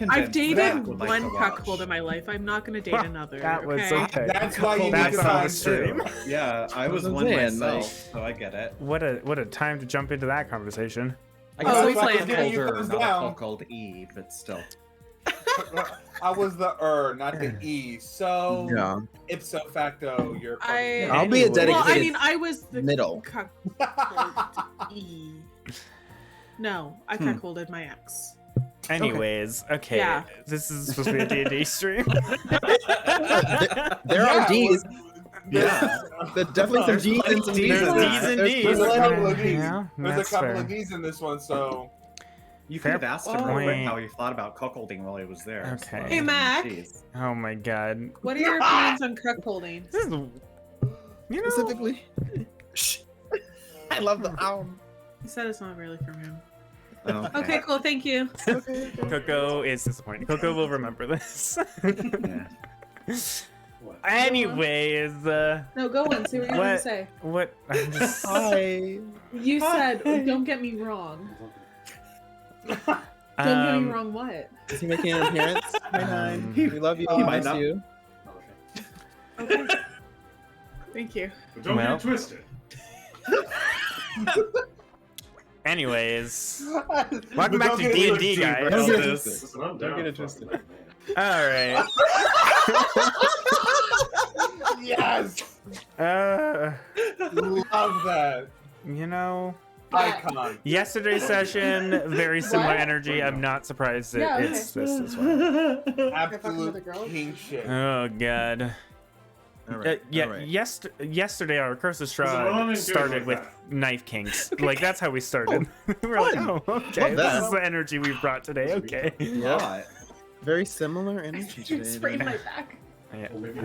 I've dated would like one to watch. cuckold in my life. I'm not going to date another. That was okay. okay. That's why you need That's to on the find stream. two. Yeah, I was That's one what I'm saying, myself, so I get it. What a time to jump into that conversation. I Oh, we guess played I'm getting you older, thumbs not down. a cuckold E, but still. I was the not the E. So Yeah. ipso facto, you're. I'll be a Anyway. dedicated Well, I mean, I was the middle. cuckold E. No, I cuckolded my ex. Anyways, okay. Yeah. This is supposed to be a D&D stream. There are D's. Yeah. There's definitely some D's and some D's. There's in D's that. and There's D's. There's a plenty. couple of D's. Yeah, There's a that's couple fair. of D's in this one, so. You could have asked him Oh, real quick wait. how he thought about cuckolding while he was there. Okay. so- Hey, Mac. Jeez. Oh my god. What are your opinions on cuckolding? This is, you know, Specifically. Shh. I love the He said it's not really from him. Okay. Okay, cool. Thank you. Coco is disappointed. Coco will remember this. Yeah. Anyways, No, go on. See what you want What? to say. what? I'm just, Hi. You said, don't get me wrong. Don't get me wrong. What? Is he making an appearance? Hi, we love you. He We might miss not. you. Okay. Thank you. But don't Well. get it twisted. Anyways, welcome back to D&D, guys. Don't get it This- twisted. Listen, I'm Don't down get it for twisted. that, man. All right. Yes! Uh, Love that. you know, Icon. yesterday's session, very similar What? energy. I'm not surprised that Yeah, okay. it's this as well. Absolute girl? king shit. Oh god. All right. Yeah, all right. yesterday our Curse of There's a Strahd moment started good with like knife kinks. Like that's how we started. We were like, fun. oh, okay, Love this that. is the energy we've brought today. Okay. Yeah. Very similar energy You today. sprayed dude. my back. Yeah. Well, maybe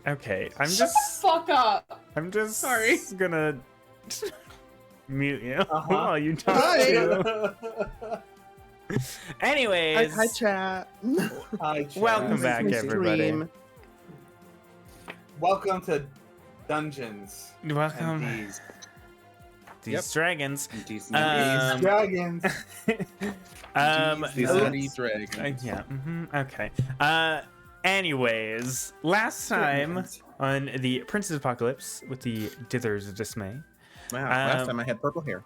Okay. I'm Shut just. the fuck up. I'm just. Sorry. Gonna mute you Uh-huh. while you talk. Hi. To. Anyways. Hi, chat. Hi, chat. Welcome back, My everybody. stream. Welcome to Dungeons. Welcome. And D's. These Yep. dragons. Decent. Dragons. These uh, Bloody dragons. yeah. Okay. Anyways, last time on the Prince's Apocalypse with the Ditherers of Dismay. Wow. Last time I had purple hair.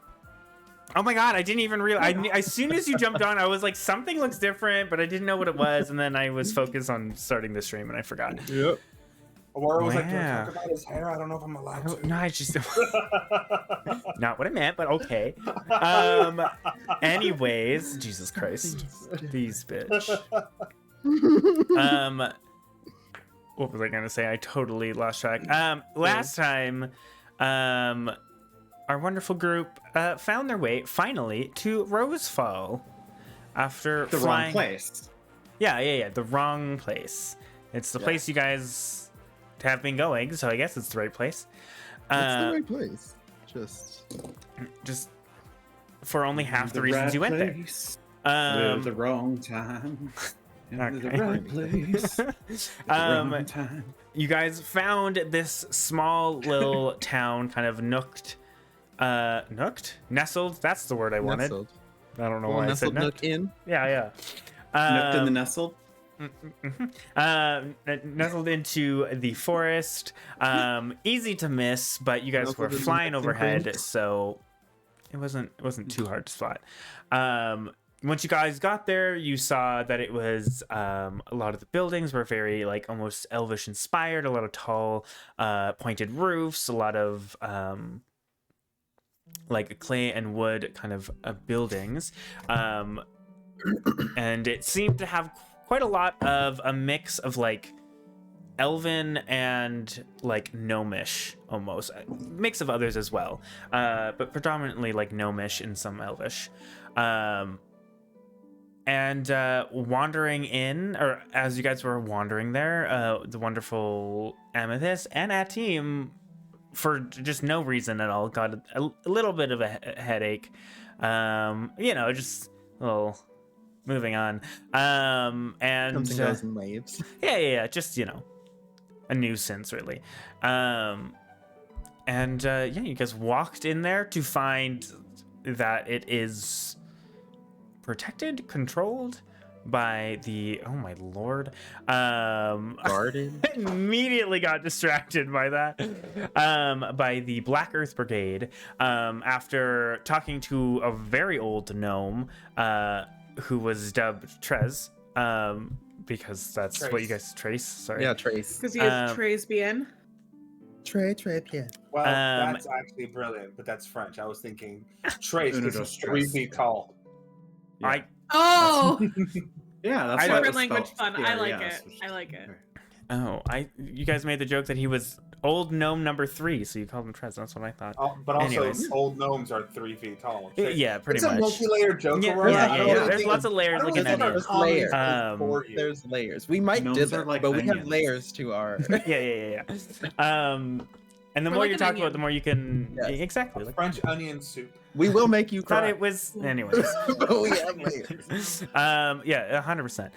Oh my god, I didn't even realize. As soon as you jumped on, I was like, something looks different, but I didn't know what it was. And then I was focused on starting the stream and I forgot. Yep. Aurora was like, "Do I Wow. talk about his hair? I don't know if I'm allowed Oh, to." no, I just not what I meant, but okay. Anyways, Jesus Christ, these bitch. What was I gonna say? I totally lost track. Last time, our wonderful group found their way finally to Rosefall after The flying. wrong place. Yeah, the wrong place. It's the place you guys have been going, so I guess it's the right place. It's the right place. Just for only half the right reasons you went there. place, Um, the wrong time. Okay. The right place. The wrong time. You guys found this small little town, kind of nestled. That's the word I wanted. Nestled. I don't know Well, why I said nestled nook. nook in. Yeah. Nipped in the nestled. Nestled into the forest. Easy to miss, but you guys were Nestled in the flying Mexican overhead, cream. so it wasn't too hard to spot. Once you guys got there, you saw that it was a lot of the buildings were very like almost elvish inspired. A lot of tall, pointed roofs. A lot of like clay and wood kind of buildings, and it seemed to have quite a lot of a mix of like elven and like gnomish, almost mix of others as well, but predominantly like gnomish and some elvish. And wandering in, or as you guys were wandering there, the wonderful Amethyst and Atim, for just no reason at all, got a little bit of a headache. Just a little moving on. And Comes and goes in waves. yeah, just a nuisance really. You guys walked in there to find that it is protected, controlled, by the oh my lord, Garden. immediately got distracted by that, by the Black Earth Brigade, after talking to a very old gnome, who was dubbed Trez, because that's what you guys trace. Sorry. Yeah, Trace. Because he has Trey's bien. Trey, yeah. Well, Um, that's actually brilliant, but that's French. I was thinking Trace Uno because dos he's 3 tres. feet tall. I Oh, Yeah, that's I why it different was language spelled- fun. yeah, I like yeah, it. switched. I like it. you guys made the joke that he was old gnome number 3, so you called him Trez. That's what I thought. Oh, but also, Anyways. old gnomes are 3 feet tall. Yeah, pretty it's much. a multi-layered joke. Yeah, Aurora. yeah, I yeah, don't yeah. really There's think lots of layers I don't looking think at our it. common Layers. is for you. There's layers. We might Gnomes dither, are like but we have onions. layers to our. Yeah. And the Or more like you an talk onion. about it, the more you can Yes. exactly. Like, French onion soup. We will make you thought cry. it was anyways. But we have layers. Yeah, 100%.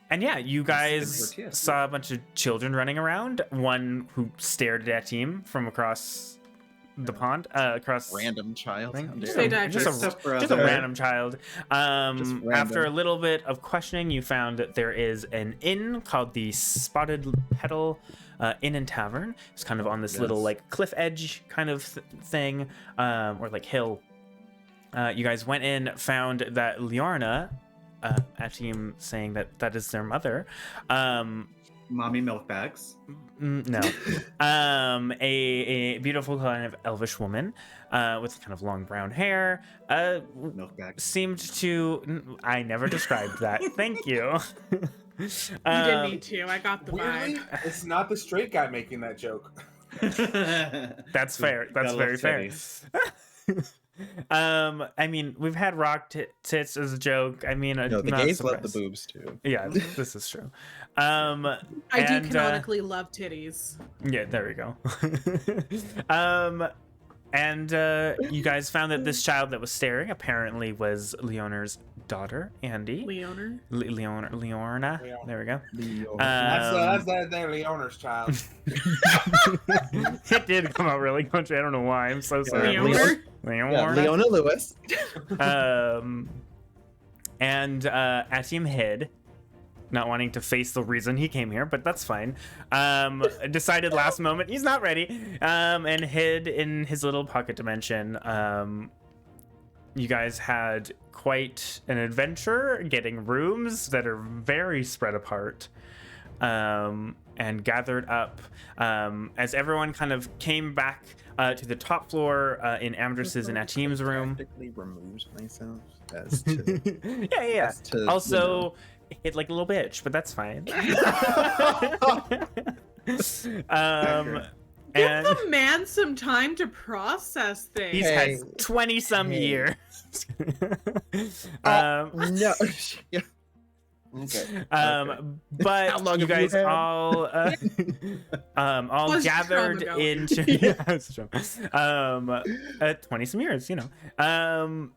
And yeah, you guys tortillas. saw a bunch of children running around. One who stared at team from across the pond, across Random child. thing. How Just dare Say you. that just first. a, Except just a brother. random child. random. After a little bit of questioning, you found that there is an inn called the Spotted Petal Inn and Tavern. It's kind of on this little Yes. like cliff edge kind of thing, or like hill. You guys went in, found that Liorna, a team saying that that is their mother. Mommy milk bags. No. A beautiful kind of elvish woman with kind of long brown hair. Milk bags. Seemed to. I never described that. Thank you. You didn't need to. I got the Weirdly, vibe. it's not the straight guy making that joke. That's fair. That's Gotta very love fair. titties. I mean, we've had rock tits as a joke. I mean, No, the not gays love the surprised. boobs too. Yeah, this is true. I do and, canonically love titties. Yeah, there we go. And you guys found that this child that was staring apparently was Leonor's daughter, Andy. Leoner. Leorna. Leona. There we go. That's their Leoner's child. It did come out really country. I don't know why. I'm so sorry. Leoner. Yeah, Leona Lewis. And Atim hid, not wanting to face the reason he came here, but that's fine. Decided last moment he's not ready, and hid in his little pocket dimension. You guys had quite an adventure getting rooms that are very spread apart, and gathered up as everyone kind of came back to the top floor in Amdrus's and Atim's room. Practically removes myself as to. Yeah. as to, Also, hit like a little bitch, but that's fine. Give And the man some time to process things. he's Hey. had 20 some Hey. years. No. Yeah. Okay. But How long you have you guys had? all Was gathered trauma into yeah, it's true. 20 some years, you know.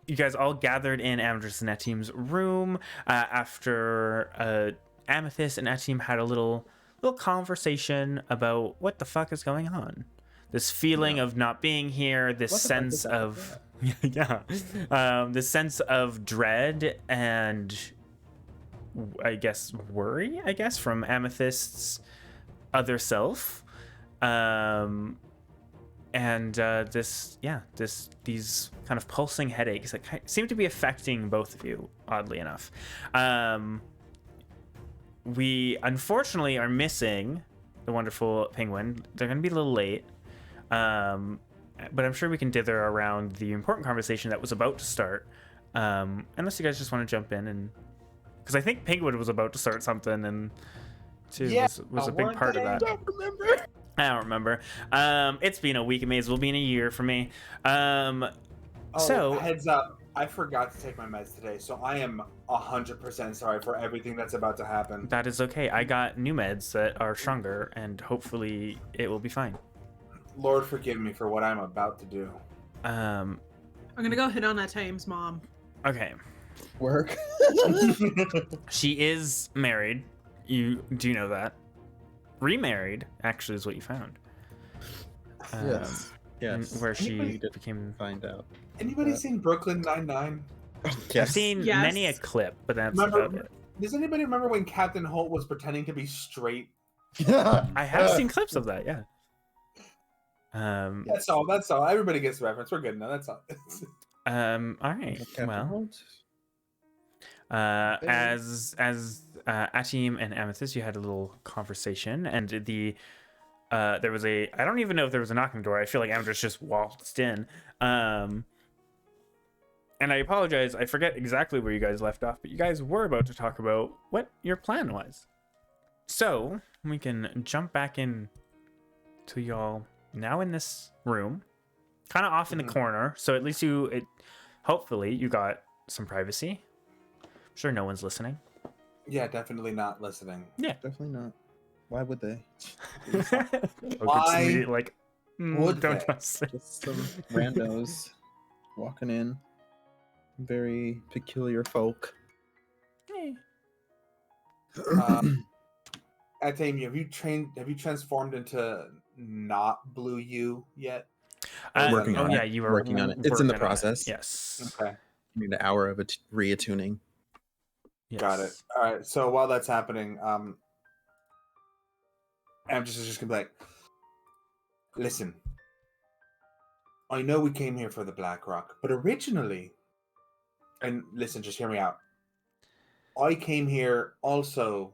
You guys all gathered in Amdrus and Atim's room after Amethyst and Atim had a little conversation about what the fuck is going on. This feeling of not being here, this What the fuck sense is up of with this sense of dread and I guess worry, from Amethyst's other self. These kind of pulsing headaches that seem to be affecting both of you, oddly enough. We unfortunately are missing the wonderful penguin. They're going to be a little late, but I'm sure we can dither around the important conversation that was about to start. Unless you guys just want to jump in, and because I think penguin was about to start something, and was a big weren't part of they? that. Don't remember. I don't remember. It's been a week. It may as well be in a year for me. So heads up, I forgot to take my meds today, so I am 100% sorry for everything that's about to happen. that is okay. I got new meds that are stronger, and hopefully it will be fine. Lord forgive me for what I'm about to do. Um, I'm gonna go hit on Atim's mom. okay. Work. She is married. You do know that. Remarried, actually, is what you found. Yes. Yes. Where she Anybody did became. find out. Anybody seen Brooklyn Nine-Nine? I've seen Yes. many a clip, but that's Remember- about it. Does anybody remember when Captain Holt was pretending to be straight? I have seen clips of that, yeah. That's all. That's all. Everybody gets the reference. We're good now. That's all. All right. Well, as Atim and Amethyst, you had a little conversation, and there was I don't even know if there was a knock on the door. I feel like Amdrus just waltzed in. And I apologize, I forget exactly where you guys left off, but you guys were about to talk about what your plan was. So we can jump back in to y'all now in this room, kind of off in the corner. So at least hopefully you got some privacy. I'm sure no one's listening. Yeah, definitely not listening. Yeah, Definitely not. Why would they? Why like, would don't they? trust it. Just some randos walking in. Very peculiar folk. Atame, have you transformed into not blue you yet? Working on it. Yeah, you were Working on it. It's in the working on it. process. Yes. Okay. You need an hour of reattuning. Yes. Got it. All right. So while that's happening, I'm just gonna be like, listen. I know we came here for the Black Rock, but originally, and listen, just hear me out. I came here also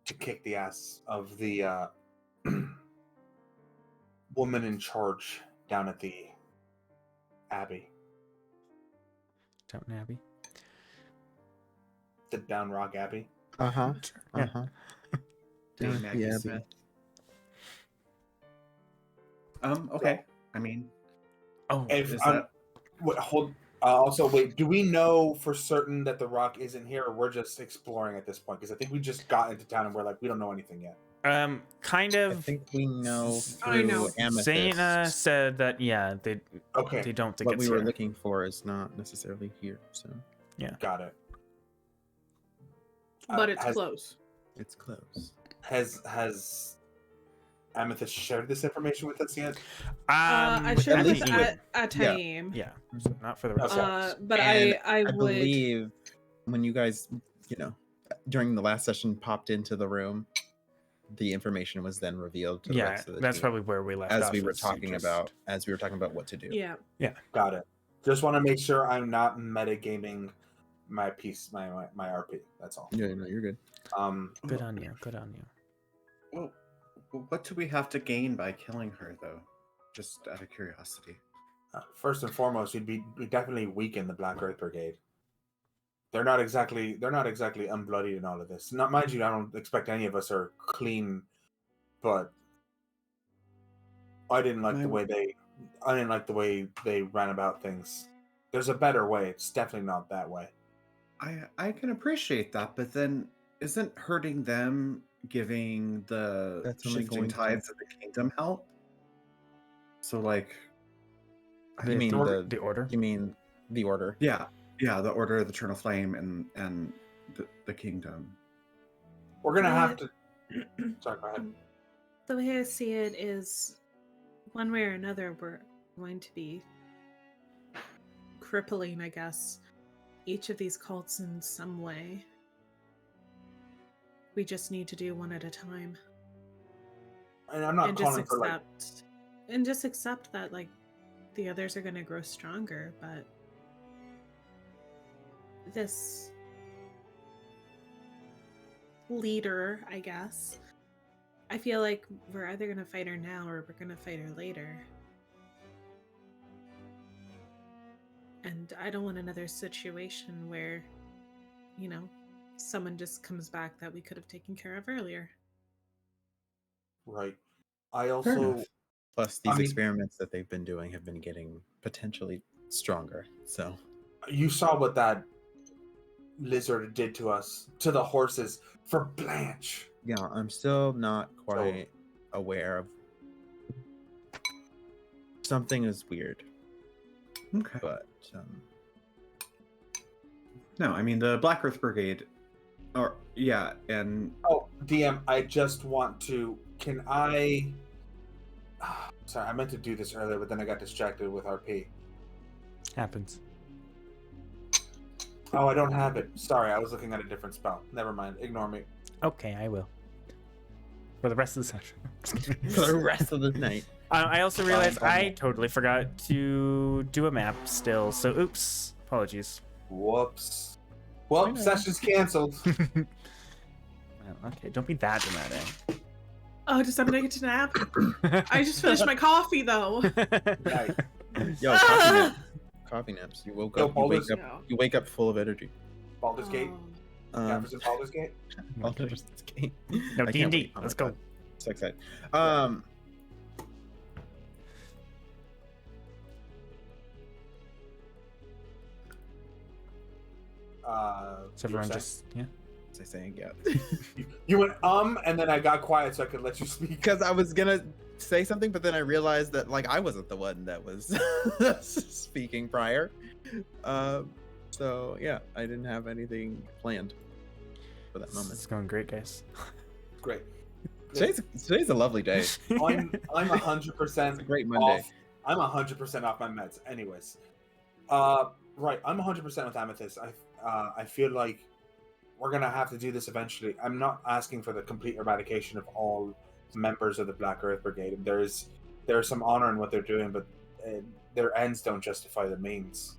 to kick the ass of the woman in charge down at the Abbey, Downton Abbey. the Down Rock Abbey. Uh-huh. Yeah. Uh-huh. Dame Maggie Yeah, Smith. Okay. I mean, Oh, If is that wait, do we know for certain that the Rock isn't here, or we're just exploring at this point? Because I think we just got into town and we're like, we don't know anything yet. kind I of. think we know I know. through Amethyst. Zaina said that they Okay, don't think What it's we were here. looking for is not necessarily here, so got it. But it's has, close. it's close. Has Amethyst shared this information with us yet? I with shared Amethyst, this you would- at time. Yeah, so not for the rest. Okay. But And I would. believe when you guys, during the last session popped into the room, the information was then revealed to the Yeah, rest of the that's team probably where we left as off. we were is you talking just- about what to do. Yeah. Got it. Just want to make sure I'm not metagaming my piece, my RP. That's all. Yeah, no, you're good. Good on you. Good on you. well, what do we have to gain by killing her, though? Just out of curiosity. First and foremost, we definitely weaken the Black Earth Brigade. They're not exactly unbloodied in all of this. Not mind you, I don't expect any of us are clean, but I didn't like the way they ran about things. There's a better way. It's definitely not that way. I can appreciate that, but then isn't hurting them giving the That's only shifting going to- tides of the kingdom help? So like, You mean the order? You mean the order? yeah, the Order of the Eternal Flame and the kingdom. We're gonna have to. Sorry, go ahead. The way I see it is, one way or another, we're going to be crippling, I guess, each of these cults in some way. We just need to do one at a time. And I'm not and calling for like. just accept that, like, the others are going to grow stronger, but this leader, I guess, I feel like we're either going to fight her now or we're going to fight her later. And I don't want another situation where, someone just comes back that we could have taken care of earlier. Right. I Fair also. enough. Plus, these I mean- experiments that they've been doing have been getting potentially stronger. So You saw what that lizard did to us, to the horses, for Blanche. yeah, I'm still not quite aware of. Something is weird, Okay. but No, I mean the Black Earth Brigade, and Oh, DM, I just want to. Can I? Sorry, I meant to do this earlier, but then I got distracted with RP. Happens. Oh, I don't have it. Sorry, I was looking at a different spell. Never mind. Ignore me. Okay, I will. For the rest of the session. For the rest of the night. I also realized Fine. I totally forgot to do a map still, so oops. Apologies. Whoops. Well, know. session's canceled. Well, okay, don't be that dramatic. Oh, does somebody get to nap? I just finished my coffee though. Nice. Yo, coffee nap. Coffee naps. You woke Yo, up. You wake Baldur's- up. No. You wake up full of energy. Baldur's Gate. Oh. Jefferson Baldur's Gate. Baldur's Gate. No, I can't D&D. wait. Oh my Let's go. God. So excited. So you were everyone saying? just, yeah. Was I saying yeah? You went and then I got quiet so I could let you speak. Because I was gonna say something, but then I realized that like I wasn't the one that was speaking prior. So yeah, I didn't have anything planned for that moment. It's going great, guys. Great. Today's a lovely day. I'm 100% It's a great Monday. off. I'm 100% off my meds. Anyways, right. I'm 100% with Amethyst. I feel like we're gonna have to do this eventually. I'm not asking for the complete eradication of all members of the Black Earth Brigade. There's some honor in what they're doing, but their ends don't justify the means.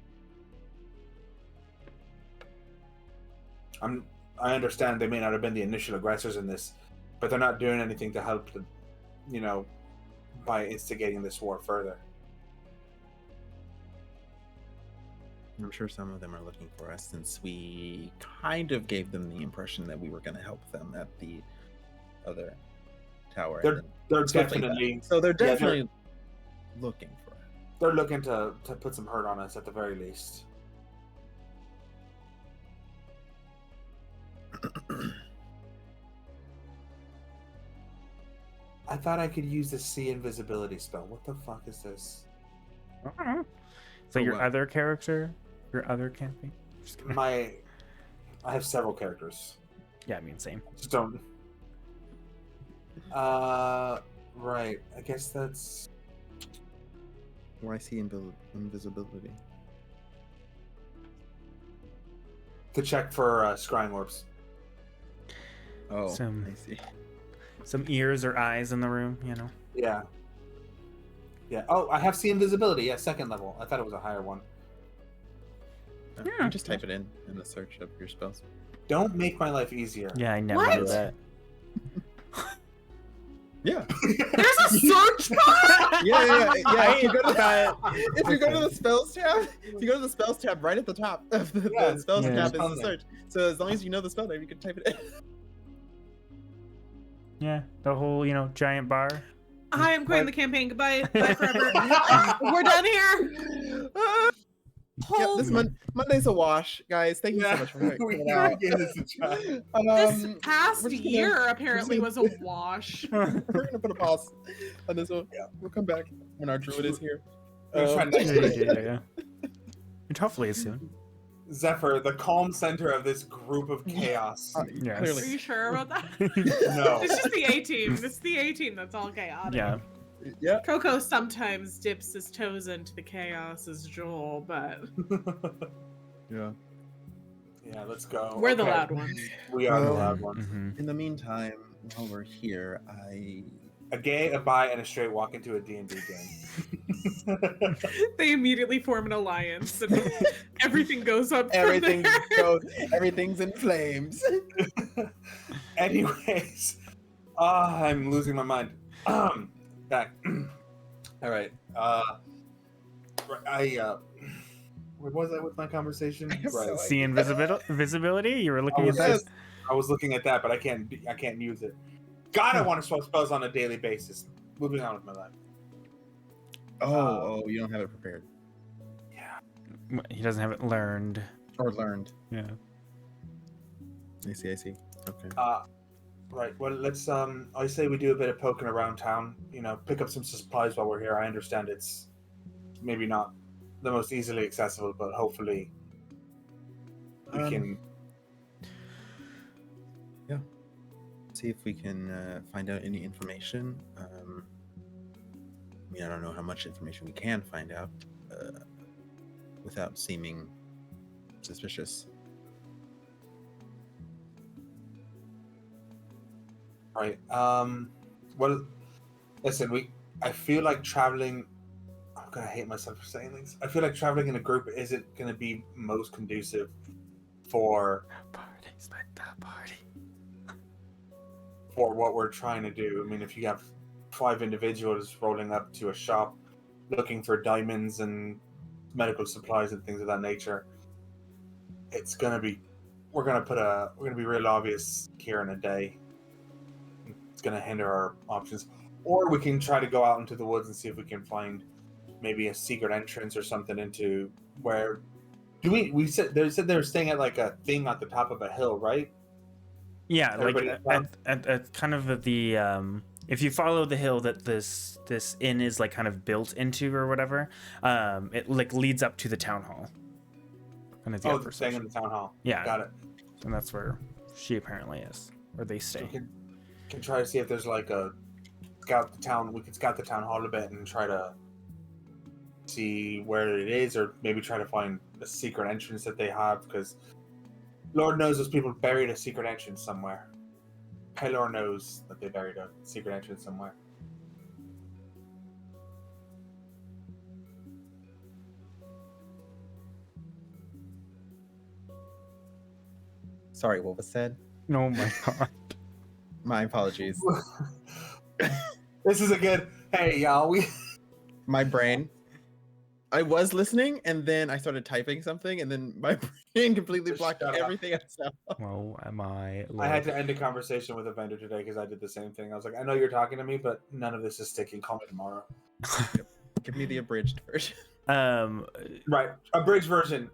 I understand they may not have been the initial aggressors in this, but they're not doing anything to help the, by instigating this war further. I'm sure some of them are looking for us since we kind of gave them the impression that we were going to help them at the other tower. They're Stuff like that. definitely So they're they're- definitely looking for us. they're looking to put some hurt on us at the very least. I thought I could use the sea invisibility spell. What the fuck is this? So For your what? other character, your other campaign? Just kidding. I have several characters. Yeah, I mean, same. Just don't. Right. I guess that's. Why see invisibility? To check for scrying orbs. Oh, Some- I see. Some ears or eyes in the room, you know? Yeah. Yeah. Oh, I have see invisibility. Yeah, second level. I thought it was a higher one. Yeah. You just type it in the search of your spells. Don't make my life easier. Yeah, I never What? do that. Yeah. There's a search bar. Yeah. If you go to I- if you go to the spells tab, right at the top of the Yeah, spells yeah. tab is On the there. search. So as long as you know the spell name, you can type it in. Yeah, the whole, giant bar. I am quitting the campaign. Goodbye. Bye forever. We're done here. Yep, this Monday's a wash, guys. Thank you so Yeah. much for We coming out. gave this a try. This past we're just gonna- year apparently we're was just a wash. We're gonna put a pause on this one. Yeah. We'll come back when our druid is here. We're gonna try Um, next week. Yeah. Which hopefully is soon. Zephyr, the calm center of this group of chaos. Yes. Are you Clearly. sure about that? No. It's just the A team. It's the A team that's all chaotic. Yeah. Yeah. Coco sometimes dips his toes into the chaos as Joel, but Yeah. Yeah, let's go. we're the Okay. loud ones. We are the Well, loud ones. Mhm. In the meantime, while we're here, A gay, a bi, and a straight walk into a D&D game. They immediately form an alliance, and everything goes up from everything there. goes, everything's in flames. Anyways, I'm losing my mind. Back. All right. Where was I with my conversation? have Right. no See invisibility? You were looking I at was, that? Yes. I was looking at that, but I can't use it. God, I want to swap spells on a daily basis. Moving on with my life. Oh, you don't have it prepared He doesn't have it learned. or learned. Yeah. I see. Okay. Right. Well, let's. I say we do a bit of poking around town. Pick up some supplies while we're here. I understand it's maybe not the most easily accessible, but hopefully we can. See if we can find out any information. I don't know how much information we can find out without seeming suspicious. Right. Well, listen, I feel like traveling. I'm gonna hate myself for saying this. I feel like traveling in a group isn't gonna be most conducive for Parties, like that party. for what we're trying to do. I mean, if you have 5 individuals rolling up to a shop looking for diamonds and medical supplies and things of that nature, it's gonna be we're gonna be real obvious here in a day. It's gonna hinder our options. Or we can try to go out into the woods and see if we can find maybe a secret entrance or something into where we said they were staying at like a thing at the top of a hill, right? Yeah, Everybody like at kind of at the if you follow the hill that this inn is like kind of built into or whatever, it like leads up to the town hall. And it's the Oh, upper staying in section. the town hall. Yeah. Got it. And that's where she apparently is, where they So stay. we can try to see if there's like a scout the town. We could scout the town hall a bit and try to see where it is, or maybe try to find a secret entrance that they have, because Lord knows those people buried a secret entrance somewhere. Pelor knows that they buried a secret entrance somewhere. Sorry, what was said? Oh my god. My apologies. This is a good. Hey, y'all. My brain. I was listening, and then I started typing something, and then my brain completely Just blocked shut up. everything else out. Oh, am I? I had to end a conversation with a vendor today because I did the same thing. I was like, I know you're talking to me, but none of this is sticking. Call me tomorrow. Give me the abridged version. Right. A bridge version.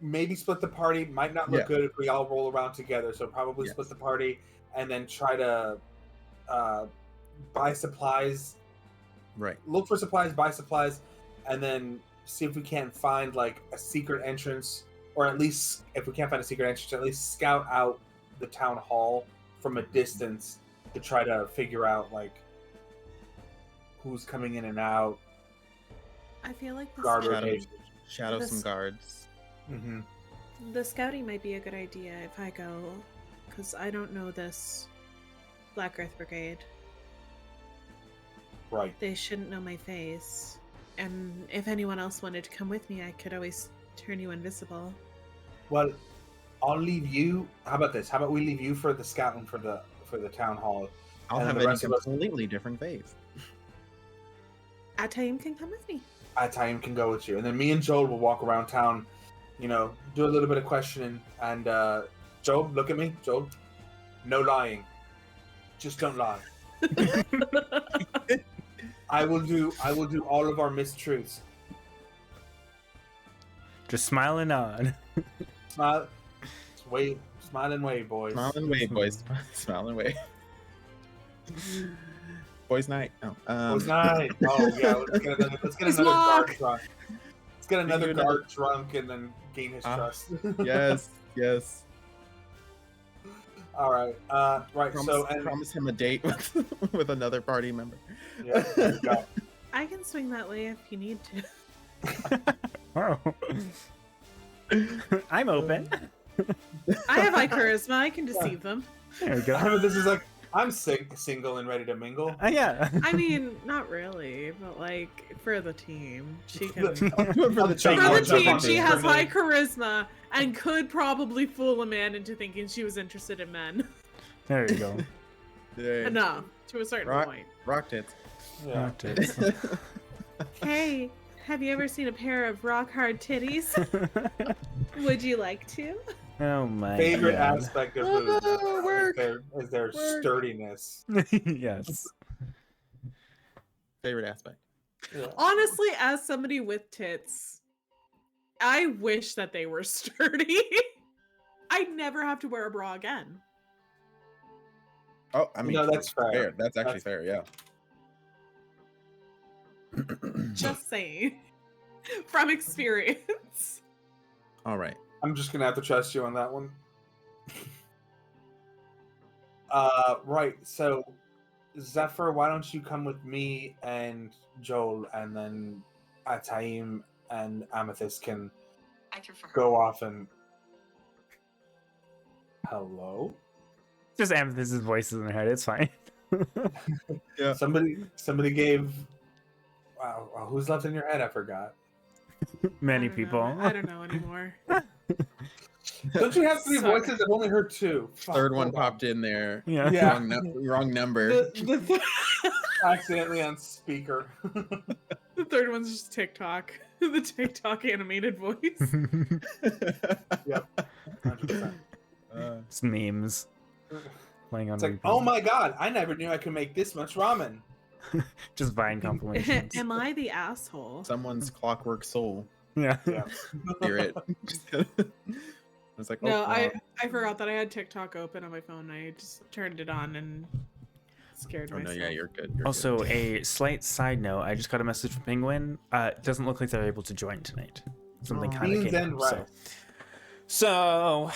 Maybe split the party. Might not look Yeah. good if we all roll around together. So probably split the party and then try to buy supplies. Right. Look for supplies, buy supplies, and then see if we can't find like a secret entrance, or at least if we can't find a secret entrance, at least scout out the town hall from a distance to try to figure out like who's coming in and out. I feel like the Guard scouting, rotation. Shadow This- some guards. Mm-hmm. the scouting might be a good idea if I go, because I don't know this Black Earth Brigade. Right. They shouldn't know my face. And if anyone else wanted to come with me, I could always turn you invisible. Well, I'll leave you. How about this? How about we leave you for the scouting for the town hall? I'll And have the a rest of us- completely different phase. Ataim can come with me. Time can go with you, and then me and Joel will walk around town. You know, do a little bit of questioning. And Joel, look at me, Joel. No lying. Just don't lie. I will do all of our mistruths. just smiling on. Smile, wave, smile and wave, boys. Smile and wave, boys. Smile and wave. Boys' night. Oh, Boys night. Oh yeah, let's get He's another guard locked. drunk. Let's get another do another- guard drunk and then gain his Ah, trust. yes, yes. All right. Right. Promise, So and promise him a date with another party member. yeah, there you go. I can swing that way if you need to. Oh. I'm open. I have high charisma. I can deceive them. There we go. This is like I'm single and ready to mingle. Yeah. I mean, not really, but like for the team, she can. For the I'll For jump the on team, this she has for high me. charisma and could probably fool a man into thinking she was interested in men. There you go. Yeah. Enough to a certain Rock- point. Rock tits. Yeah. Hey, have you ever seen a pair of rock hard titties? Would you like to? Oh my Favorite god. aspect of Oh, work. is their Work. sturdiness. Yes. Favorite aspect. Yeah. Honestly, as somebody with tits, I wish that they were sturdy. I'd never have to wear a bra again. Oh, I mean, No, that's fair. That's actually That's- fair. Yeah. Just saying. From experience. All right. I'm just gonna have to trust you on that one. Right. So, Zephyr, why don't you come with me and Joel, and then Ataim and Amethyst can I prefer. go off and. Hello. Just Amethyst's voice in her head. It's fine. Yeah. Somebody gave. Wow, who's left in your head? I forgot. Many I don't know. people. I don't know anymore. Don't you have 3 Sorry. voices? I've only heard 2. Fuck, Third one hold on. popped in there. Yeah. Yeah. Wrong number. The Accidentally on speaker. the third one's just TikTok. The TikTok animated voice. Yep. 100%. It's memes. Playing on It's like, repeat. oh my god, I never knew I could make this much ramen. Just Vine compilations. Am I the asshole? Someone's clockwork soul Yeah. Yeah. spirit. I was like, No, oh, I forgot that I had TikTok open on my phone. I just turned it on and scared oh no, myself. yeah, you're good. You're Also, good. a slight side note: I just got a message from Penguin. It doesn't look like they're able to join tonight. Something Oh. kind of Beans came and up. rice. So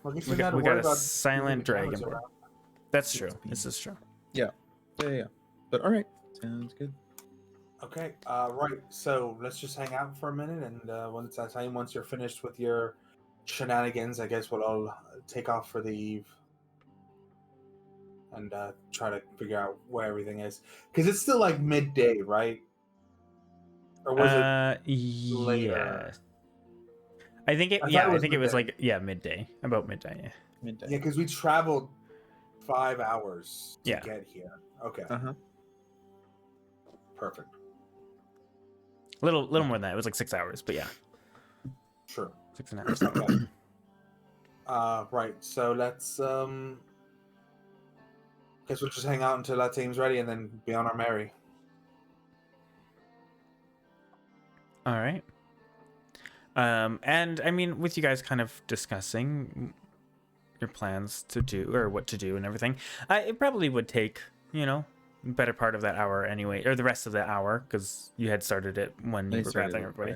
Well, I guess we you got, gotta we worry got a about silent moving the cameras dragon. around. That's true. This is true. Yeah. But all right, sounds good. Okay, right. So let's just hang out for a minute, and once that time, once you're finished with your shenanigans, I guess we'll all take off for the eve and try to figure out where everything is, because it's still like midday, right? Or was it later? Yeah. I think it. I thought Yeah, it I was think it was midday. like midday, about midday. Yeah. Midday. Yeah, because we traveled 5 hours to Yeah. get here. Okay, Uh-huh. perfect. Little more than that. It was like 6 hours, but yeah, Sure. 6.5 hours. Okay. Right. So let's guess we'll just hang out until that team's ready, and then be on our merry. All right. And I mean, with you guys kind of discussing your plans to do or what to do and everything, it probably would take, better part of that hour anyway, or the rest of the hour, because you had started it when you were gathering everybody.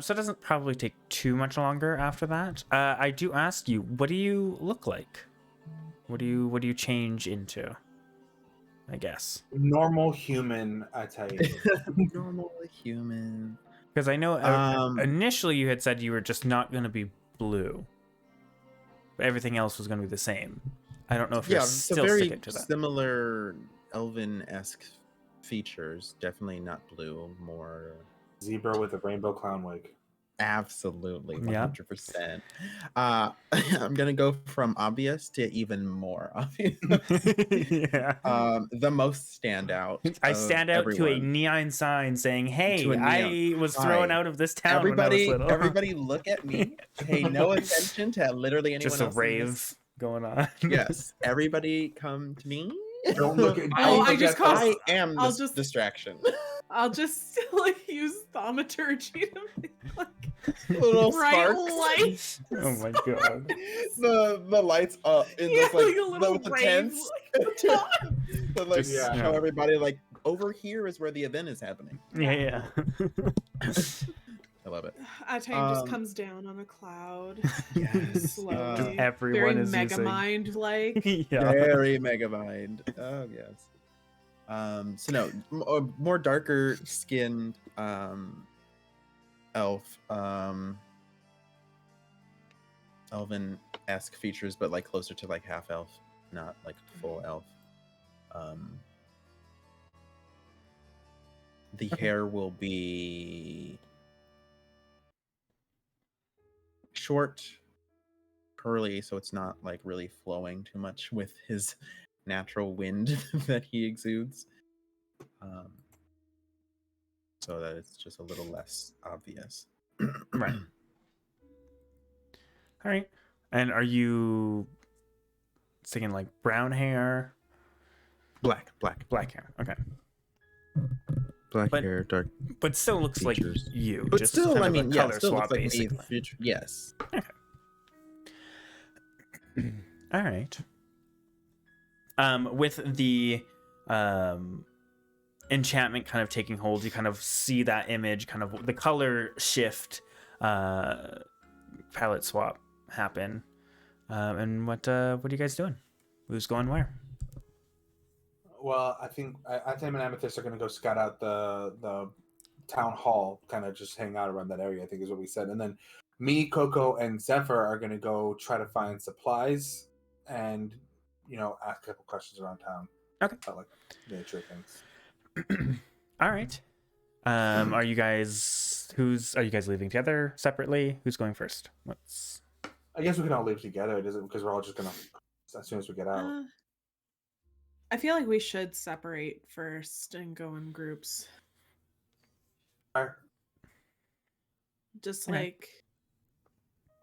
So it doesn't probably take too much longer after that. I do ask you, what do you look like? What do you change into? I guess. Normal human, I tell you. Normal human. Because I know Um, initially you had said you were just not going to be blue. But everything else was going to be the same. I don't know if you're so still very sticking to that. similar elven-esque features. Definitely not blue. More Zebra with a rainbow clown wig. absolutely Yeah. 100%. I'm gonna go from obvious to even more obvious. Yeah. The most standout. I of stand out to a everyone. neon sign saying, "Hey, To a I neon. was thrown Hi. out of this town when I was little." Everybody, look at me. Pay no attention to literally anyone Just a else. in rave this- going on. Yes, everybody, come to me. Don't look at. Oh, don't I look just at caused- us. I am I'll this just- distraction. I'll just use thaumaturgy to make like Little bright sparks. lights. Oh my god. The lights up in Yeah, this like, like a little with the rave, tents. To, like Just- yeah. show everybody like over here is where the event is happening. Yeah. I love it. Atime just Um, comes down on a cloud. Yes. Slowly. Just everyone Very is mega using. mind like. Yeah. Very mega mind. Oh yes. So no, more darker skinned elf, elven-esque features, but like closer to like half elf, not like full elf. The hair will be short, curly, so it's not like really flowing too much with his natural wind that he exudes. So that it's just a little less obvious. Right. All right. And are you thinking like brown hair, Black black hair? Okay. Black But- hair, dark. But still looks Features. like you. But just still, kind I of a mean, yeah, color still swap, looks like basically. a future. Yes. All right. With the enchantment kind of taking hold, you kind of see that image, kind of the color shift, palette swap happen. And what are you guys doing? Who's going where? Well, I think Atime and Amethyst are going to go scout out the town hall, kind of just hang out around that area, I think is what we said. And then me, Coco, and Zephyr are going to go try to find supplies and ask a couple questions around town. Okay. About like nature things. All right. Are you guys leaving together separately? Who's going first? I guess we can all leave together. It isn't because we're all just gonna as soon as we get out. I feel like we should separate first and go in groups. Alright. Just Okay. like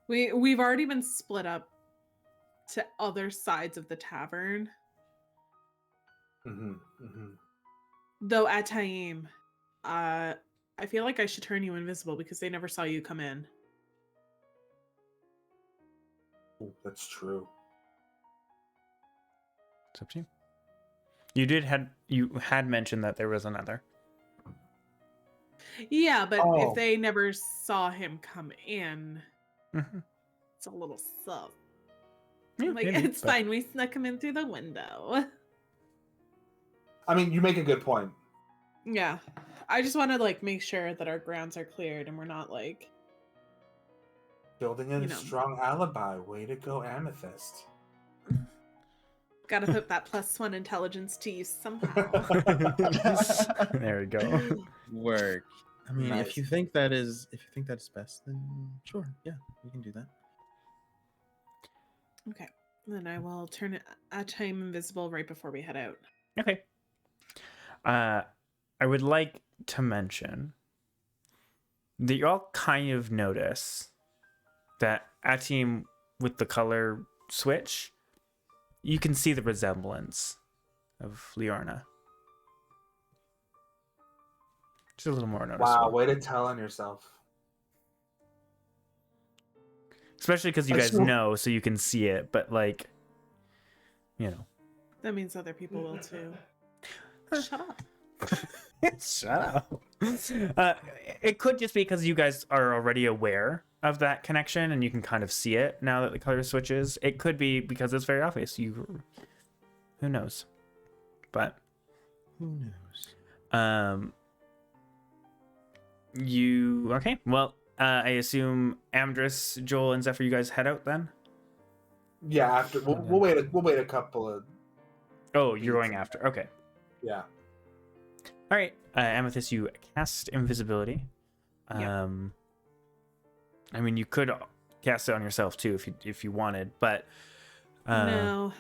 we've already been split up to other sides of the tavern. Though at Taim, I feel like I should turn you invisible because they never saw you come in. Ooh, that's true. It's up to you. You had mentioned that there was another. Yeah, but Oh. if they never saw him come in, Mhm. it's a little sus. Yeah, Like, maybe, it's but- fine. We snuck him in through the window. I mean, you make a good point. Yeah. I just want to like make sure that our grounds are cleared and we're not like Building in You a know. strong alibi. Way to go, Amethyst. gotta put that +1 intelligence to use somehow. There we go. Work. I mean, Nice. if you think that is best, then sure, yeah, we can do that. Okay. Then I will turn it a time invisible right before we head out. Okay. I would like to mention that you all kind of notice that Atim with the color switch, you can see the resemblance of Liorna. Just a little more noticeable. Wow, way to tell on yourself. Especially because you I guys still- know, so you can see it, but like, That means other people will too. Shut up. Shut up. It could just be because you guys are already aware of that connection and you can kind of see it now that the color switches. It could be because it's very obvious. Who knows? But Who knows? okay? Well, I assume Amdrus, Joel, and Zephyr, you guys head out then. Yeah, after we'll wait a couple of Oh, you're going after. Okay. yeah. All right, Amethyst, you cast invisibility. Yeah. I mean, you could cast it on yourself too if you wanted, but No.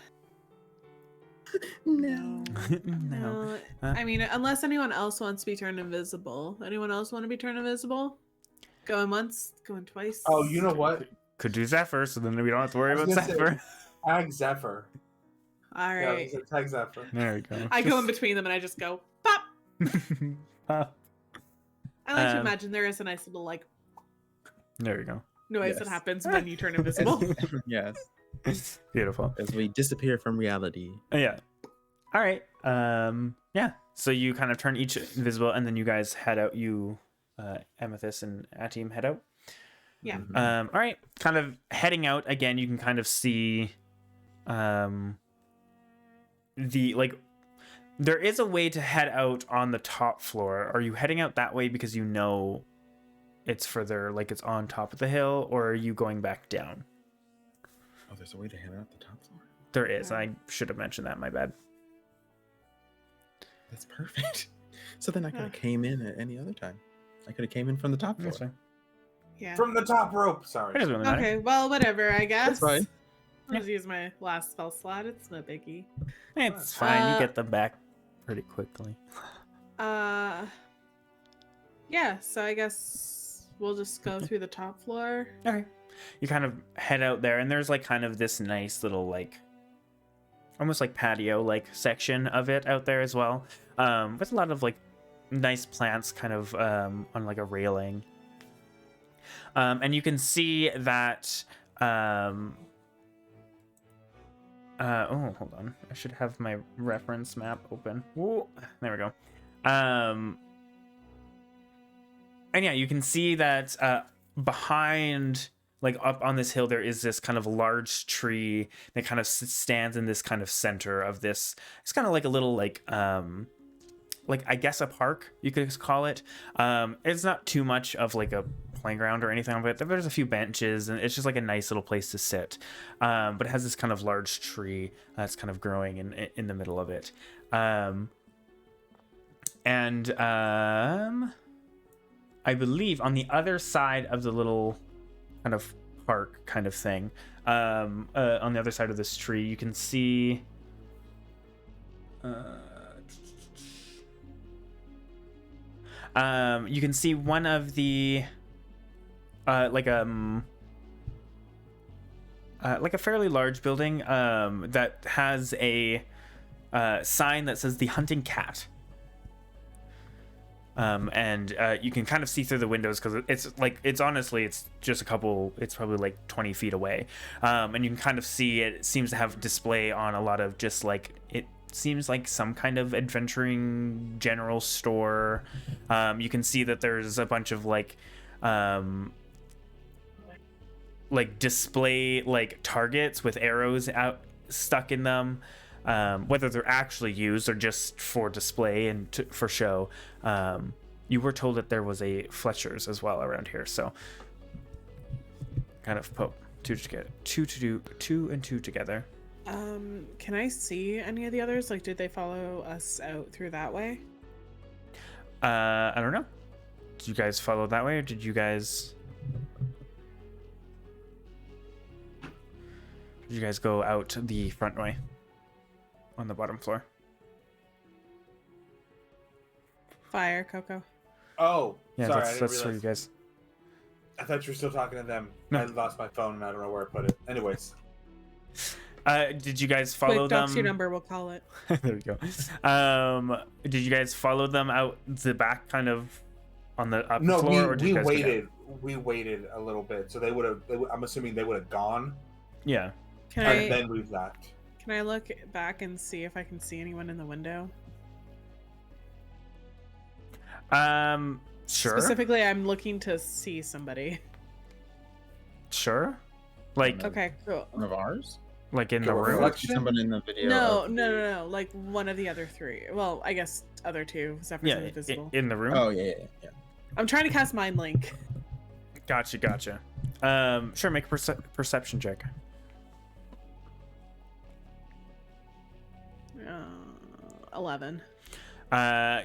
No. no. I mean, unless anyone else wants to be turned invisible. Anyone else want to be turned invisible? Going once, going twice. Oh, you know what? Could do Zephyr, so then we don't have to worry I was about gonna say- Zephyr. Tag Zephyr. All Yeah, right. tag Zephyr. There we go. I go in between them and I just go pop. I like to imagine there is a nice little like There we go. noise that Yes. happens when you turn invisible. Yes, Beautiful. as we disappear from reality. Yeah. All right. Yeah. So you kind of turn each invisible, and then you guys head out. You, Amethyst and Atim head out. Yeah. All right. Kind of heading out again. You can kind of see, the like. There is a way to head out on the top floor. Are you heading out that way because you know it's further, like it's on top of the hill, or are you going back down? Oh, there's a way to head out the top floor. There is. I should have mentioned that. My bad. That's perfect. So then I could have Huh. came in at any other time. I could have came in from the top floor. That's fine. Yeah. From the top rope. Sorry. It doesn't really matter. Okay, well, whatever, I guess. That's fine. I'll just use my last spell slot. It's no biggie. It's fine. You Uh, get them back pretty quickly. Yeah, so I guess we'll just go through the top floor. Okay. You kind of head out there, and there's like kind of this nice little like, almost like patio like section of it out there as well, with a lot of like nice plants kind of on like a railing. And you can see that. Oh, hold on. I should have my reference map open. Whoa, there we go. And yeah, you can see that behind, like up on this hill, there is this kind of large tree that kind of stands in this kind of center of this. It's kind of like a little like I guess a park, you could call it. It's not too much of like a playground or anything of it. There's a few benches, and it's just like a nice little place to sit. But it has this kind of large tree that's kind of growing in the middle of it. I believe on the other side of the little kind of park kind of thing, on the other side of this tree, you can see one of the like a fairly large building that has a sign that says the Hunting Cat. And you can kind of see through the windows because it's honestly just it's probably like 20 feet away, and you can kind of see it seems to have display on a lot of just like it seems like some kind of adventuring general store. You can see that there's a bunch of like display like targets with arrows out stuck in them. Whether they're actually used or just for display and for show. You were told that there was a Fletcher's as well around here, so kind of put two and two together. Can I see any of the others? Like, did they follow us out through that way? I don't know. Did you guys follow that way, or did you guys go out the front way? On the bottom floor. Fire, Coco. Oh, Yeah, sorry, that's for you guys. I thought you were still talking to them. No. I lost my phone and I don't know where I put it. Anyways. Did you guys follow Quick, them? dox your number, we'll call it. There we go. Did you guys follow them out the back, kind of on the up No, floor, or did you guys go down? we waited a little bit, so I'm assuming they would have gone. Yeah. And then we've left. Can I look back and see if I can see anyone in the window? Sure. Specifically, I'm looking to see somebody. Sure. Like Okay, cool. One of ours? like in Okay, the well, room. like- Someone in the video. No. Like one of the other three. Well, I guess other two. Zephyr's Yeah, invisible. in the room. Oh yeah. I'm trying to cast Mind Link. Gotcha. Sure. Make a perception check. 11.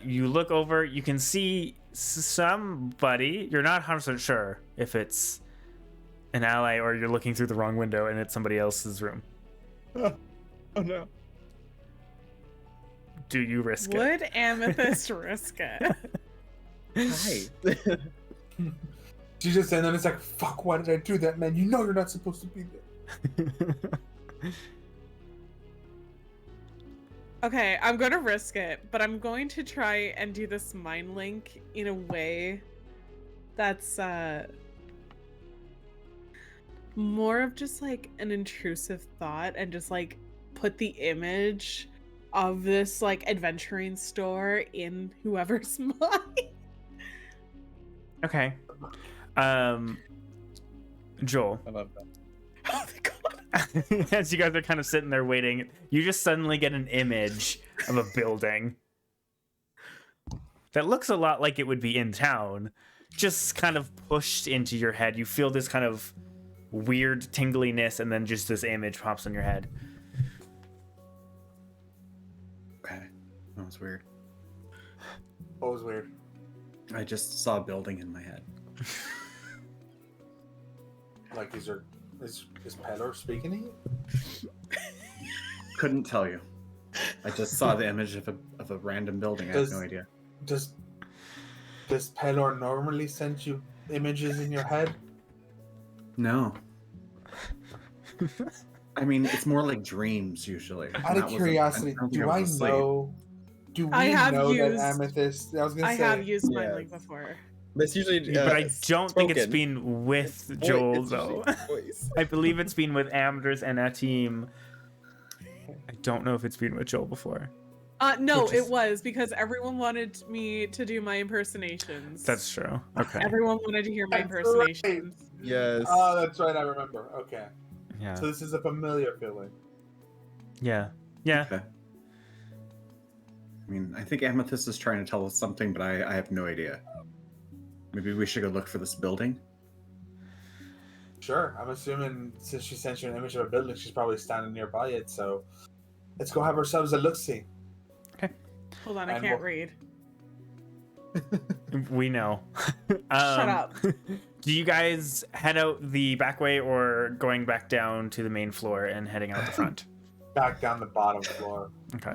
You look over. You can see somebody. You're not 100% sure if it's an ally or you're looking through the wrong window and it's somebody else's room. Oh no. Do you risk it? Would Amethyst risk it? Hi. She just and then it's like, fuck, why did I do that, man? You know you're not supposed to be there. Okay, I'm going to risk it, but I'm going to try and do this Mind Link in a way that's more of just like an intrusive thought and just like put the image of this like adventuring store in whoever's mind. Okay. Joel. I love that. Oh my god. As you guys are kind of sitting there waiting, you just suddenly get an image of a building that looks a lot like it would be in town, just kind of pushed into your head. You feel this kind of weird tingliness, and then just this image pops in your head. Okay. That was weird. What was weird? I just saw a building in my head. Like, is Pelor speaking to you? Couldn't tell you. I just saw the image of a random building. I have no idea. Does Pelor normally send you images in your head? No. I mean, it's more like dreams usually. Out of curiosity, do I know? Do we I have know used- that Amethyst? I was gonna say. I have used Mind Yes. Link before. It's usually. But I don't think it's spoken. been with Voice- Joel, it's though. usually voice. I believe it's been with Amdrus and Ateem. I don't know if it's been with Joel before. No, Which is- it was because everyone wanted me to do my impersonations. That's true. Okay. Everyone wanted to hear my That's right. impersonations. Yes. Oh, that's right. I remember. Okay, Yeah. so this is a familiar feeling. Yeah. Yeah. Okay. I mean, I think Amethyst is trying to tell us something, but I have no idea. Maybe we should go look for this building. Sure. I'm assuming since she sent you an image of a building, she's probably standing nearby it. So let's go have ourselves a look-see. Hold on, I And can't what- read. We know. Shut up. Do you guys head out the back way or going back down to the main floor and heading out the front? Back down the bottom floor. Okay.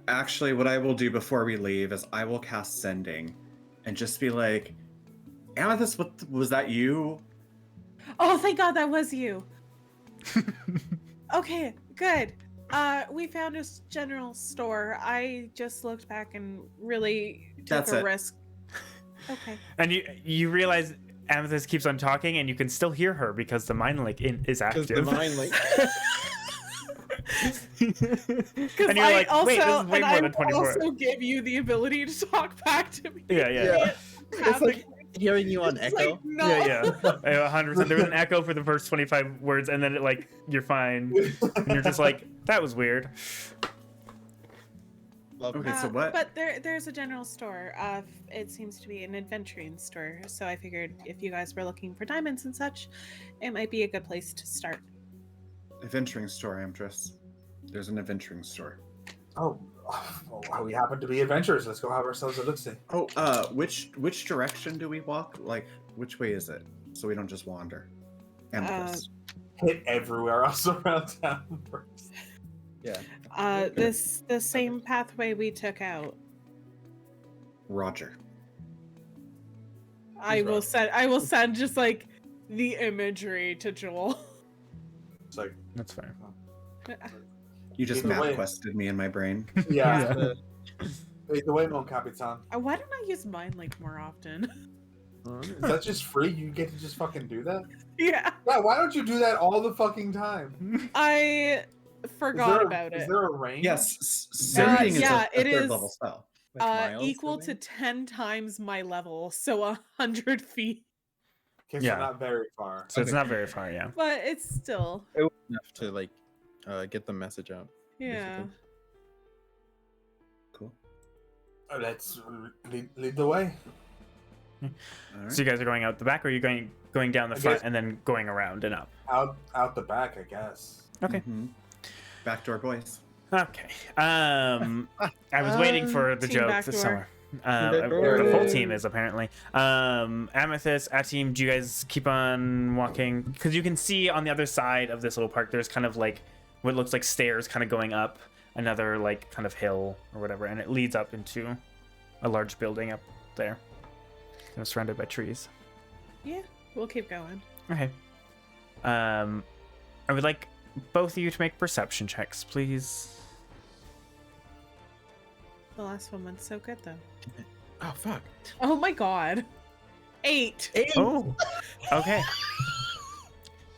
Actually, what I will do before we leave is I will cast Sending and just be like, Amethyst, what was that you? Oh, thank God that was you. Okay, good. We found a general store. I just looked back and really took That's a it. risk. Okay. And you realize Amethyst keeps on talking and you can still hear her because the mind link is active. Because the mind link. And you're like, wait, this is way more than 24. also give you the ability to talk back to me. Yeah. It's like hearing you on It's Echo. like, no. Yeah. 100%. There was an echo for the first 25 words, and then it like you're fine, and you're just like, that was weird. Love Okay, it. so what? But there's a general store. It seems to be an adventuring store. So I figured if you guys were looking for diamonds and such, it might be a good place to start. Adventuring store, Amdrus. There's an adventuring store. Oh, well, we happen to be adventurers. Let's go have ourselves a look-see. Oh, which direction do we walk? Like, which way is it? So we don't just wander. Amethyst. Hit everywhere else around town first. Yeah. The same pathway we took out. Roger. I will send just like the imagery to Joel. It's like, That's fine. You just Either map way. quested me in my brain. yeah. The way, Mon Capitan. Why don't I use Mind Link more often? Is that just free? You get to just fucking do that? Yeah, Yeah, why don't you do that all the fucking time? I forgot about it. Is there a range? Yes, sending is yeah, a it third is, level spell. Like miles, Equal I to think? 10 times my level, so 100 feet. Okay, Yeah. so not very far. So it's not very far, yeah. But it's still, It was enough to like get the message out. yeah. basically. Cool. Let's lead the way. All right. So you guys are going out the back, or are you going down the I front guess- and then going around and up? Out the back, I guess. Okay. Mhm. Backdoor boys. Okay. I was waiting for the Team joke this backdoor. summer. Backdoor. The whole team is apparently. Amethyst, at team, do you guys keep on walking? Because you can see on the other side of this little park, there's kind of like what looks like stairs kind of going up another like kind of hill or whatever, and it leads up into a large building up there. Kind of surrounded by trees. Yeah, we'll keep going. Okay. I would like both of you to make perception checks, please. The last one went so good, though. Oh fuck. Oh my God. 8. Oh, okay.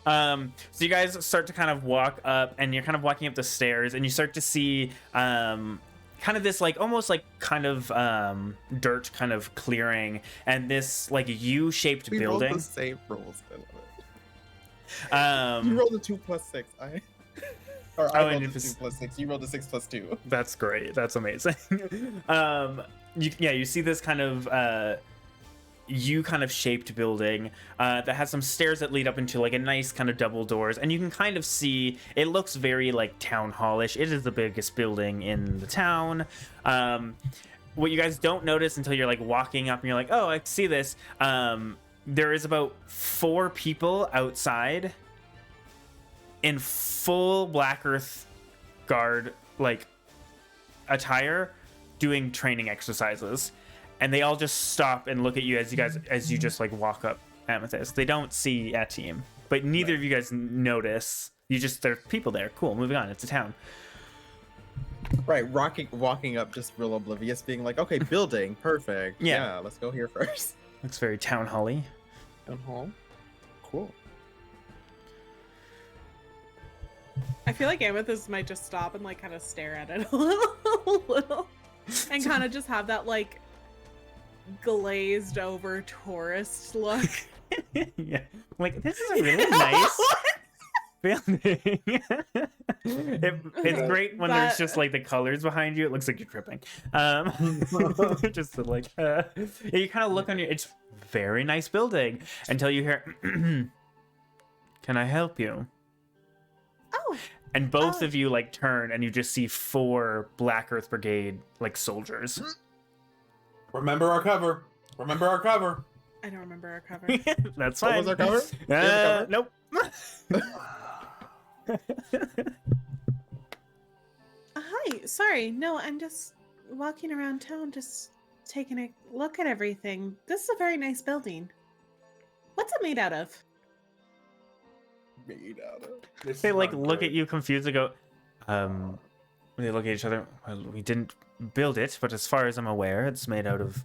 So you guys start to kind of walk up, and you're kind of walking up the stairs, and you start to see kind of this like almost like kind of dirt kind of clearing, and this like U-shaped We rolled building. the same rolls. I love it. You Um, rolled a 2 + 6. Or Oh, I and rolled a it 2 was- + 6. You rolled a 6 + 2. That's great. That's amazing. You see this kind of U kind of shaped building that has some stairs that lead up into like a nice kind of double doors, and you can kind of see it looks very like town hallish. It is the biggest building in the town. What you guys don't notice until you're like walking up and you're like, oh, I see this. There is about 4 people outside in full Black Earth Guard like attire doing training exercises, and they all just stop and look at you as you just like walk up Amethyst. They don't see a team, but neither of you guys notice. There's people there. Cool, moving on. It's a town. Right, walking up just real oblivious, being like, okay, building, perfect. Yeah. Yeah, let's go here first. Looks very town hall-y. Down hall. Cool. I feel like Amethyst might just stop and like kind of stare at it a little, and kind of just have that like glazed over tourist look. Yeah, like this is a really nice building. It's great when there's But- just like the colors behind you. It looks like you're tripping. Just to, like, yeah, you kind of look on your. It's very nice building until you hear, can I help you? Oh, And both Oh. of you like turn and you just see 4 Black Earth Brigade like soldiers. Remember our cover. Remember our cover. I don't remember our cover. That's What fine. was our cover? We have a cover? Nope. Hi, sorry. No, I'm just walking around town, just taking a look at everything. This is a very nice building. What's it made out of? Made out of. This They is like not look good. at you confused and go, they look at each other. Well, we didn't build it, but as far as I'm aware, it's made out of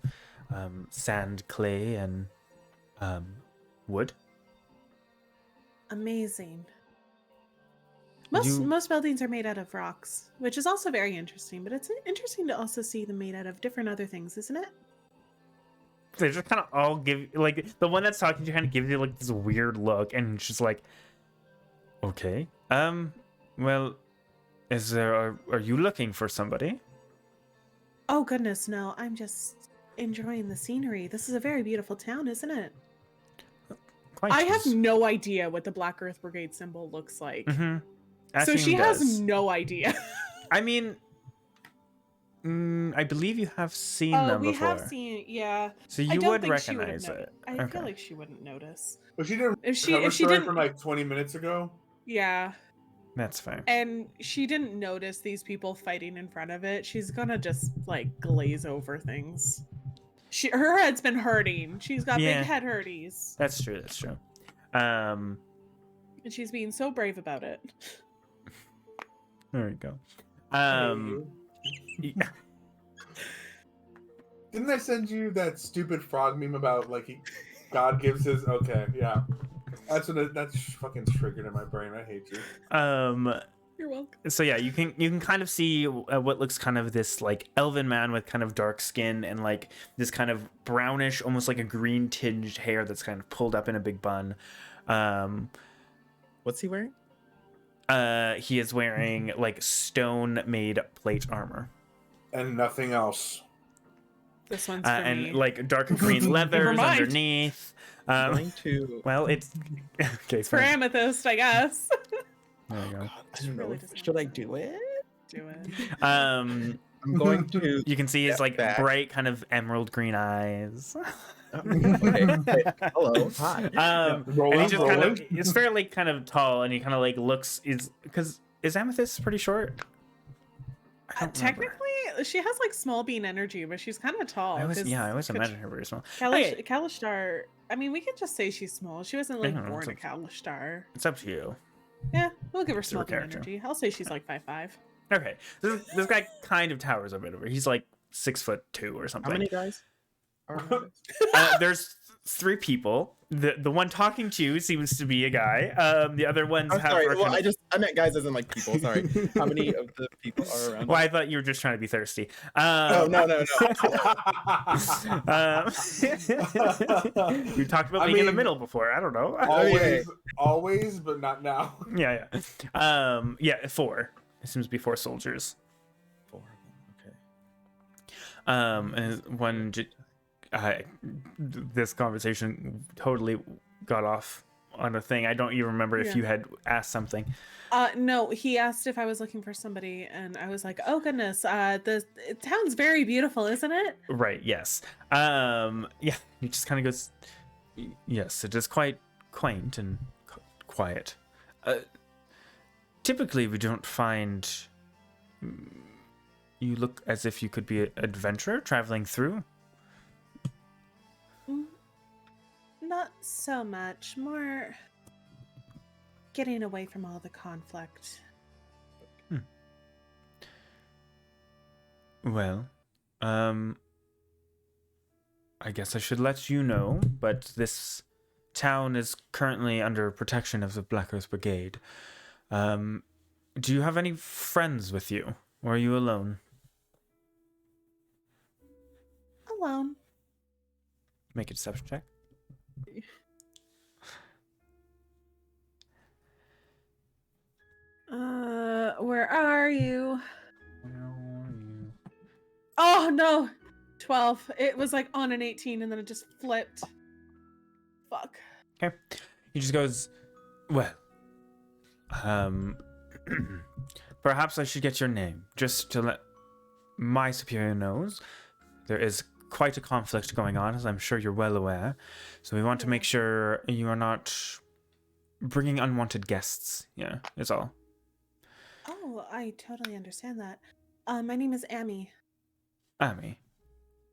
sand, clay, and wood. Amazing. Would Most you- most buildings are made out of rocks, which is also very interesting. But it's interesting to also see them made out of different other things, isn't it? They just kind of all give like the one that's talking to you kind of gives you like this weird look, and it's just like, okay, well, is there? Are you looking for somebody? Oh goodness, no! I'm just enjoying the scenery. This is a very beautiful town, isn't it? Quite I have just- no idea what the Black Earth Brigade symbol looks like. Mhm. So Asim she has does. no idea. I mean, I believe you have seen Oh, them we before, have seen, yeah. so I you don't would think she would recognize have it. I Okay. feel like she wouldn't notice. But she didn't. If she cover if she story didn't, from like 20 minutes ago. yeah. That's fair. And she didn't notice these people fighting in front of it. She's gonna just like glaze over things. Her head's been hurting. She's got Yeah. big head hurties, That's true. That's true. and she's being so brave about it. There we go. I Yeah. hate you. Didn't I send you that stupid frog meme about like God gives his? Okay, yeah. That's fucking triggered in my brain. I hate you. You're welcome. So yeah, you can kind of see what looks kind of this like elven man with kind of dark skin and like this kind of brownish, almost like a green tinged hair that's kind of pulled up in a big bun. What's he wearing? He is wearing like stone made plate armor. And nothing else. This one's for me. and like dark green leathers mind. underneath. I'm going to. Well, it's okay. It's for fine. Amethyst, I guess. There you go. I don't know. Really doesn't Should I make do it? Do it. Um, I'm going to. you can see his Step like back. bright kind of emerald green eyes. Okay. Hello. Hi. And he just kind of is fairly kind of tall, and he kind of like looks is Amethyst pretty short? I don't remember. Technically, she has like small bean energy, but she's kind of tall. I always 'cause imagine her very small. Kalish, Okay. Kalishtar. I mean, we could just say she's small. She wasn't like don't know, born a it's Kalishtar. It's up to you. Yeah, we'll give her It's her small bean character. energy. I'll say she's like 5'5". Okay, this guy kind of towers a bit over. He's like 6'2" or something. How many guys? Are on this? There's 3 people. The one talking to you seems to be a guy. The other ones I'm have. sorry. are Well, kind of- I meant guys as in like people. Sorry. How many of the people are around? Well, I thought you were just trying to be thirsty. Oh no. We talked about I being in the mean- middle before. I don't know. always, but not now. Yeah. Yeah, 4. It seems to be 4 soldiers. 4 of them. Okay. And one. This conversation totally got off on a thing. I don't even remember if Yeah. you had asked something. No, he asked if I was looking for somebody, and I was like, "Oh goodness, the town's very beautiful, isn't it?" Right. Yes. Yeah. He just kind of goes. Yes, it is quite quaint and quiet. Typically, we don't find. You look as if you could be an adventurer traveling through. Not so much. More getting away from all the conflict. Well, I guess I should let you know, but this town is currently under protection of the Black Earth Brigade. Do you have any friends with you, or are you alone? Alone. Make a deception check. Where are you? Oh no, 12. It was like on an 18, and then it just flipped. fuck. Okay. He just goes, well, perhaps I should get your name, just to let my superior knows. There is quite a conflict going on, as I'm sure you're well aware. So we want to make sure you are not bringing unwanted guests. Yeah, is all. Oh, I totally understand that. My name is Amy. Amy.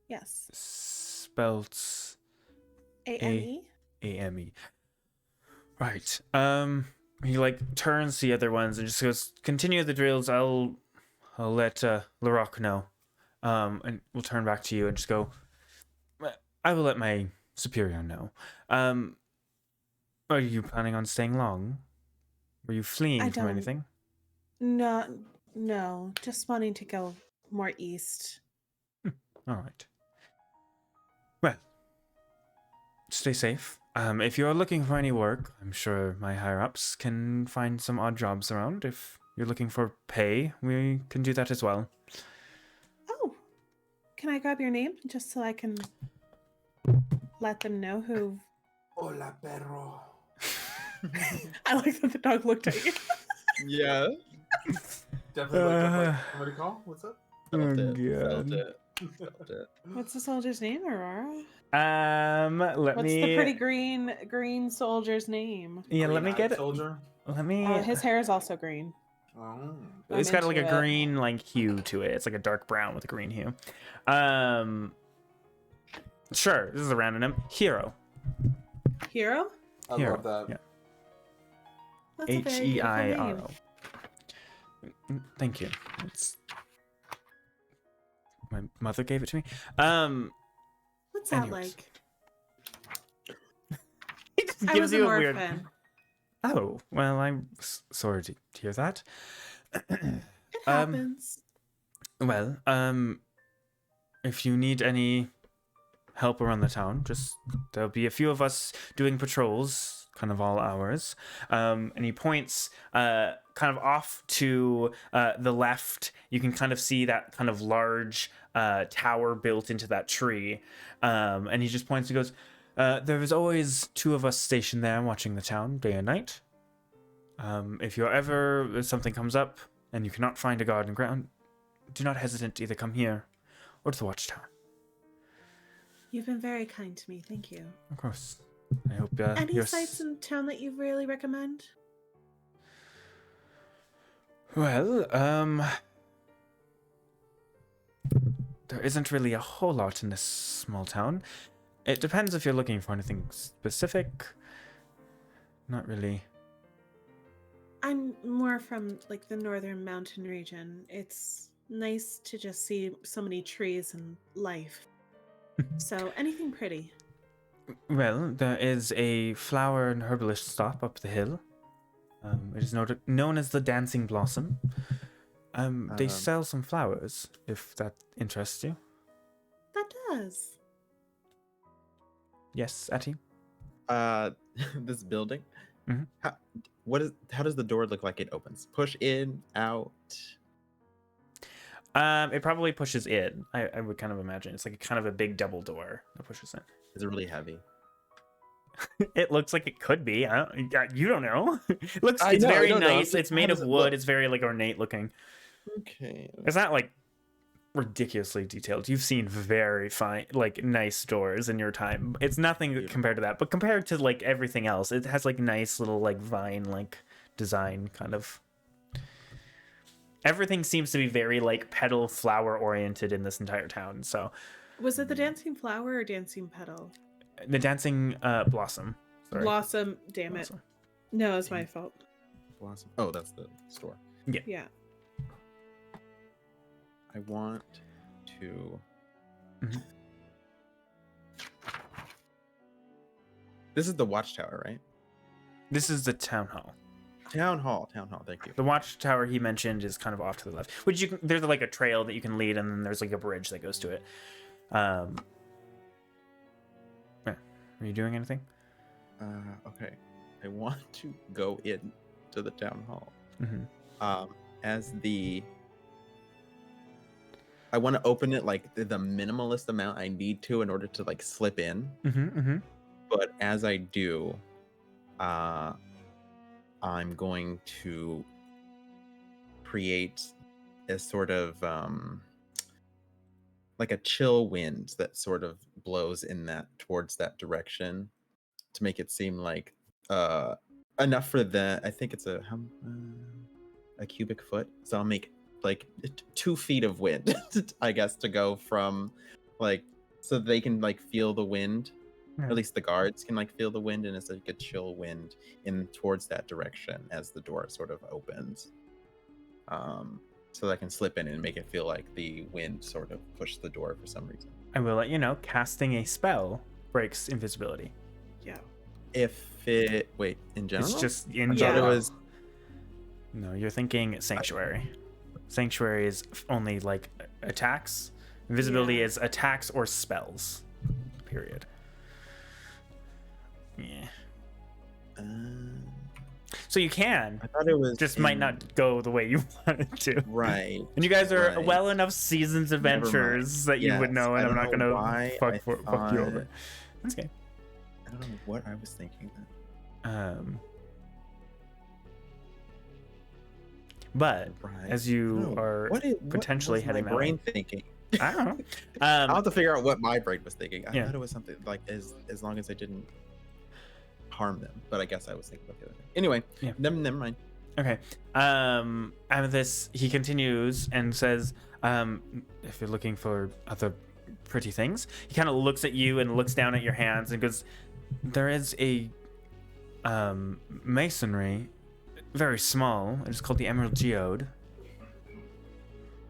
Yes. Spelt A-M-E? A-M-E. Right. He like turns to the other ones and just goes, continue the drills. I'll let Larocque know. And we'll turn back to you and just go, I will let my superior know. Are you planning on staying long? Were you fleeing from anything? No, just wanting to go more east. All right. Well, stay safe. If you're looking for any work, I'm sure my higher-ups can find some odd jobs around. If you're looking for pay, we can do that as well. Oh, can I grab your name just so I can let them know who? Hola, perro. I like that the dog looked at you. Yeah. Definitely looked up like, somebody call? What's up? Felt Oh, it. Felt God. it. Felt it. What's the soldier's name, Aurora? Let What's me. the pretty green soldier's name? Yeah, let me Green-eyed get it. soldier. Let me. His hair is also green. Oh. It's I'm got like a into it. green like hue to it. It's like a dark brown with a green hue. Sure. This is a random name. Hero. Hero? I Hero. love that. Yeah. That's a very beautiful Heiro. name. Thank you. It's my mother gave it to me. What's that Anyways. like? It just I gives was an you a weird. orphan. Oh well, I'm sorry to hear that. It happens. Well, if you need any help around the town, just there'll be a few of us doing patrols, kind of all hours. And he points kind of off to the left. You can kind of see that kind of large tower built into that tree. And he just points and goes, there is always two of us stationed there watching the town day and night. If if something comes up and you cannot find a guard and ground, do not hesitate to either come here or to the watchtower. You've been very kind to me. Thank you. Of course. I hope Any you're sites in town that you really recommend? Well, there isn't really a whole lot in this small town. It depends if you're looking for anything specific. Not really. I'm more from like the northern mountain region. It's nice to just see so many trees and life. So anything pretty. Well, there is a flower and herbalist stop up the hill. It is known as the Dancing Blossom. They sell some flowers, if that interests you. That does. Yes, Atty? This building. Mhm. How does the door look like it opens? Push in, out. It probably pushes in. I would kind of imagine. It's like kind of a big double door that pushes in. Is it really heavy? It looks like it could be. You don't know. It looks. I It's know, I very don't know. nice. It's made How of does it wood. look? It's very like ornate looking. Okay. It's not like ridiculously detailed. You've seen very fine, like nice doors in your time. It's nothing Beautiful. compared to that. But compared to like everything else, it has like nice little like vine like design kind of. Everything seems to be very like petal flower oriented in this entire town. So Was it the dancing flower or dancing petal? the dancing blossom. Sorry. Blossom. Damn it. Blossom. No, it's my fault. Blossom. Oh, that's the store. Yeah. I want to. Mhm. This is the watchtower, right? This is the town hall. Town hall. Thank you. The watchtower he mentioned is kind of off to the left, which you can. There's like a trail that you can lead, and then there's like a bridge that goes to it. Yeah. Are you doing anything? Okay. I want to go in to the town hall. Mm-hmm. I want to open it like the minimalist amount I need to in order to like slip in. Mm-hmm. Mm-hmm. But as I do, I'm going to create a sort of like a chill wind that sort of blows in that towards that direction to make it seem like enough for I think it's a cubic foot. So I'll make like 2 feet of wind, I guess, to go from like so they can like feel the wind. Yeah. At least the guards can like feel the wind, and it's like a chill wind in towards that direction as the door sort of opens. So that I can slip in and make it feel like the wind sort of pushed the door for some reason. I will let you know, casting a spell breaks invisibility. Yeah. If it in general, It's just in I thought general. it was No, you're thinking sanctuary. Sanctuary is only like attacks. Invisibility Yeah. is attacks or spells. Period. Yeah. So you can. I thought it was Just might not go the way you wanted to. right. And you guys are Right. well enough seasoned Never mind. adventurers that you would Yes, know, and I I'm don't not know gonna why fuck I you over. thought- That's okay. I don't know what I was thinking then. But Right. as you No, are what potentially was heading my that way. brain thinking. I don't know. I'll have to figure out what my brain was thinking. I Yeah. thought it was something like as long as I didn't harm them, but I guess I was thinking about the other thing. Anyway, Yeah. never mind. Okay. Amethyst, he continues and says, if you're looking for other pretty things, he kind of looks at you and looks down at your hands and goes, there is a masonry, very small. It's called the Emerald Geode.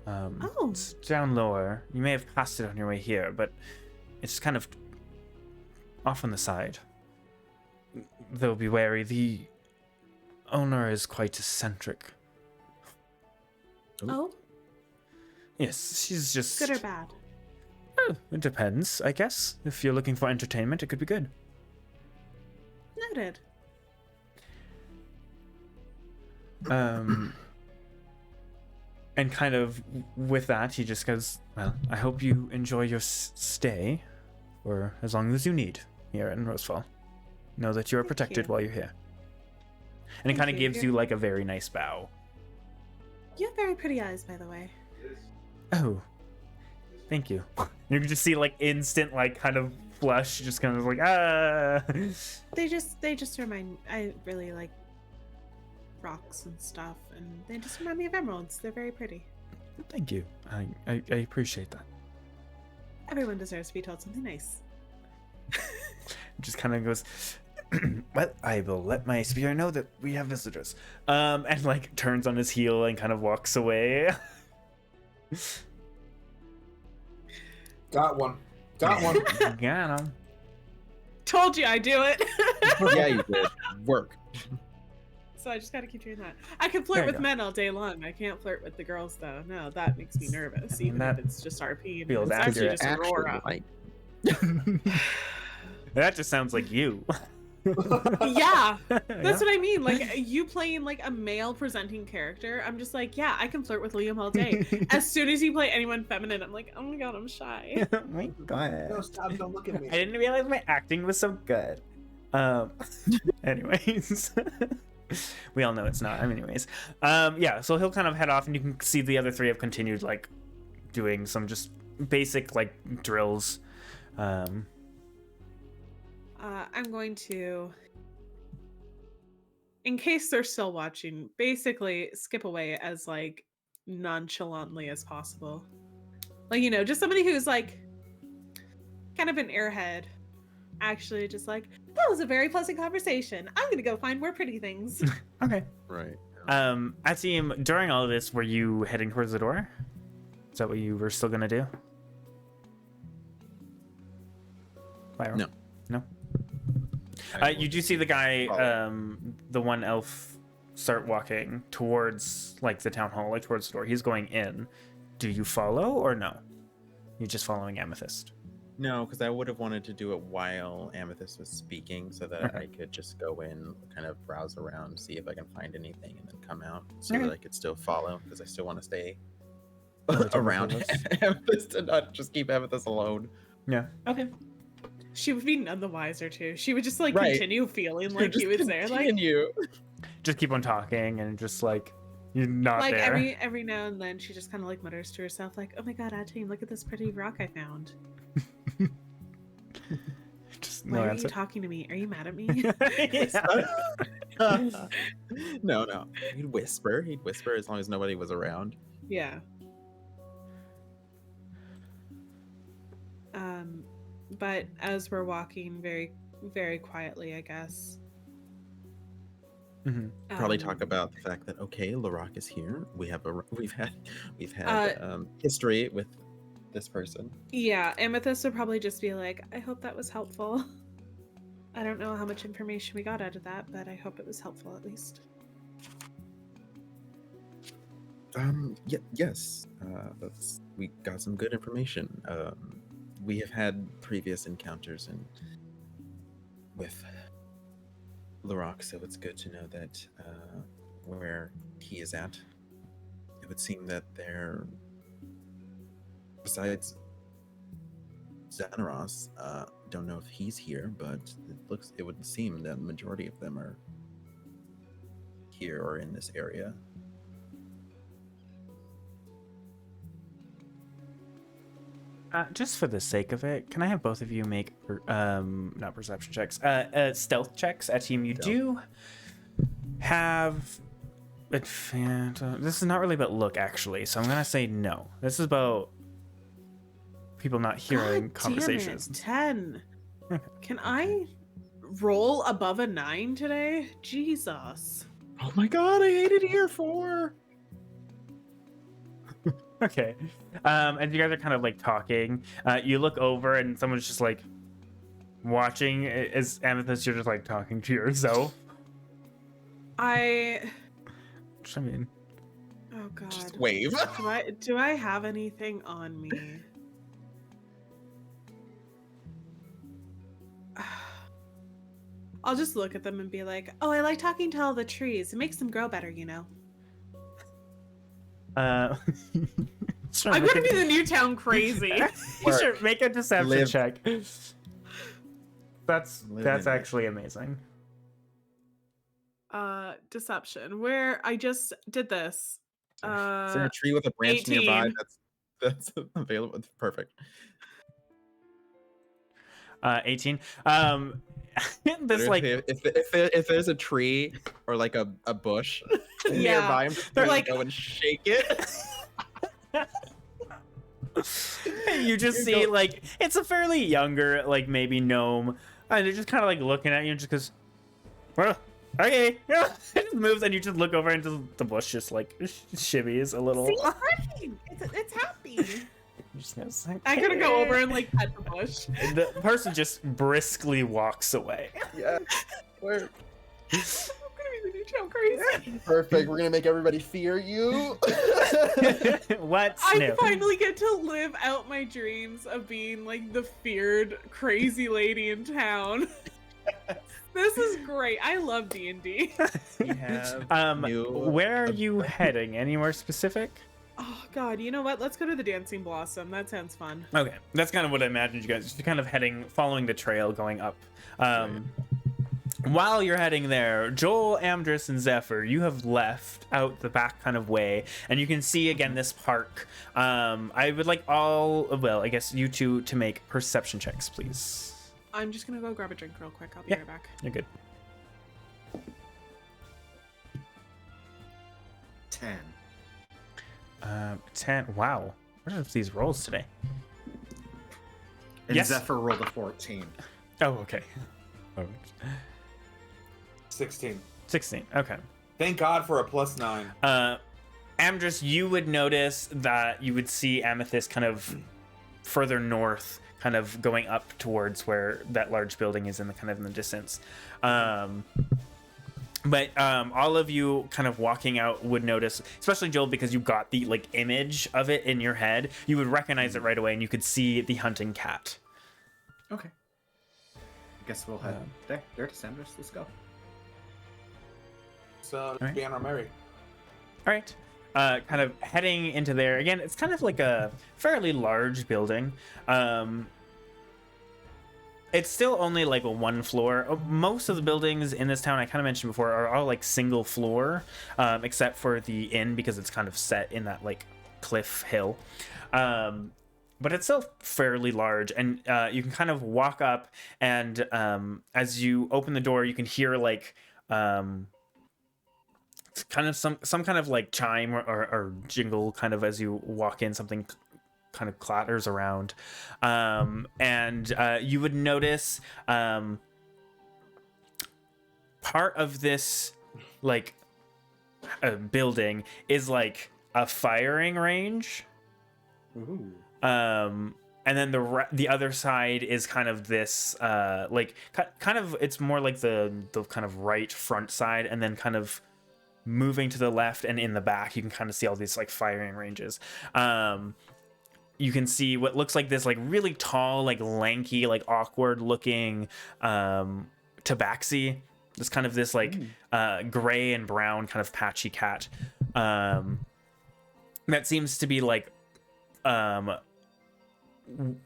Oh. It's down lower. You may have passed it on your way here, but it's kind of off on the side. Though be wary, the owner is quite eccentric. Oh, Yes, she's just... good or bad? Oh, it depends, I guess. If you're looking for entertainment, it could be good. Noted. And kind of with that, he just goes, well, I hope you enjoy your stay for as long as you need here in Rosefall. Know that you are Thank protected you. while you're here. And it Thank kind of you. gives you like a very nice bow. You have very pretty eyes, by the way. Oh, thank you. You can just see like instant like kind of blush, just kind of like ah. They just remind. I really like rocks and stuff, and they just remind me of emeralds. They're very pretty. Thank you. I appreciate that. Everyone deserves to be told something nice. Just kind of goes, well, I will let my spear know that we have visitors. And like turns on his heel and kind of walks away. Got one. Got one. Got him. Told you I do it. Yeah, you did. Work. So I just gotta keep doing that. I can There flirt you with go. men all day long. I can't flirt with the girls though. No, that makes me nervous. I mean, Even that if it's just RP. And feels it's actually accurate. just Aurora. Like, That just sounds like you. Yeah, that's Yeah. what I mean. Like you playing like a male presenting character, I'm just like, yeah, I can flirt with Liam all day. As soon as you play anyone feminine, I'm like, oh my god, I'm shy. Oh my No, God. stop! Don't look at me. I didn't realize my acting was so good. Anyways. We all know it's not. Anyways. Yeah, so he'll kind of head off and you can see the other three have continued like doing some just basic like drills. I'm going to, in case they're still watching, basically skip away as like nonchalantly as possible. Like, you know, just somebody who's like kind of an airhead. Actually, just like, that was a very pleasant conversation. I'm gonna go find more pretty things. Okay. right. Ateem, during all of this, were you heading towards the door? Is that what you were still gonna do? Pyro? No. No? I You do see the guy, follow. the one elf, start walking towards like the town hall, like towards the door. He's going in. Do you follow or no? You're just following Amethyst. No, because I would have wanted to do it while Amethyst was speaking so that Okay. I could just go in, kind of browse around, see if I can find anything, and then come out so Okay. that I could still follow because I still want to stay Relatively around close. Amethyst and not just keep Amethyst alone. Yeah. Okay. She would be none the wiser too. She would just like Right. continue feeling like he was there, like Just keep on talking and just like you're not like there. every now and then she just kind of like mutters to herself, like, "Oh my god, Atim, look at this pretty rock I found." Just Why no are answer. you talking to me? Are you mad at me? No. He'd whisper as long as nobody was around. Yeah. But as we're walking very, very quietly, I guess. Mhm. Probably um, talk about the fact that okay, Larock is here. We've had Uh, history with this person. Yeah, Amethyst would probably just be like, "I hope that was helpful." I don't know how much information we got out of that, but I hope it was helpful at least. Yes. We got some good information. We have had previous encounters with Larock, so it's good to know that where he is at. It would seem that there, besides Xanaros, don't know if he's here, but it would seem that the majority of them are here or in this area. Just for the sake of it, can I have both of you make not perception checks, stealth checks at team? You Stealth. do have this is not really about look actually, so I'm gonna say no. This is about people not hearing God conversations. Damn it, 10. Can I roll above a 9 today? Jesus. Oh my god, I hate it here for. Okay. And you guys are kind of like talking. You look over and someone's just like watching as Amethyst, you're just like talking to yourself. I mean, oh god. Just wave. Do I have anything on me? I'll just look at them and be like, "Oh, I like talking to all the trees. It makes them grow better, you know." I'm I'm gonna be the Newtown crazy. Sure, make a deception Live. check. That's Live in it. actually amazing. Deception. Where I just did this. Is there a tree with a branch 18. nearby that's available? It's perfect. 18. This Literally, like if there's a tree or like a bush Yeah. nearby, I'm just They're gonna like- go and shake it. you just You see go- like it's a fairly younger like maybe gnome, and they're just kind of like looking at you and just goes, well, okay. It just moves and you just look over and just, the bush just like shimmies a little. See, it's working. It's happy. Just goes, I'm gonna go "Okay." over and like pet the bush. The person just briskly walks away. Yeah, work. I'm gonna be the Newtown crazy. Perfect. We're gonna make everybody fear you. What's I new? finally get to live out my dreams of being like the feared crazy lady in town. This is great. I love D&D. We have new Where are you heading? Anywhere specific? Oh god, you know what? Let's go to the Dancing Blossom. That sounds fun. Okay, that's kind of what I imagined you guys. You're kind of heading, following the trail, going up. While you're heading there, Joel, Amdrus, and Zephyr, you have left out the back kind of way, and you can see again this park. I would like I guess you two to make perception checks, please. I'm just gonna go grab a drink real quick. I'll be Yeah. right back. You're good. 10. 10. Wow. What are these rolls today? And Yes. Zephyr rolled a 14. Oh, okay. Oh, 16. 16. Okay. Thank God for a +9. Amdrus, you would notice that you would see Amethyst kind of further north, kind of going up towards where that large building is in the kind of in the distance. But all of you kind of walking out would notice, especially Joel, because you got the like image of it in your head, you would recognize it right away, and you could see the hunting cat. Okay. I guess we'll head there to Sanders. Let's go. So Alright. be on our merry. All right. Kind of heading into there again. It's kind of like a fairly large building. It's still only like a one floor. Most of the buildings in this town, I kind of mentioned before, are all like single floor, except for the inn because it's kind of set in that like cliff hill. But it's still fairly large, and you can kind of walk up, and as you open the door, you can hear like kind of some kind of like chime or jingle kind of as you walk in. Something kind of clatters around, and you would notice part of this like building is like a firing range. Ooh. And then the other side is kind of this like kind of, it's more like the kind of right front side, and then kind of moving to the left and in the back you can kind of see all these like firing ranges. You can see what looks like this like really tall, like lanky, like awkward looking tabaxi. This kind of this like gray and brown kind of patchy cat that seems to be like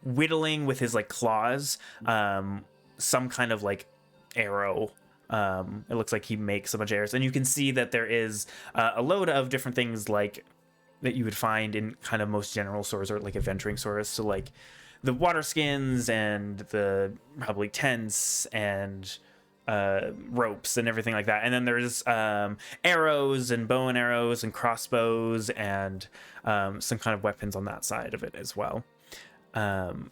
whittling with his like claws some kind of like arrow. It looks like he makes a bunch of arrows, and you can see that there is a load of different things like that you would find in kind of most general stores or like adventuring stores. So like the water skins and the probably tents and ropes and everything like that. And then there's arrows and bow and arrows and crossbows and some kind of weapons on that side of it as well. And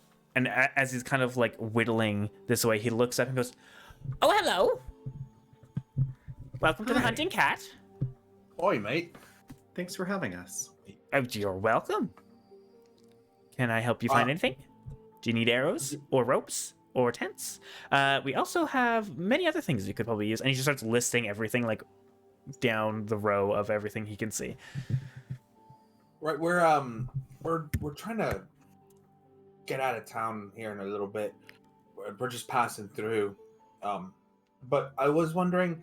as he's kind of like whittling this away, he looks up and goes, "Oh, hello. Welcome to the Hi. Hunting Cat." Oi, mate. Thanks for having us. Oh, you're welcome. Can I help you find anything? Do you need arrows or ropes or tents? We also have many other things you could probably use. And he just starts listing everything like down the row of everything he can see. Right, we're trying to get out of town here in a little bit. We're just passing through. But I was wondering,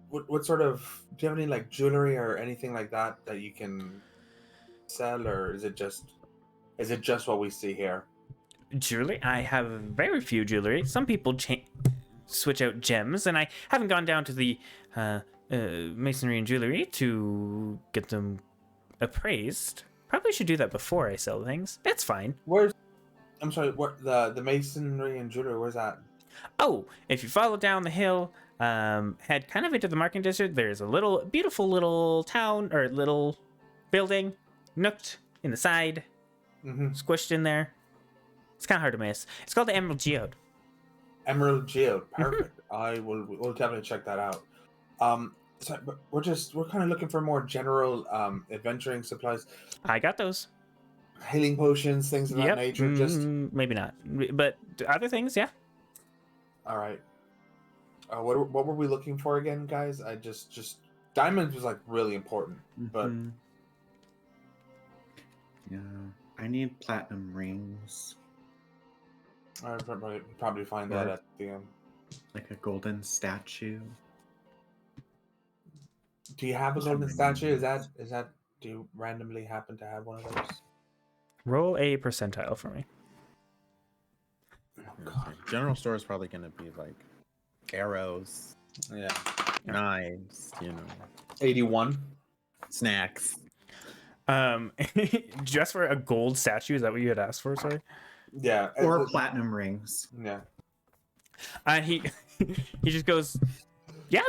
what sort of, do you have any like jewelry or anything like that you can sell, or is it just what we see here? Jewelry? I have very few jewelry. Some people switch out gems, and I haven't gone down to the masonry and jewelry to get them appraised. Probably should do that before I sell things. That's fine. I'm sorry, where the masonry and jewelry, where's that? Oh, if you follow down the hill, head kind of into the market district, there's a little beautiful little town or little building nooked in the side, squished in there. It's kind of hard to miss. It's called the Emerald Geode. Emerald Geode, perfect. We'll definitely check that out. So we're kind of looking for more general adventuring supplies. I got those. Healing potions, things of that nature. Just maybe not, but other things, yeah. all right. What were we looking for again, guys? I just diamonds was like really important, but Mhm. Yeah, I need platinum rings, I probably find that at the like a golden statue. Do you have a golden statue? Is that do you randomly happen to have one of those? Roll a percentile for me. Oh, God. General store is probably going to be like arrows, Yeah. knives, 81. snacks. Just for a gold statue, is that what you had asked for? Sorry. Yeah. Or platinum rings. Yeah. He he just goes, yeah.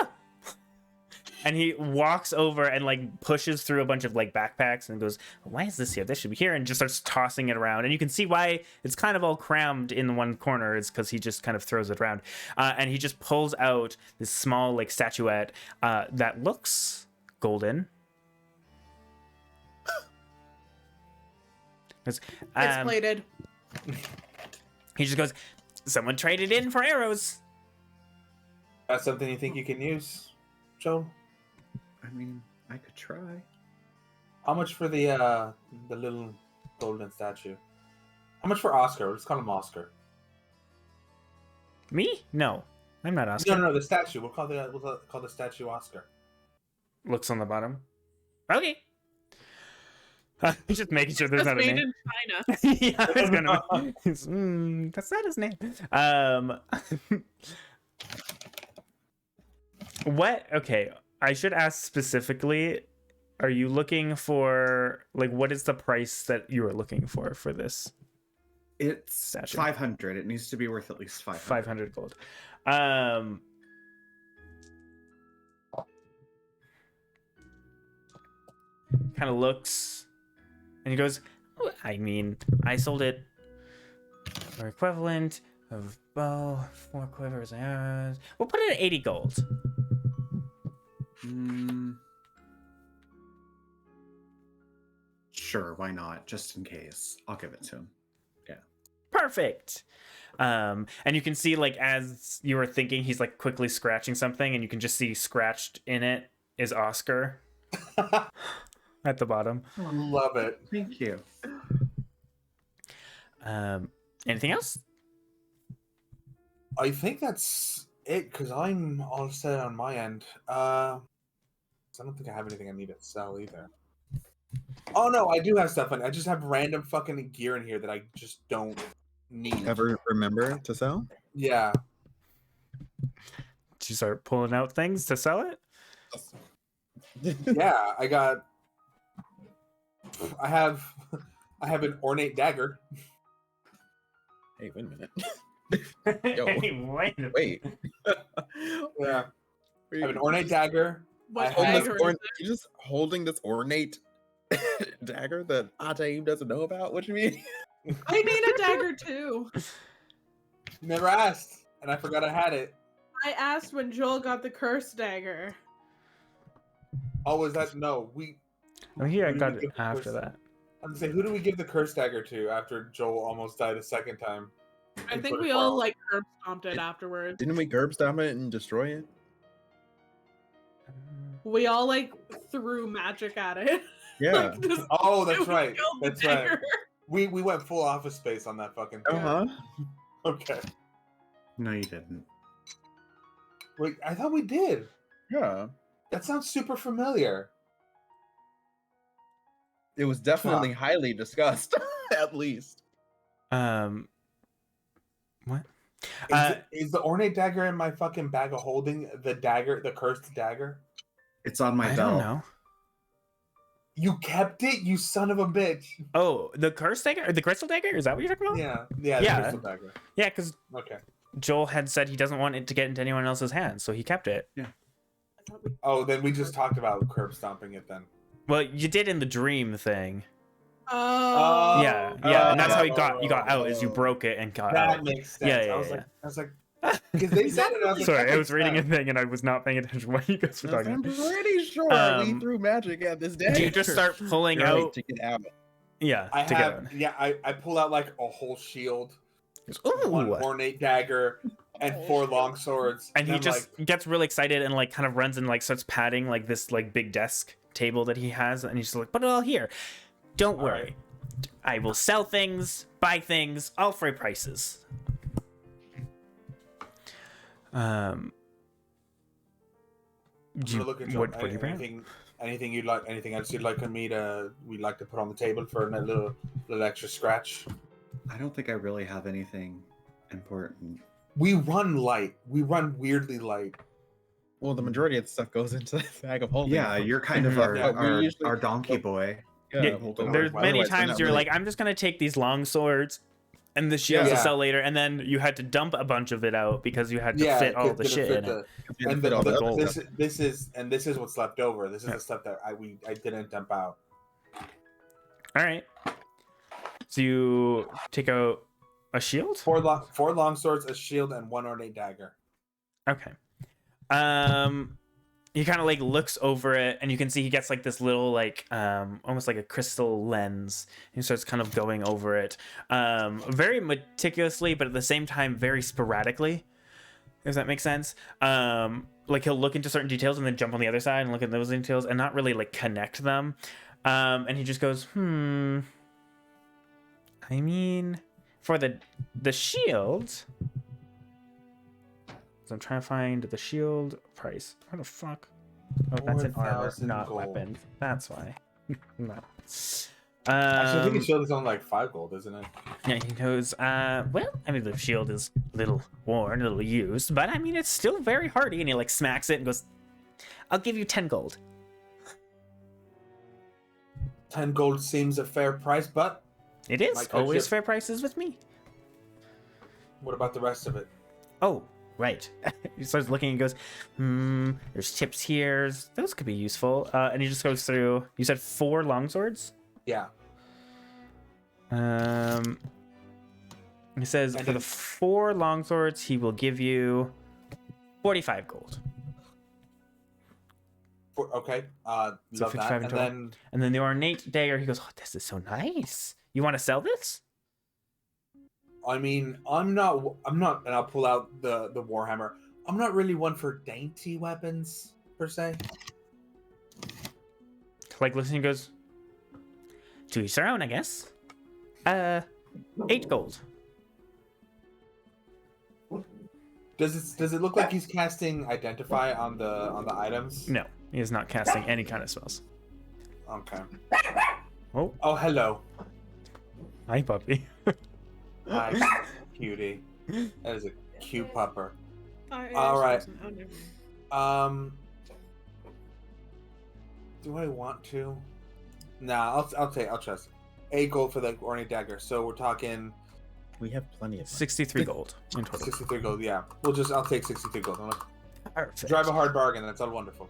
And he walks over and like pushes through a bunch of like backpacks and goes, "Why is this here? This should be here," and just starts tossing it around. And you can see why it's kind of all crammed in one corner. It's because he just kind of throws it around. And he just pulls out this small like statuette that looks golden. It's plated. He just goes, "Someone traded in for arrows." That's something you think you can use, Joe? I mean, I could try. How much for the little golden statue? How much for Oscar? Let's call him Oscar. Me? No, I'm not Oscar. No, the statue. We'll call the statue Oscar. Looks on the bottom. Okay. Just making sure there's That's not a made name. in China. Yeah, I was gonna. That's not his name. What? Okay, I should ask specifically. Are you looking for like what is the price that you are looking for this? It's Statue. 500. It needs to be worth at least 500. 500 gold. Kind of looks, and he goes, "Oh, I mean, I sold it for equivalent of bow, 4 quivers, and arrows. We'll put it at 80 gold." Sure, why not? Just in case. I'll give it to him. Yeah. Perfect. And you can see, like, as you were thinking, he's like quickly scratching something, and you can just see scratched in it is Oscar at the bottom. Love it. Thank you. Anything else? I think that's it because I'm all set on my end. I don't think I have anything I need to sell either. Oh no, I do have stuff. I just have random fucking gear in here that I just don't need. Ever remember to sell? Yeah. Did you start pulling out things to sell it? Yeah, I have an ornate dagger. Hey, wait a minute. Yo. Hey, wait. Wait. Yeah. I have an ornate dagger. What I have- dagger is You just holding this ornate dagger that Ataim doesn't know about? What you mean? it? I need a dagger too. Never asked, and I forgot I had it. I asked when Joel got the cursed dagger. Oh, was that no? Oh, here I Who did got we it give the after first- that. I'm saying, who do we give the curse dagger to after Joel almost died a second time? I In think we 24 all hours? like herb stomped it afterwards. Didn't we gerb stomp it and destroy it? We all like threw magic at it. Yeah. Like, just- Oh, that's we right. killed the That's right. dagger. We went full Office Space on that fucking thing. Uh-huh. Okay. No, you didn't. Wait, I thought we did. Yeah. That sounds super familiar. It was definitely highly discussed, at least. What? Is the ornate dagger in my fucking bag of holding the dagger, the cursed dagger? It's on my I belt. don't know. You kept it, you son of a bitch. Oh, the curse dagger or the crystal dagger? Is that what you're talking about? Yeah, the Yeah. crystal dagger. Yeah, because Okay. Joel had said he doesn't want it to get into anyone else's hands, so he kept it. I thought we- Oh, then we just talked about curb stomping it then. Well, you did in the dream thing. Oh. Yeah, and that's how you got out is you broke it and got That out. makes sense. Yeah, I was like, because they said it. And I was like, Sorry, that I was makes reading a sense. thing and I was not paying attention what you guys were talking I'm about. pretty sure we Um, threw magic at this dagger. Do you just start pulling Right, out? to get out? Yeah, I to get out. have, yeah, I pull out like a whole shield, one Ooh. ornate dagger, and 4 long swords. And he I'm just like, gets really excited and like kind of runs and like starts patting like this like big desk table that he has, and he's just like, put it all here. Don't All worry. right. I will sell things, buy things, all for prices. I'm do you- gonna look at what do you bring? anything you'd like, anything else you'd like we'd like to put on the table for a little extra scratch. I don't think I really have anything important. We run light. We run weirdly light. Well, the majority of the stuff goes into the bag of holding. Yeah, you're kind of Mhm. our, Yeah, we our, usually- our donkey boy. Yeah, well, There's Otherwise, many they're times not you're really- like, I'm just gonna take these long swords and the shields Yeah. to sell later, and then you had to dump a bunch of it out because you had to fit all the couldn't shit fit in it. we had to And fit all the gold. other stuff. this is what's left over. This is Yeah. the stuff that I didn't dump out. All right. So you take out a shield? 4 long swords, a shield, and 1 ornate dagger. Okay. He kind of like looks over it, and you can see he gets like this little like almost like a crystal lens. He starts kind of going over it, very meticulously, but at the same time very sporadically. Does that make sense? Like he'll look into certain details and then jump on the other side and look at those details and not really like connect them. And he just goes, I mean, for the shield. So I'm trying to find the shield price. Where the fuck? Oh, that's an armor, 4,000 not gold. weapons. That's why. No. Actually, I think his shield is only like 5 gold, isn't it? Yeah, he goes, well, I mean, the shield is a little worn, a little used, but I mean, it's still very hardy. And he like smacks it and goes, I'll give you 10 gold. 10 gold seems a fair price, but It is Mike, always how's fair prices with me. what about the rest of it? Oh, right. He starts looking and goes, there's tips here. Those could be useful. And he just goes through, you said 4 longswords? Yeah. He says And for then- the 4 longswords, he will give you 45 gold. Okay. So Love 55 that. in And total. then And then the ornate dagger, he goes, oh, this is so nice. You want to sell this? I mean, I'm not, and I'll pull out the warhammer. I'm not really one for dainty weapons per se. Like listening goes, to each their own, I guess. 8 gold. Does it look like he's casting identify on the items? No, he is not casting any kind of spells. Okay. Oh, Oh, hello. hi, puppy. Hi, cutie. That is a cute pupper. I All right. actually wasn't- oh, never mind. Do I want to? Nah, I'll trust. 8 gold for the ornate dagger. So we're talking We have plenty of money. 63 gold in total. 63 gold. Yeah, I'll take 63 gold. I'm like, Perfect. drive a hard bargain. That's all wonderful.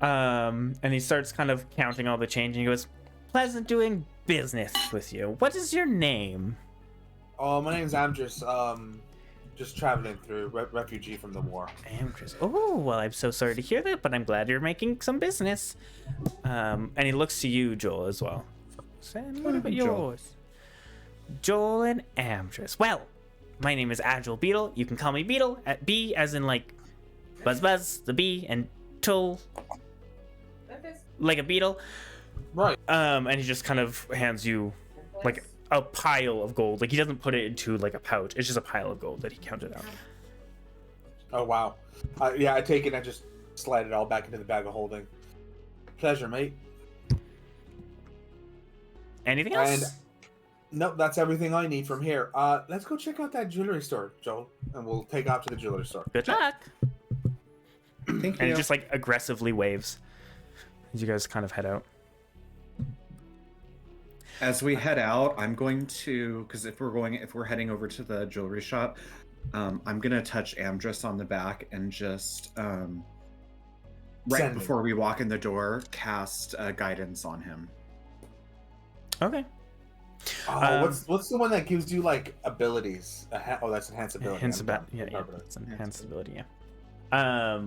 And he starts kind of counting all the change, and he goes, pleasant doing business with you. What is your name? Oh, my name's Amdrus. Just traveling through, refugee from the war. Amdrus. Oh, well, I'm so sorry to hear that, but I'm glad you're making some business. And he looks to you, Joel, as well. Sam, what about Joel. yours? Joel and Amdrus. Well, my name is Agile Beetle. You can call me Beetle. At B as in like buzz buzz, the bee, and Tull, like a beetle. Right. And he just kind of hands you like a pile of gold. Like he doesn't put it into like a pouch. It's just a pile of gold that he counted out. Oh wow. Yeah, I take it and I just slide it all back into the bag of holding. Pleasure, mate. Anything else? And nope, that's everything I need from here. Let's go check out that jewelry store, Joel, and we'll take off to the jewelry store. Good luck. Thank And you. he just like aggressively waves as you guys kind of head out. As we head out, I'm going to, because if we're heading over to the jewelry shop, I'm gonna touch Amdrus on the back and just right Send me. before we walk in the door, cast guidance on him. Okay. Oh, what's the one that gives you like abilities? That's enhanced ability. Enhance I'm about done. yeah, Remember it's that. enhanced ability, yeah.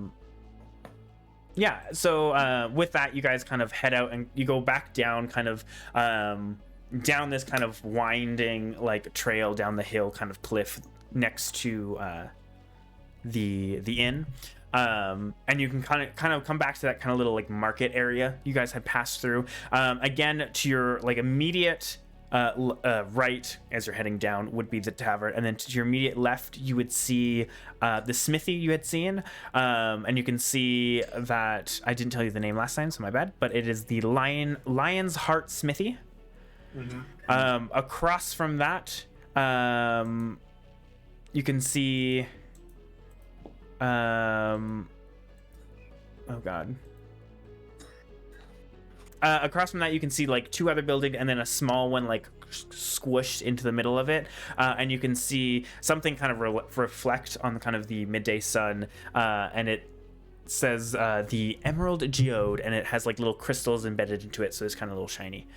Yeah, so with that you guys kind of head out and you go back down kind of down this kind of winding like trail down the hill kind of cliff next to the inn. And you can kind of come back to that kind of little like market area you guys had passed through. Again, to your like immediate right as you're heading down would be the tavern, and then to your immediate left you would see the smithy you had seen, and you can see that I didn't tell you the name last time, so my bad, but it is the Lion's Heart Smithy. Mm-hmm. Across from that, you can see oh god. Across from that, you can see like 2 other buildings and then a small one like squished into the middle of it. And you can see something kind of reflect on kind of the midday sun. And it says the Emerald Geode, and it has like little crystals embedded into it, so it's kind of a little shiny.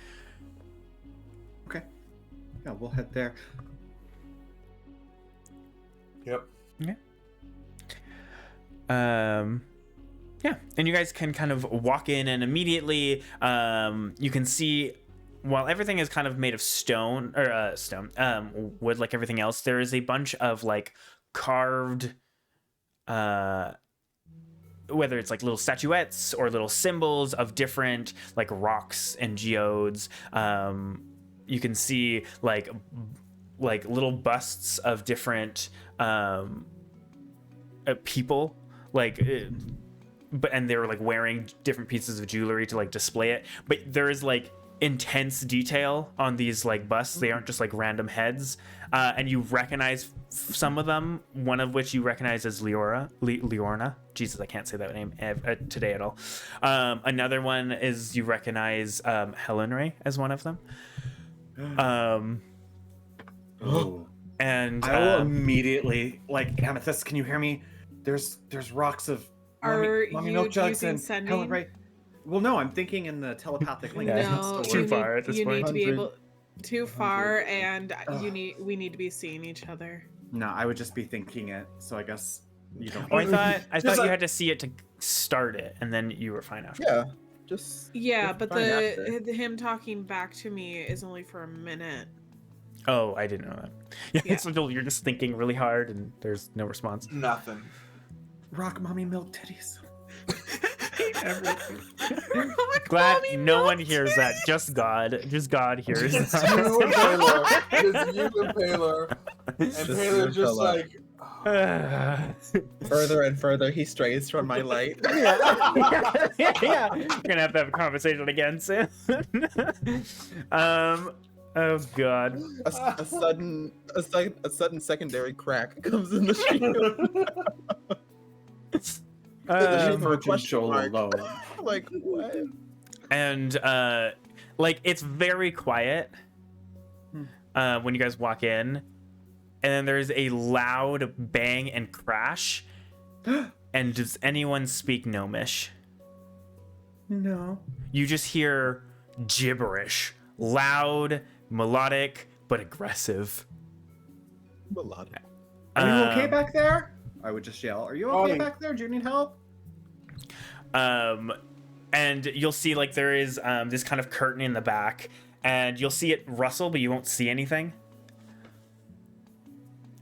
Okay. Yeah, we'll head there. Yep. Okay. Yeah, and you guys can kind of walk in, and immediately you can see, while everything is kind of made of stone or wood like everything else, there is a bunch of like carved whether it's like little statuettes or little symbols of different like rocks and geodes. You can see like little busts of different people, like and they were like wearing different pieces of jewelry to like display it. But there is like intense detail on these like busts. They aren't just like random heads, and you recognize some of them, one of which you recognize as Leorna. Jesus, I can't say that name today at all. Another one is you recognize Helen Ray as one of them. And I will immediately, like, Amethyst, can you hear me? There's rocks of mommy you milk jugs using and sending? Helen Ray. Well, no, I'm thinking in the telepathic link. Yeah. No, It's too you far need, at this you point. need to be 100. able too far, 100. and Ugh. we need to be seeing each other. No, I would just be thinking it. So I guess you don't. Oh, I Just thought you like- had to see it to start it, and then you were fine after. Yeah, just Yeah, you're but fine after. him talking back to me is only for a minute. Oh, I didn't know that. Yeah, Yeah. so you're just thinking really hard, and there's no response. Nothing. Rock mommy milk titties. Glad Mommy no one milk hears that. Just God hears It's that. you and Paler. It's you and Paler. And Just Paler you, just fella. like. Further and further he strays from my light. Yeah, we're gonna have a conversation again soon. Oh God. A sudden secondary crack comes in the shield. For a question Joel mark. alone. Like what? And like it's very quiet when you guys walk in, and then there's a loud bang and crash. And does anyone speak Gnomish? No. You just hear gibberish, loud, melodic, but aggressive. Melodic. Are you okay Um, back there? I would just yell. Are you Oh, okay yeah. back there? Do you need help? And you'll see like there is this kind of curtain in the back, and you'll see it rustle, but you won't see anything.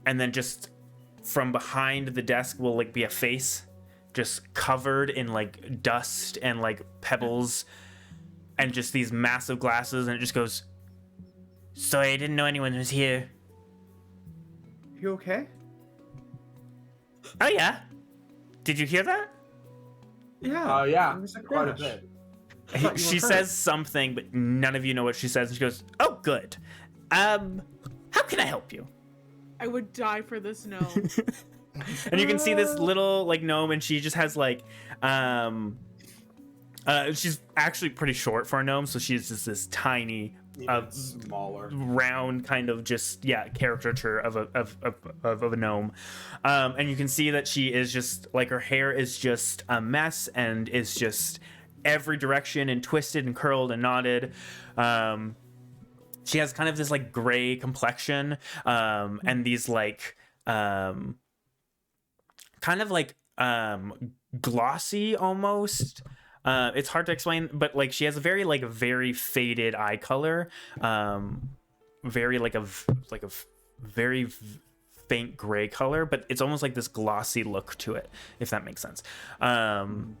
And then just from behind the desk will like be a face, just covered in like dust and like pebbles, and just these massive glasses, and it just goes, "Sorry, I didn't know anyone was here." You okay? Oh yeah, did you hear that? Yeah. Yeah, There was a quite a crash. bit. I thought you She were hurt. says something, but none of you know what she says. And she goes, "Oh, good. How can I help you?" I would die for this gnome. And you can see this little like gnome, and she just has like, she's actually pretty short for a gnome, so she's just this tiny, Even smaller. round kind of just caricature of a gnome, and you can see that she is just like her hair is just a mess and is just every direction and twisted and curled and knotted. She has kind of this like gray complexion, and these like kind of like glossy almost. It's hard to explain, but like she has a very faded eye color, very like a very faint gray color, but it's almost like this glossy look to it, if that makes sense. Kind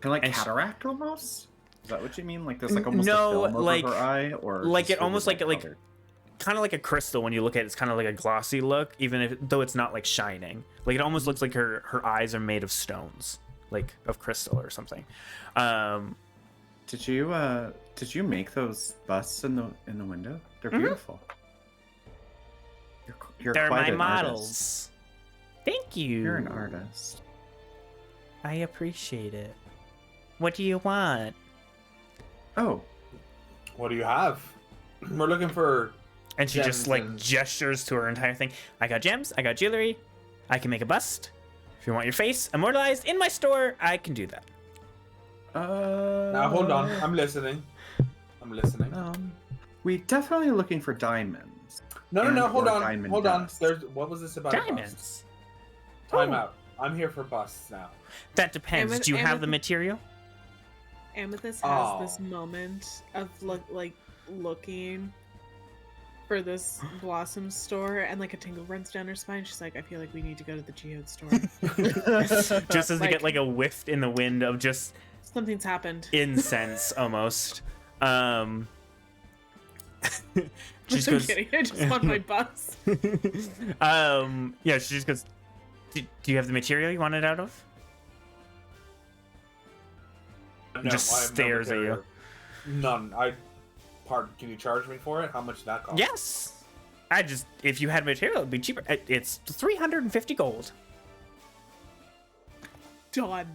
of like and she- cataract almost? Is that what you mean? Like there's like almost No, a film like- over her eye, or like just it almost really like colored? kind of like a crystal when you look at it. It's kind of like a glossy look, even though it's not like shining. Like it almost looks like her eyes are made of stones, like of crystal or something. Did you make those busts in the window? They're Mhm. beautiful. You're They're quite my an models. artist. Thank you. You're an artist. I appreciate it. What do you want? Oh, What do you have? We're looking for. And she just Gems like and- gestures to her entire thing. I got gems, I got jewelry, I can make a bust. If you want your face immortalized in my store, I can do that. Now hold on, I'm listening. We definitely looking for diamonds. No, and hold or on, diamond hold on. dust. What was this about? a bust? Diamonds. Time Oh. out. I'm here for busts now. That depends. Amethyst- Do you have the Amethyst- material? Amethyst has Oh. this moment of looking for this blossom store, and like a tingle runs down her spine. She's like, I feel like we need to go to the geode store. Just as they Like- get like a whiff in the wind of just Something's happened. incense almost. She I'm just goes, kidding. I just want my bus. yeah, she just goes, do you have the material you want it out of? No, Just I have no stares at you. material. None. Can you charge me for it? How much did that cost? Yes. If you had material, it'd be cheaper. It's 350 gold. Done.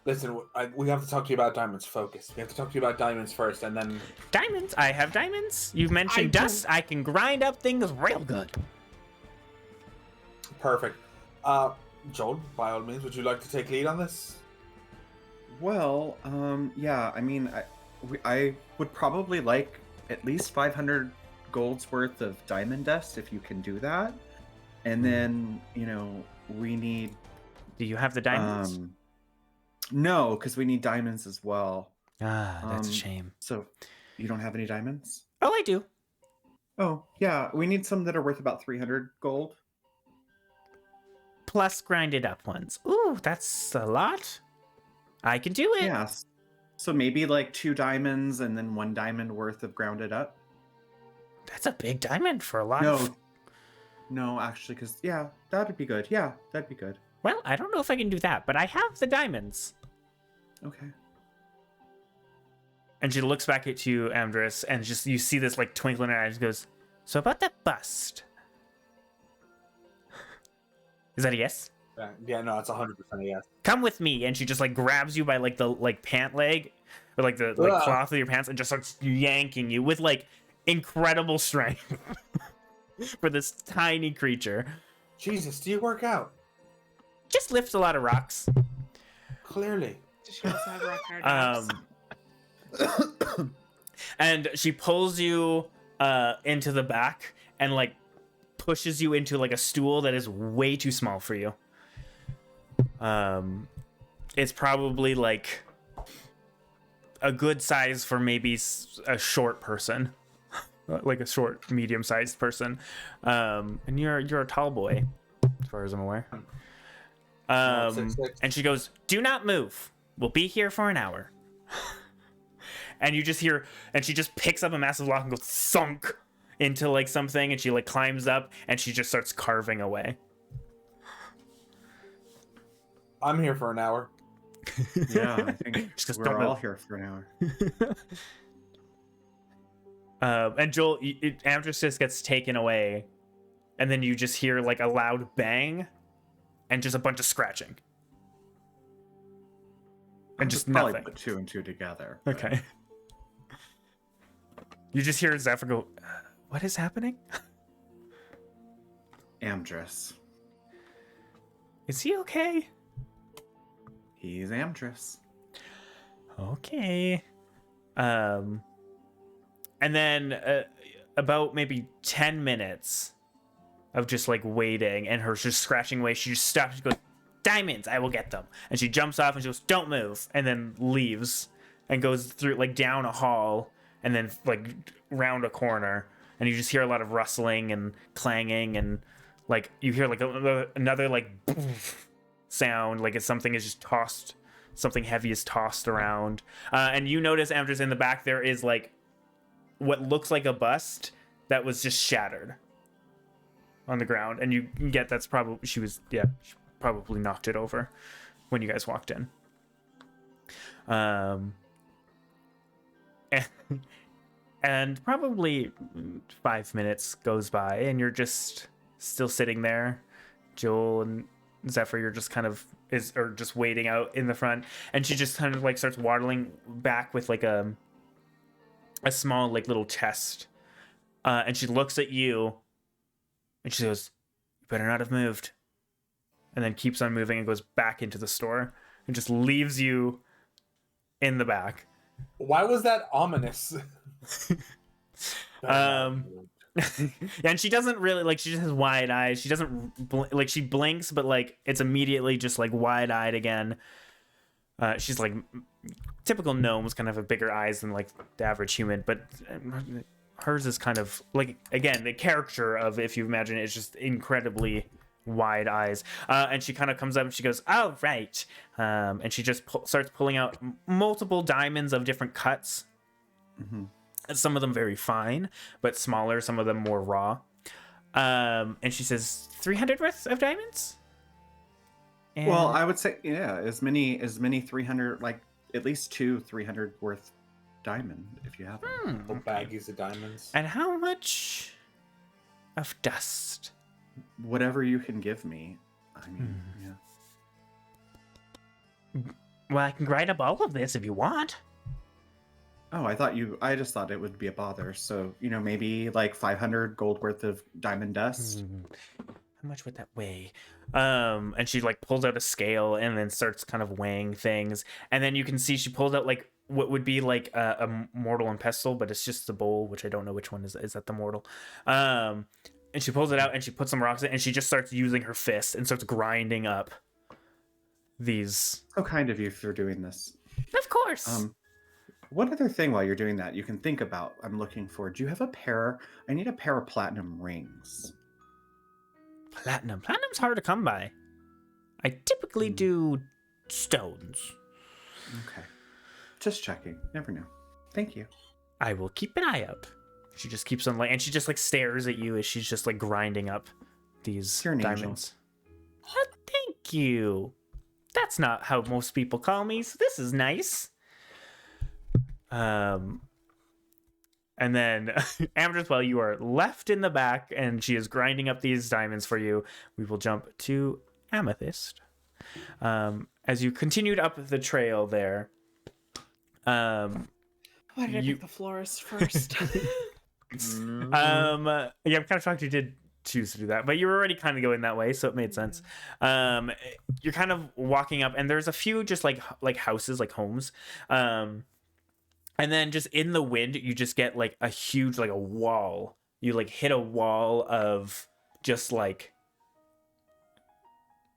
Listen, we have to talk to you about diamonds. Focus. We have to talk to you about diamonds first, and then... Diamonds? I have diamonds. You've mentioned dust. I can grind up things real good. Perfect. Joel, by all means, would you like to take lead on this? Well, yeah. I mean, I would probably like at least 500 gold's worth of diamond dust if you can do that, and then we need. Do you have the diamonds? No, because we need diamonds as well. That's a shame. So, you don't have any diamonds? Oh, I do. Oh, yeah. We need some that are worth about 300 gold. Plus grinded up ones. Ooh, that's a lot. I can do it. Yeah. So maybe like 2 diamonds and then 1 diamond worth of grounded up. That's a big diamond for a lot No. of... No, actually, because, yeah, that'd be good. Yeah, that'd be good. Well, I don't know if I can do that, but I have the diamonds. Okay. And she looks back at you, Amdrus, and just you see this like twinkle in her eyes. Goes, so about that bust. Is that a yes? Yeah, no, it's 100% a yes. Come with me, and she just like grabs you by like the pant leg, or like the cloth of your pants, and just starts yanking you with like incredible strength for this tiny creature. Jesus, do you work out? Just lifts a lot of rocks. Clearly. She also have rock hard abs. And she pulls you into the back and like pushes you into like a stool that is way too small for you. It's probably like a good size for maybe a short person, like a short, medium-sized person. And you're a tall boy, as far as I'm aware. 6'6". And she goes, "Do not move. We'll be here for an hour." And you just hear, and she just picks up a massive block and goes thunk into like something, and she like climbs up and she just starts carving away. I'm here for an hour. Yeah, I think Just we're don't all move. here for an hour. And Joel, Amdrus just gets taken away, and then you just hear like a loud bang, and just a bunch of scratching, and just Probably nothing. put 2 and 2 together. but- Okay. You just hear Zephyr go, "What is happening? Amdrus. Is he okay?" He's Amdrus. Okay. And then about maybe 10 minutes of just like waiting and her just scratching away, she just stops. She goes, "Diamonds, I will get them." And she jumps off and she goes, "Don't move," and then leaves and goes through like down a hall and then like round a corner. And you just hear a lot of rustling and clanging, and like you hear like another like sound, like if something is just tossed, something heavy is tossed around. And you notice, Amdrus, in the back there is like what looks like a bust that was just shattered on the ground, and you get that's probably she probably knocked it over when you guys walked in. And probably 5 minutes goes by, and you're just still sitting there. Joel and Zephyr, you're just kind of just waiting out in the front, and she just kind of like starts waddling back with like a small like little chest, and she looks at you, and she goes, "You better not have moved," and then keeps on moving and goes back into the store and just leaves you in the back. Why was that ominous? And she doesn't really like, she just has wide eyes. She doesn't like, she blinks, but like it's immediately just like wide eyed again. She's like typical gnomes, kind of have bigger eyes than like the average human, but hers is kind of like, again, the character of, if you imagine it, is just incredibly wide eyes. And she kind of comes up and she goes, "Oh, right." And she just starts pulling out multiple diamonds of different cuts. Mm-hmm. Some of them very fine, but smaller. Some of them more raw. And she says, 300 worth of diamonds? And Well, I would say, yeah, as many 300, like at least 300 worth diamond if you have them. Little baggies of diamonds. And how much of dust? Whatever you can give me. I mean, yeah. Well, I can grind up all of this if you want. Oh, I just thought it would be a bother. So, maybe like 500 gold worth of diamond dust. How much would that weigh? And she like pulls out a scale and then starts kind of weighing things. And then you can see she pulls out like what would be like a mortal and pestle, but it's just the bowl, which I don't know which one is that the mortal. And she pulls it out and she puts some rocks in and she just starts using her fist and starts grinding up these. So kind of you for doing this. Of course. One other thing while you're doing that you can think about, I'm looking for, do you have I need a pair of platinum rings. Platinum. Platinum's hard to come by. I typically do stones. Okay. Just checking. Never know. Thank you. I will keep an eye out. She just keeps on and she just like stares at you as she's just like grinding up these You're an diamonds. Oh, thank you. That's not how most people call me, so this is nice. And then Amdrus, while you are left in the back and she is grinding up these diamonds for you, we will jump to Amethyst. As you continued up the trail there, Why did I pick the florist first? yeah, I'm kind of shocked you did choose to do that, but you were already kind of going that way, so it made sense. You're kind of walking up, and there's a few just like houses, like homes. And then just in the wind, you just get like a huge, like a wall. You like hit a wall of just like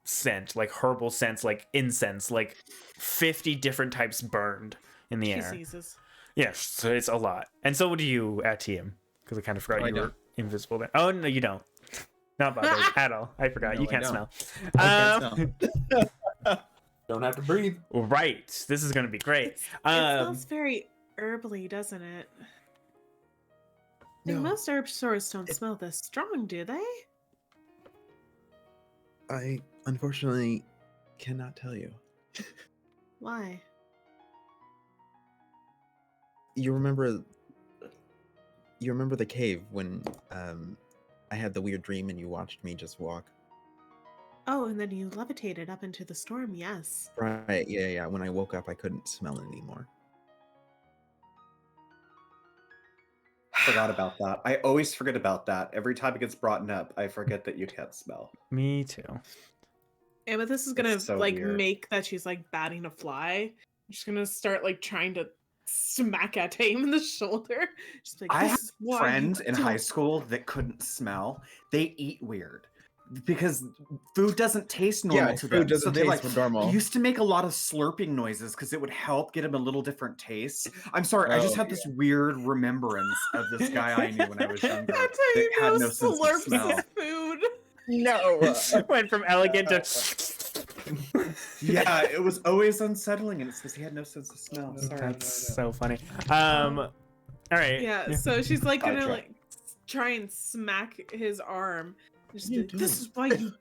scent, like herbal scents, like incense, like 50 different types burned in the air. Jesus. Yeah, so it's a lot. And so do you at TM, because I kind of forgot you were invisible there. Oh, no, you don't. Not bothered at all. I forgot. No, you can't I smell. can't smell. Don't have to breathe. Right. This is going to be great. It smells very herbally, doesn't it? Like, No. most herb stores don't smell this strong, do they? I unfortunately cannot tell you. Why? You remember the cave when I had the weird dream and you watched me just walk? Oh, and then you levitated up into the storm, yes. Right, yeah. When I woke up, I couldn't smell it anymore. Forgot about that. I always forget about that. Every time it gets brought up, I forget that you can't smell. Me too. Amethyst is gonna It's so like weird. make that she's like batting a fly. She's gonna start like trying to smack at him in the shoulder. She's like, I "This had is why you friends in high don't-" school that couldn't smell. They eat weird because food doesn't taste normal to them. food doesn't so they taste normal. used to make a lot of slurping noises because it would help get them a little different taste. I'm sorry, I just Oh, have this weird remembrance of this guy I knew when I was younger That's that how you had know no sense of slurps smell. is food. No. Went from elegant to. Yeah, it was always unsettling, and it's because he had no sense of smell. Sorry. That's so funny. All right. Yeah, so she's like gonna Sidetrack. like try and smack his arm. Just What are you be like, this doing? is why you.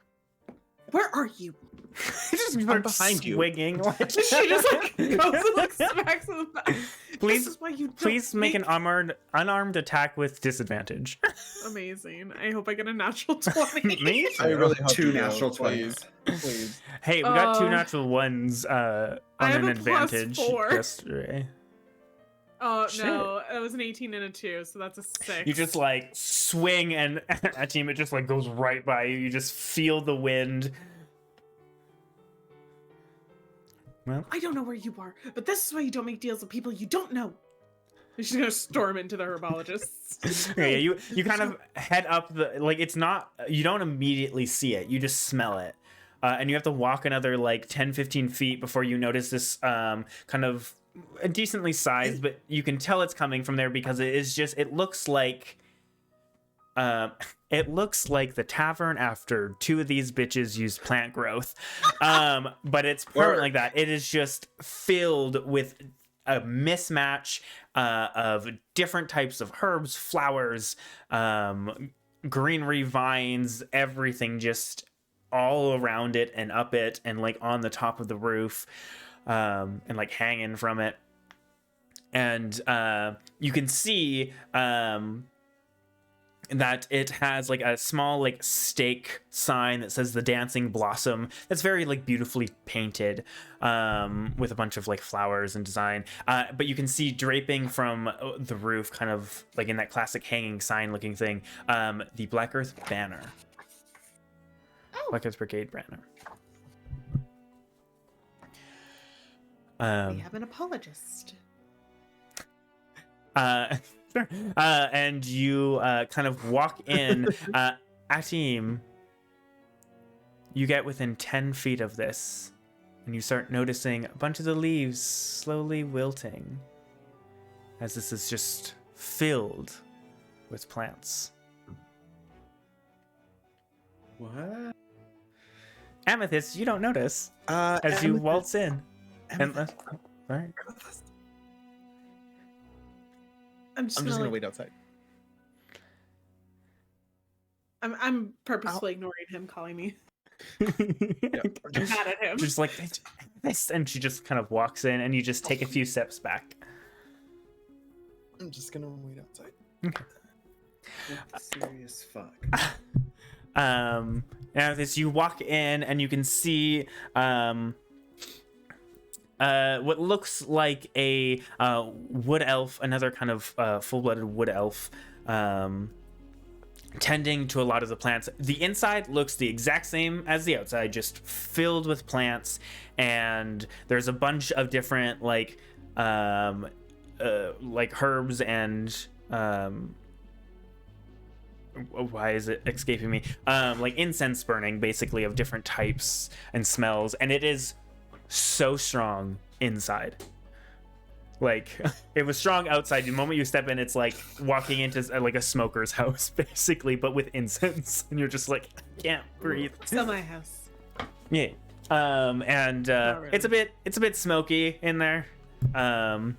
Where are you? Just I'm start behind you. swinging. She just like goes and like smacks in the back. Please- This is why you don't Please make an unarmed attack with disadvantage. Amazing. I hope I get a natural 20. Me? I really hope Two you do, natural please. 20s. Please. Hey, we got two Oh. natural ones on I have an a plus advantage 4. yesterday. Oh Shit. no, it was an 18 and a 2, so that's a 6. You just like swing and a team, it just like goes right by you. You just feel the wind. Well, I don't know where you are, but this is why you don't make deals with people you don't know. And she's gonna storm into the herbologists. okay, you kind of head up the like it's not you don't immediately see it, you just smell it. And you have to walk another like 10-15 feet before you notice this kind of decently sized, but you can tell it's coming from there because it looks like the tavern after two of these bitches used plant growth. But it's permanent like that. It is just filled with a mismatch of different types of herbs, flowers, greenery, vines, everything just all around it and up it and like on the top of the roof. and like hanging from it. And you can see that it has like a small like stake sign that says the Dancing Blossom. That's very like beautifully painted with a bunch of like flowers and design. But you can see draping from the roof, kind of like in that classic hanging sign looking thing, the Black Earth banner. Black Earth Brigade banner. We have an apologist. And you kind of walk in. Atim, you get within 10 feet of this, and you start noticing a bunch of the leaves slowly wilting, as this is just filled with plants. What? Amethyst, you don't notice as you waltz in. And, all right. I'm just gonna wait outside. I'm purposefully ignoring him calling me. Yeah, I'm mad at him. Just like this, and she just kind of walks in, and you just take a few steps back. I'm just gonna wait outside. Serious fuck. Now as you walk in, and you can see what looks like a wood elf, another kind of full-blooded wood elf, tending to a lot of the plants. The inside looks the exact same as the outside, just filled with plants, and there's a bunch of different like herbs and why is it escaping me? Like incense burning, basically, of different types and smells, and it is so strong inside. Like, it was strong outside. The moment you step in, it's like walking into like a smoker's house, basically, but with incense, and you're just like, I can't breathe. Still my house. Yeah. And really. it's a bit smoky in there. And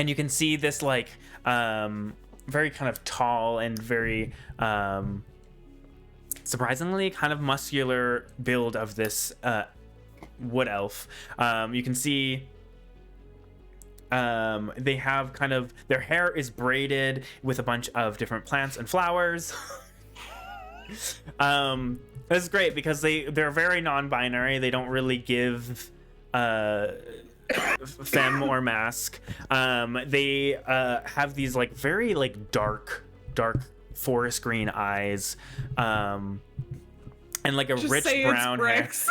you can see this like very kind of tall and very surprisingly kind of muscular build of this wood elf. You can see they have kind of, their hair is braided with a bunch of different plants and flowers. This is great because they're very non-binary. They don't really give femme or mask. They have these like very like dark forest green eyes, and like a Just rich say brown it's hair. bricks.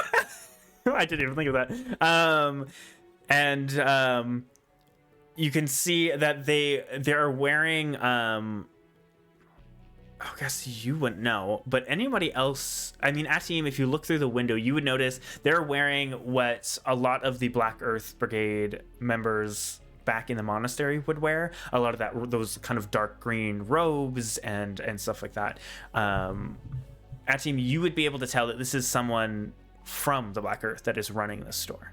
I didn't even think of that. And you can see that they're wearing I guess you wouldn't know, but anybody else, I mean, Atim, if you look through the window, you would notice they're wearing what a lot of the Black Earth Brigade members back in the monastery would wear. A lot of those kind of dark green robes and stuff like that. Atim, you would be able to tell that this is someone from the Black Earth that is running this store.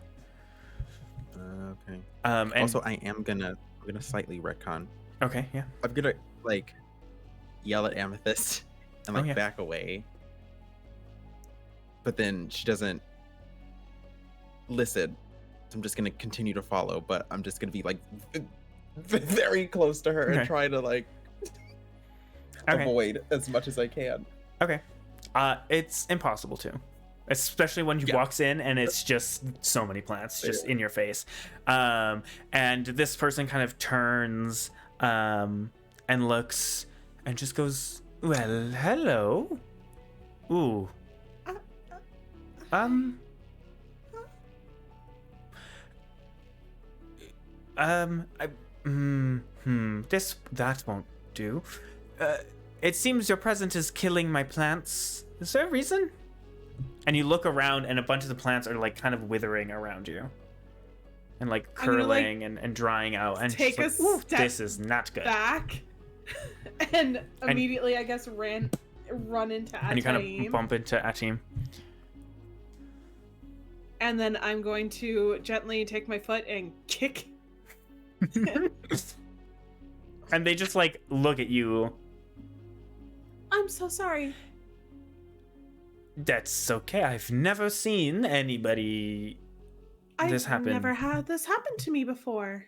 Okay. And Also, I'm gonna slightly retcon. okay, yeah. I'm gonna like yell at Amethyst and like back away, but then she doesn't listen. So I'm just gonna continue to follow, but I'm just gonna be like very close to her and try to like avoid as much as I can. Okay. It's impossible to, especially when he walks in and it's just so many plants just in your face. And this person kind of turns and looks and just goes, well, hello. Ooh. That won't do. It seems your presence is killing my plants. Is there a reason? And you look around and a bunch of the plants are like kind of withering around you. And like curling and drying out. And take a like, step this is not good. back and immediately I guess run into Atim. And you kind of bump into Atim. And then I'm going to gently take my foot and kick. And they just like look at you. I'm so sorry. That's okay. I've never seen anybody this I've happen? never had this happen to me before.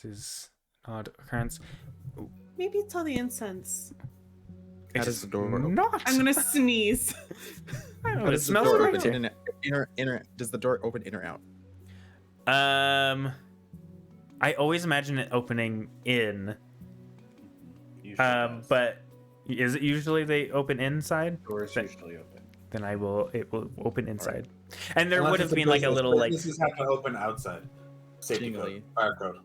This is an odd occurrence. Maybe it's all the incense. How It's does the door open? not. I'm gonna sneeze. I don't know, How it does the smells door great open too. does the door open in or out? I always imagine it opening in. Usually does. But is it usually they open inside? Doors Then- usually open. Then it will open inside. And there Unless would it's have been like a business. little like Businesses have to open outside. Safety Jingly. code. Fire code.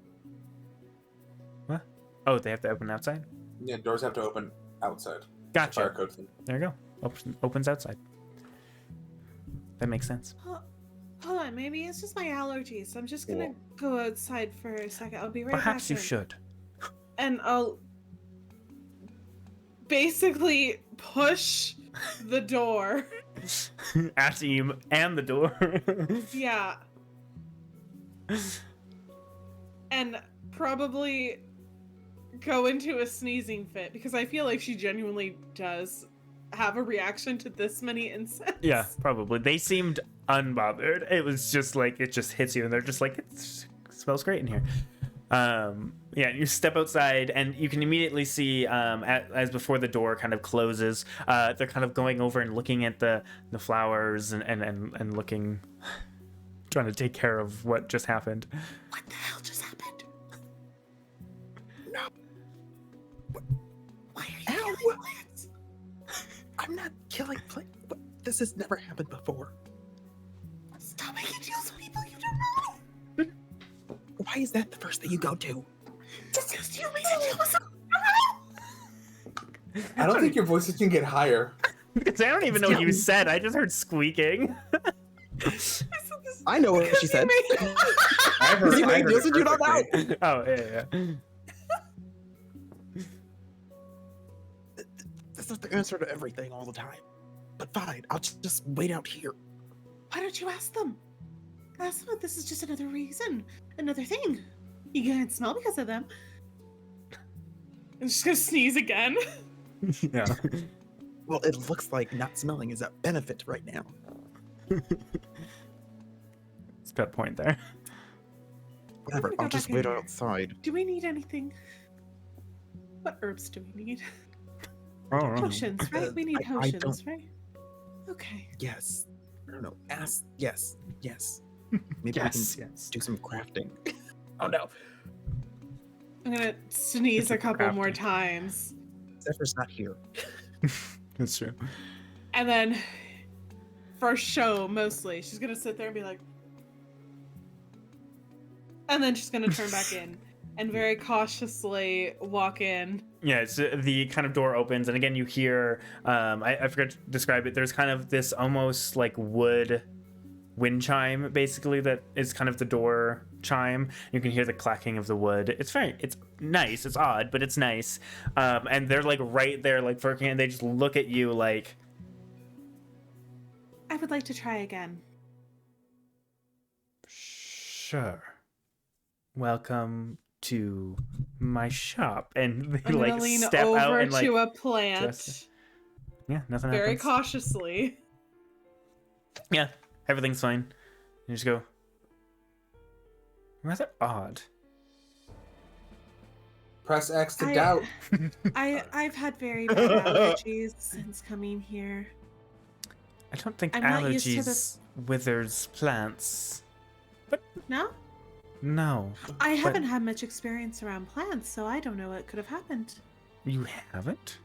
oh, they have to open outside? Yeah, doors have to open outside. Fire Gotcha. code thing. There you go. Opens outside. That makes sense. Hold on, maybe it's just my allergies. I'm just gonna go outside for a second. I'll be right back. Perhaps you in. should. And I'll basically push the door. Atim and the door. Yeah. And probably go into a sneezing fit because I feel like she genuinely does have a reaction to this many insects. Yeah, probably. They seemed unbothered. It was just like it just hits you, and they're just like it smells great in here. Yeah, you step outside, and you can immediately see as before the door kind of closes. They're kind of going over and looking at the flowers and looking, trying to take care of what just happened. What the hell just happened? No. Why are you Ow. killing plants? I'm not killing this has never happened before. Stop making deals with people you don't know. Why is that the first thing you go to? Just because you made a deal with someone. I don't think your voices can get higher. Because I don't even know what you said. I just heard squeaking. I know what she said. I heard, You I made heard deals it and you don't know. perfectly. Oh yeah. This is the answer to everything all the time. But fine, I'll just wait out here. Why don't you ask them? Ask them if this is just another reason, another thing. You can't smell because of them. I'm just gonna sneeze again. Yeah. Well, it looks like not smelling is a benefit right now. It's a good point there. Whatever, gonna go I'll just back in wait there. outside. Do we need anything? What herbs do we need? Oh, Potions, right? We need I potions, don't- right? Okay. Yes. I don't know. Ask. Yes. Yes. Maybe yes, we can yes. do some crafting. Oh no. I'm gonna sneeze a couple more crafting. times. Zephyr's not here. That's true. And then, for show, mostly, she's gonna sit there and be like... And then she's gonna turn back in and very cautiously walk in. Yeah, it's the kind of door opens, and again you hear. I forgot to describe it. There's kind of this almost like wood wind chime, basically, that is kind of the door chime. You can hear the clacking of the wood. It's nice. It's odd, but it's nice. And they're like right there, like working, and they just look at you like. I would like to try again. Sure. Welcome to my shop, and they I'm gonna like lean step over out and like. to a plant just- Yeah, nothing very happens. cautiously. Yeah, everything's fine. You just go. Rather odd. Press X to I- doubt. I've had very bad allergies since coming here. I don't think I'm not used to allergies this- withers plants. No? No, I haven't had much experience around plants, so I don't know what could have happened. you haven't.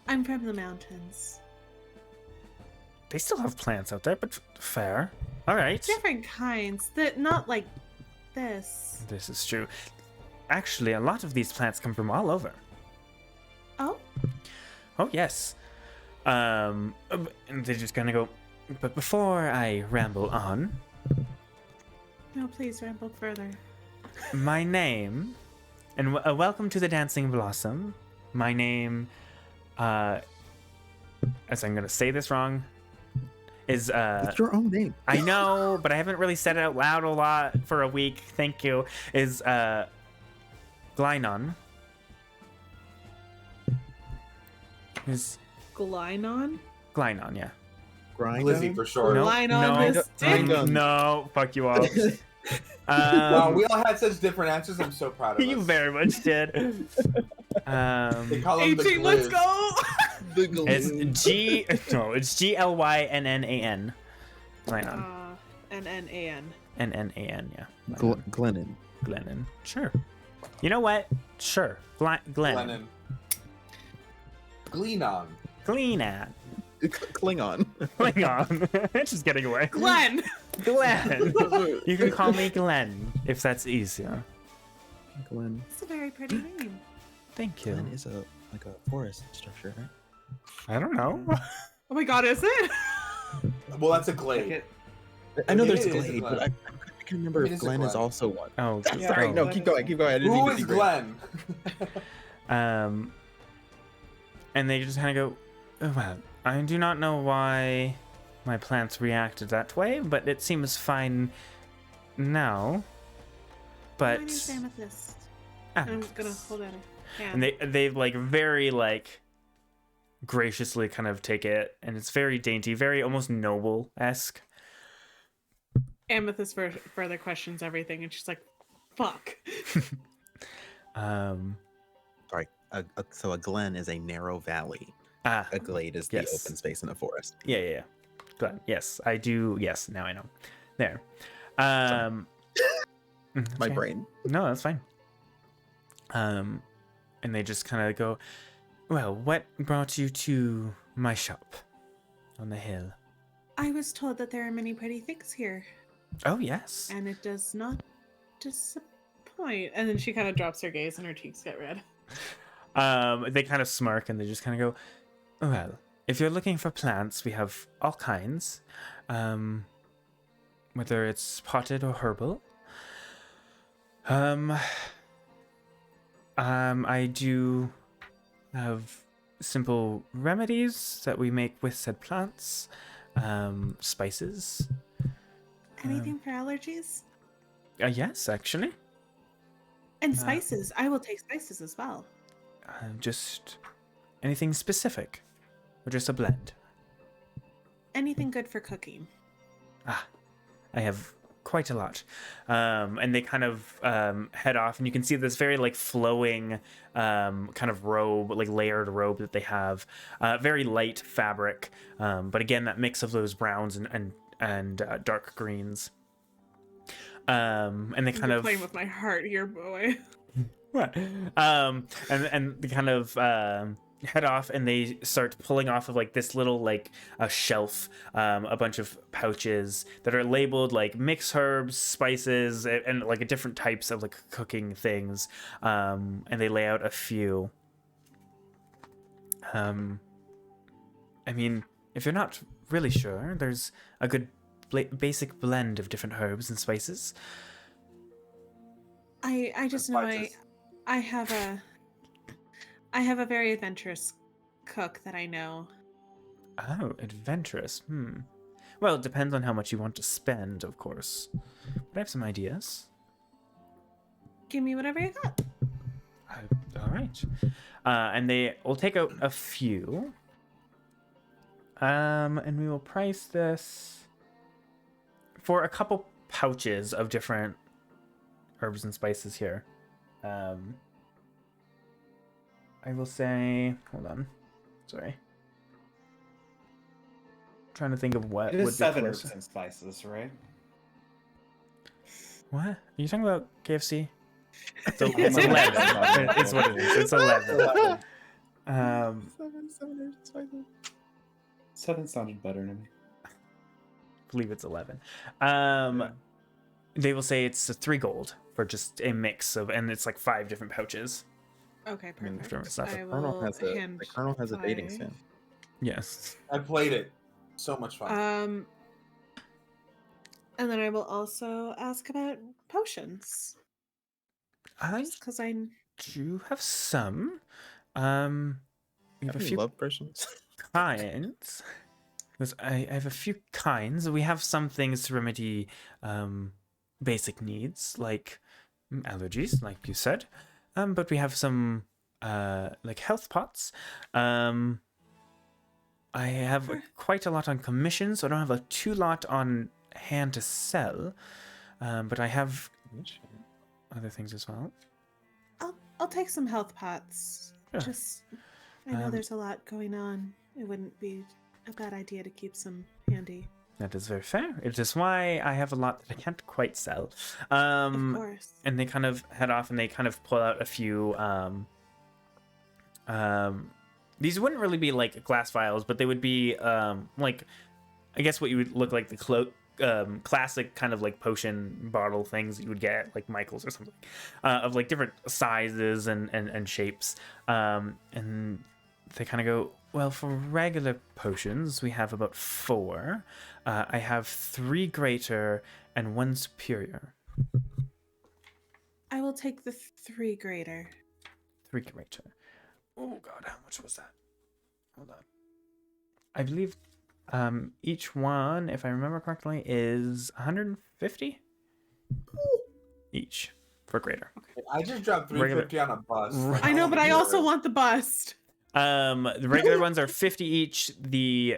I'm from the mountains. They still have plants out there, but fair. All right. Different kinds, that not like this. This is true. Actually, a lot of these plants come from all over. Oh? Oh yes. And they're just gonna go. But before I ramble on, No, please ramble further. my name, and welcome to the Dancing Blossom. My name, as I'm gonna say this wrong, is It's your own name. I know, but I haven't really said it out loud a lot for a week. Thank you. Is Glynon. Is Glynon? Glynon, yeah. Glizzy for sure. No, Line on no, this Grind dick. on. no, fuck you all. Wow, we all had such different answers. I'm so proud of us. You very much did. They call him the 18, let's Gliz. go! It's it's Glynnan. Glennon. N-N-A-N. N-N-A-N, yeah. Glennon. Glennon. Sure. You know what? Sure. Glennon. Glennon. Gleanon. Glennon. Klingon. Klingon. It's just getting away. Glenn! Glenn. You can call me Glenn if that's easier. Glenn. It's a very pretty name. Thank you. Glenn is a forest structure, right? I don't know. Oh my god, is it? Well, that's a glade. I know It there's is a Glade, but Glen. I can remember It if is a Glenn is Glen. also one. Oh, Yeah, Sorry, no, Glenn keep is- going, keep going. I didn't Who mean to is derail. Glenn? And they just kind of go, "Oh, well, I do not know why my plants reacted that way, but it seems fine now. But My name's Amethyst. Ah, I'm gonna hold out a and hand. they like very like graciously kind of take it, and it's very dainty, very almost noble-esque. Amethyst further questions everything, and she's like, fuck. Sorry. So a glen is a narrow valley. Ah, A glade is the Yes. open space in a forest. yeah. Glad. Yes, I do. Yes, now I know. There. That's My okay. brain. No, that's fine. And they just kind of go, well, what brought you to my shop on the hill? I was told that there are many pretty things here, Oh, yes. and it does not disappoint. And then she kind of drops her gaze, and her cheeks get red. They kind of smirk and they just kind of go, well, if you're looking for plants, we have all kinds. Whether it's potted or herbal. I do have simple remedies that we make with said plants. Spices. Anything for allergies? Yes, actually. And spices. I will take spices as well. Just anything specific, or just a blend. Anything good for cooking. I have quite a lot. And they kind of head off, and you can see this very like flowing kind of robe, like layered robe that they have. Very light fabric, but again, that mix of those browns and dark greens. And they kind You're of playing with my heart here, boy. What? And they kind of head off, and they start pulling off of like this little like a shelf, a bunch of pouches that are labeled like mixed herbs, spices, and like different types of like cooking things. And they lay out a few. I mean, if you're not really sure, there's a good basic blend of different herbs and spices. I just know I have a very adventurous cook that I know. Oh, adventurous. Well, it depends on how much you want to spend, of course. But I have some ideas. Give me whatever you got. All right. And they will take out a few. And we will price this for a couple pouches of different herbs and spices here. I will say, hold on. Sorry. Trying to think of what It would is be 7 closer. herbs and spices, right? What? Are you talking about KFC? It's It's 11. 11. It's what it is. It's 11. 7 sounded better to me. Believe it's 11. They will say it's 3 gold for just a mix of, and it's like 5 different pouches. Okay, I mean, perfect. stuff. I Colonel will has a hand the Colonel has a dating buy- sim. Yes. I played it. So much fun. And then I will also ask about potions. I Just because I do have some. We have a Any few love potions? kinds. Because I have a few kinds. We have some things to remedy basic needs, like allergies, like you said. But we have some like health pots. I have quite a lot on commission, so I don't have a too lot on hand to sell. But I have other things as well. I'll take some health pots. Sure. Just, I know Um, there's a lot going on. It wouldn't be a bad idea to keep some handy. That is very fair. It is why I have a lot that I can't quite sell. Of course. And they kind of head off and they kind of pull out a few. These wouldn't really be like glass vials, but they would be like, I guess what you would look like the classic kind of like potion bottle things that you would get at, like Michael's or something, of like different sizes and shapes. And they kind of go, well, for regular potions, we have about 4. I have 3 greater and 1 superior. I will take the 3 greater. 3 greater. Oh god, how much was that? Hold on. I believe each one, if I remember correctly, is 150 each for greater. I just dropped 350 on a bus. Like, I know, oh but my I also God. want the bust. The regular ones are 50 each. The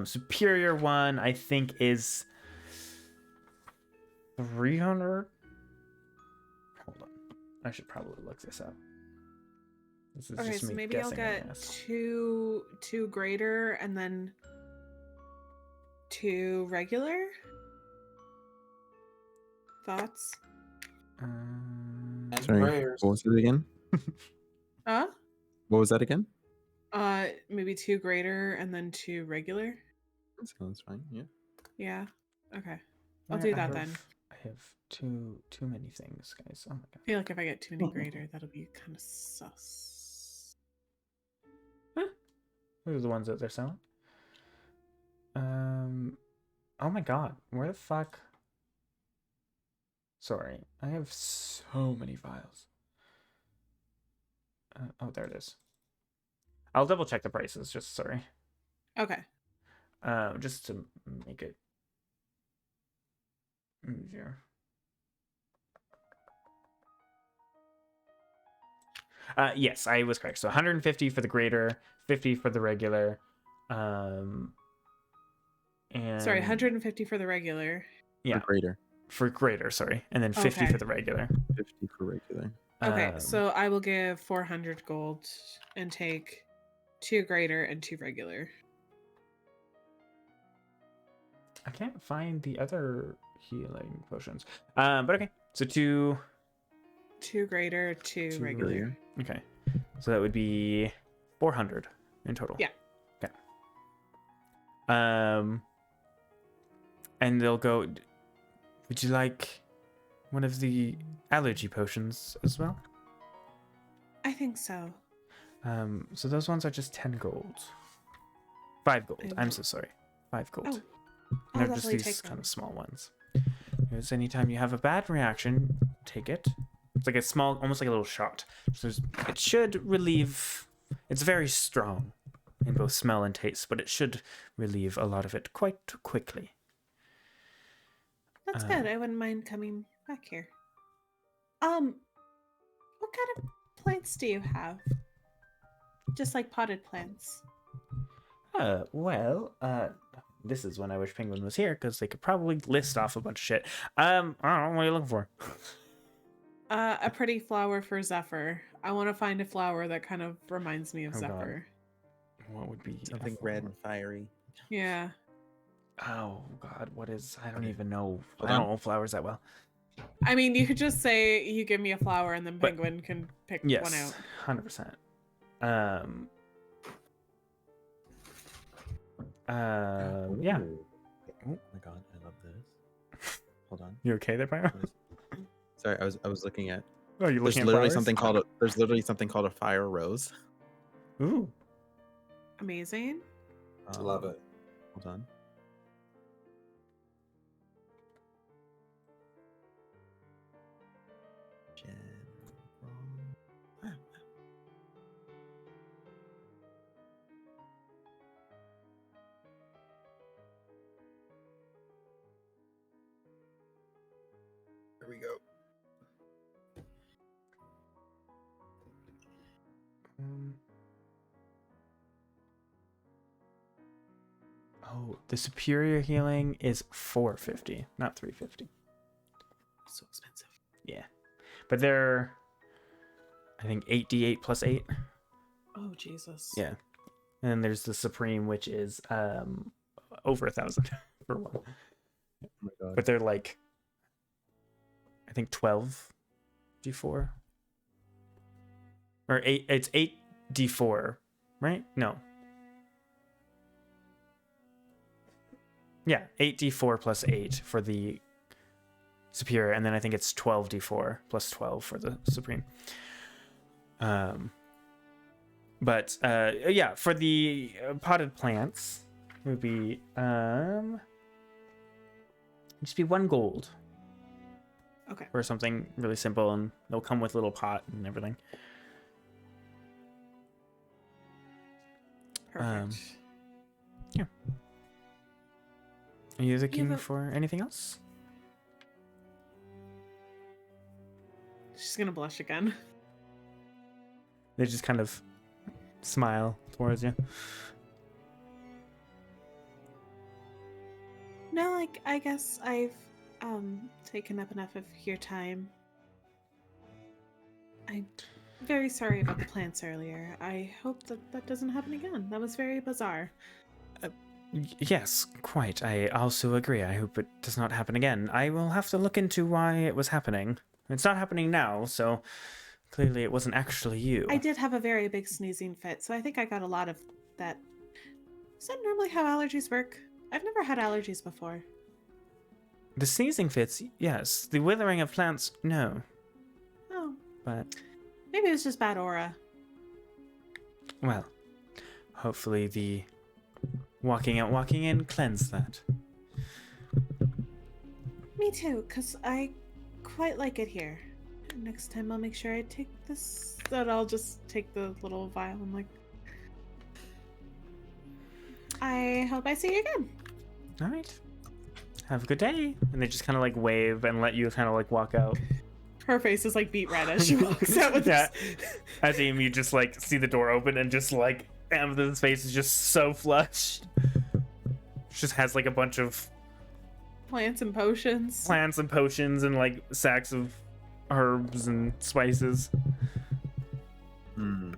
superior one, I think, is 300. Hold on. I should probably look this up. This is Okay, just so me maybe I'll guessing, I get guess. 2 greater and then 2 regular. Thoughts? And Sorry, prayers. what was it again? What was that again? Maybe 2 greater and then 2 regular. Sounds fine. Yeah. Yeah. Okay. I'll Yeah, do I that then. I have too many things, guys. Oh my god. I feel like if I get too many greater, that'll be kind of sus. Those are the ones that they're selling. Oh my god, where the fuck? Sorry, I have so many files. Oh, there it is. I'll double check the prices. Just sorry. Okay. Just to make it easier. Yes, I was correct. So 150 for the greater, 50 for the regular. And Sorry, 150 for the regular. Yeah, For greater. for greater, sorry, and then 50 Okay. for the regular. 50 for regular. Okay, so I will give 400 gold and take 2 greater and 2 regular. I can't find the other healing potions. But okay, so 2 greater, 2 Two regular. regular. Okay, so that would be 400 in total. Yeah. Okay. And they'll go. Would you like one of the allergy potions as well? I think so. So those ones are just 10 gold. 5 gold. I I'm will- so sorry. 5 gold. Oh, And I'll they're just definitely these take kind them. of small ones. Because anytime you have a bad reaction, take it. It's like a small, almost like a little shot. So it should relieve. It's very strong in both smell and taste, but it should relieve a lot of it quite quickly. That's good. I wouldn't mind coming back here. What kind of plants do you have? Just like potted plants. This is when I wish Penguin was here because they could probably list off a bunch of shit. I don't know, what are you looking for? A pretty flower for Zephyr. I want to find a flower that kind of reminds me of Oh, God. Zephyr. What would be a Something red flower? and fiery. Yeah. Oh God, what is? I don't even know. Hold I don't on. know flowers that well. I mean, you could just say you give me a flower and then But- Penguin can pick one Yes, out. 100%. Yeah. Ooh. Oh my god, I love this. Hold on. You okay there, Pyro? Sorry, I was looking at. Oh, you're There's looking at literally flowers? something called a fire rose. Ooh. Amazing. Love it. Hold on. There we go. The superior healing is 450, not 350. So expensive. Yeah. But they're, I think, 8d8 plus 8. Oh, Jesus. Yeah. And then there's the supreme, which is over 1,000 for one. Oh my god. But they're like, I think 12d4. Or 8, it's 8d4, right? No. Yeah, 8d4 plus 8 for the superior, and then I think it's 12d4 plus 12 for the supreme. But yeah, for the potted plants, it would be just be 1 gold. Okay. Or something really simple, and they'll come with a little pot and everything. Perfect. Yeah. Are you looking but- for anything else? She's gonna blush again. They just kind of smile towards you. No, like, I guess I've taken up enough of your time. I'm very sorry about the plants earlier. I hope that that doesn't happen again. That was very bizarre. Yes, quite. I also agree. I hope it does not happen again. I will have to look into why it was happening. It's not happening now, so clearly it wasn't actually you. I did have a very big sneezing fit, so I think I got a lot of that. Is that normally how allergies work? I've never had allergies before. The sneezing fits, yes. The withering of plants, no. Oh, But, maybe it was just bad aura. well, hopefully the walking out, walking in cleanse that. Me too, because I quite like it here. Next time I'll make sure I take this. That I'll just take the little vial and like. I hope I see you again. All right. Have a good day. And they just kind of like wave and let you kind of like walk out. Her face is like beet red as she walks out with Yeah. this. As you just like see the door open and just like Amethyst's face is just so flushed. Just has like a bunch of Plants and potions. plants and potions and like sacks of herbs and spices. Hmm.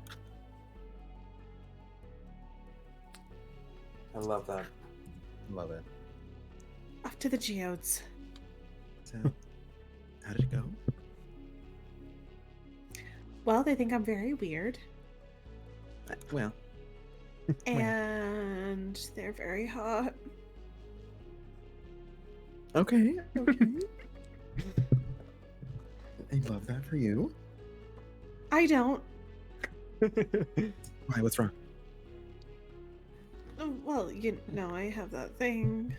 I love that. Love it. Off to the geodes. So, how did it go? Well, they think I'm very weird, Well, and they're very hot. okay. Okay. I love that for you. I don't. Why? What's wrong? Oh, well, you know, I have that thing.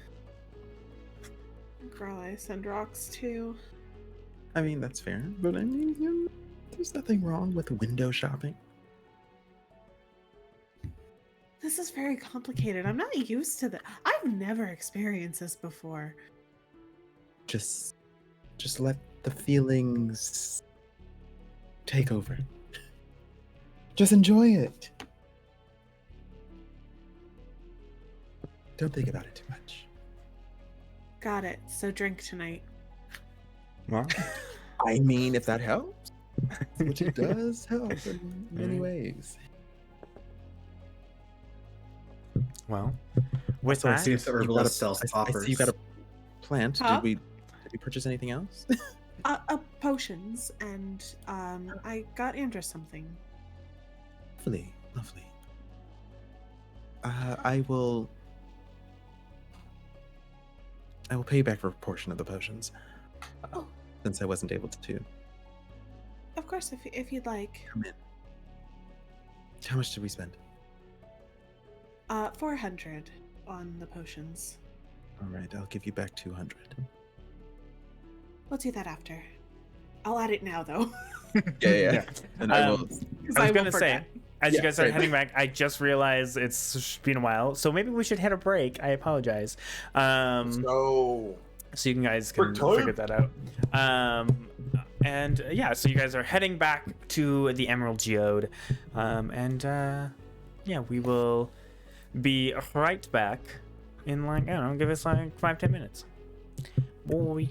Girl, I send rocks to. I mean, that's fair, but I mean, there's nothing wrong with window shopping. This is very complicated. I'm not used to that. I've never experienced this before. Just let the feelings take over. Just enjoy it. Don't think about it too much. Got it. So drink tonight. Well, I mean, if that helps, which it does help in many ways. Well, with So I that, see if the you've got herbalist a- sells I see you got a plant. Huh? Did we purchase anything else? Potions, and I got Amdrus something. Lovely, lovely. I will pay you back for a portion of the potions, Oh. since I wasn't able to Of course, if you'd like. come in. How much did we spend? 400 on the potions. All right, I'll give you back 200. We'll do that after. I'll add it now, though. Yeah. And I will. 'Cause I was will gonna say, forget. as Yeah, you guys are right. heading back, I just realized it's been a while, so maybe we should hit a break. I apologize. So So you guys can Break time. figure that out. And yeah, so you guys are heading back to the Emerald Geode, and yeah, we will be right back in like, I don't know, give us like 5-10 minutes. Boy.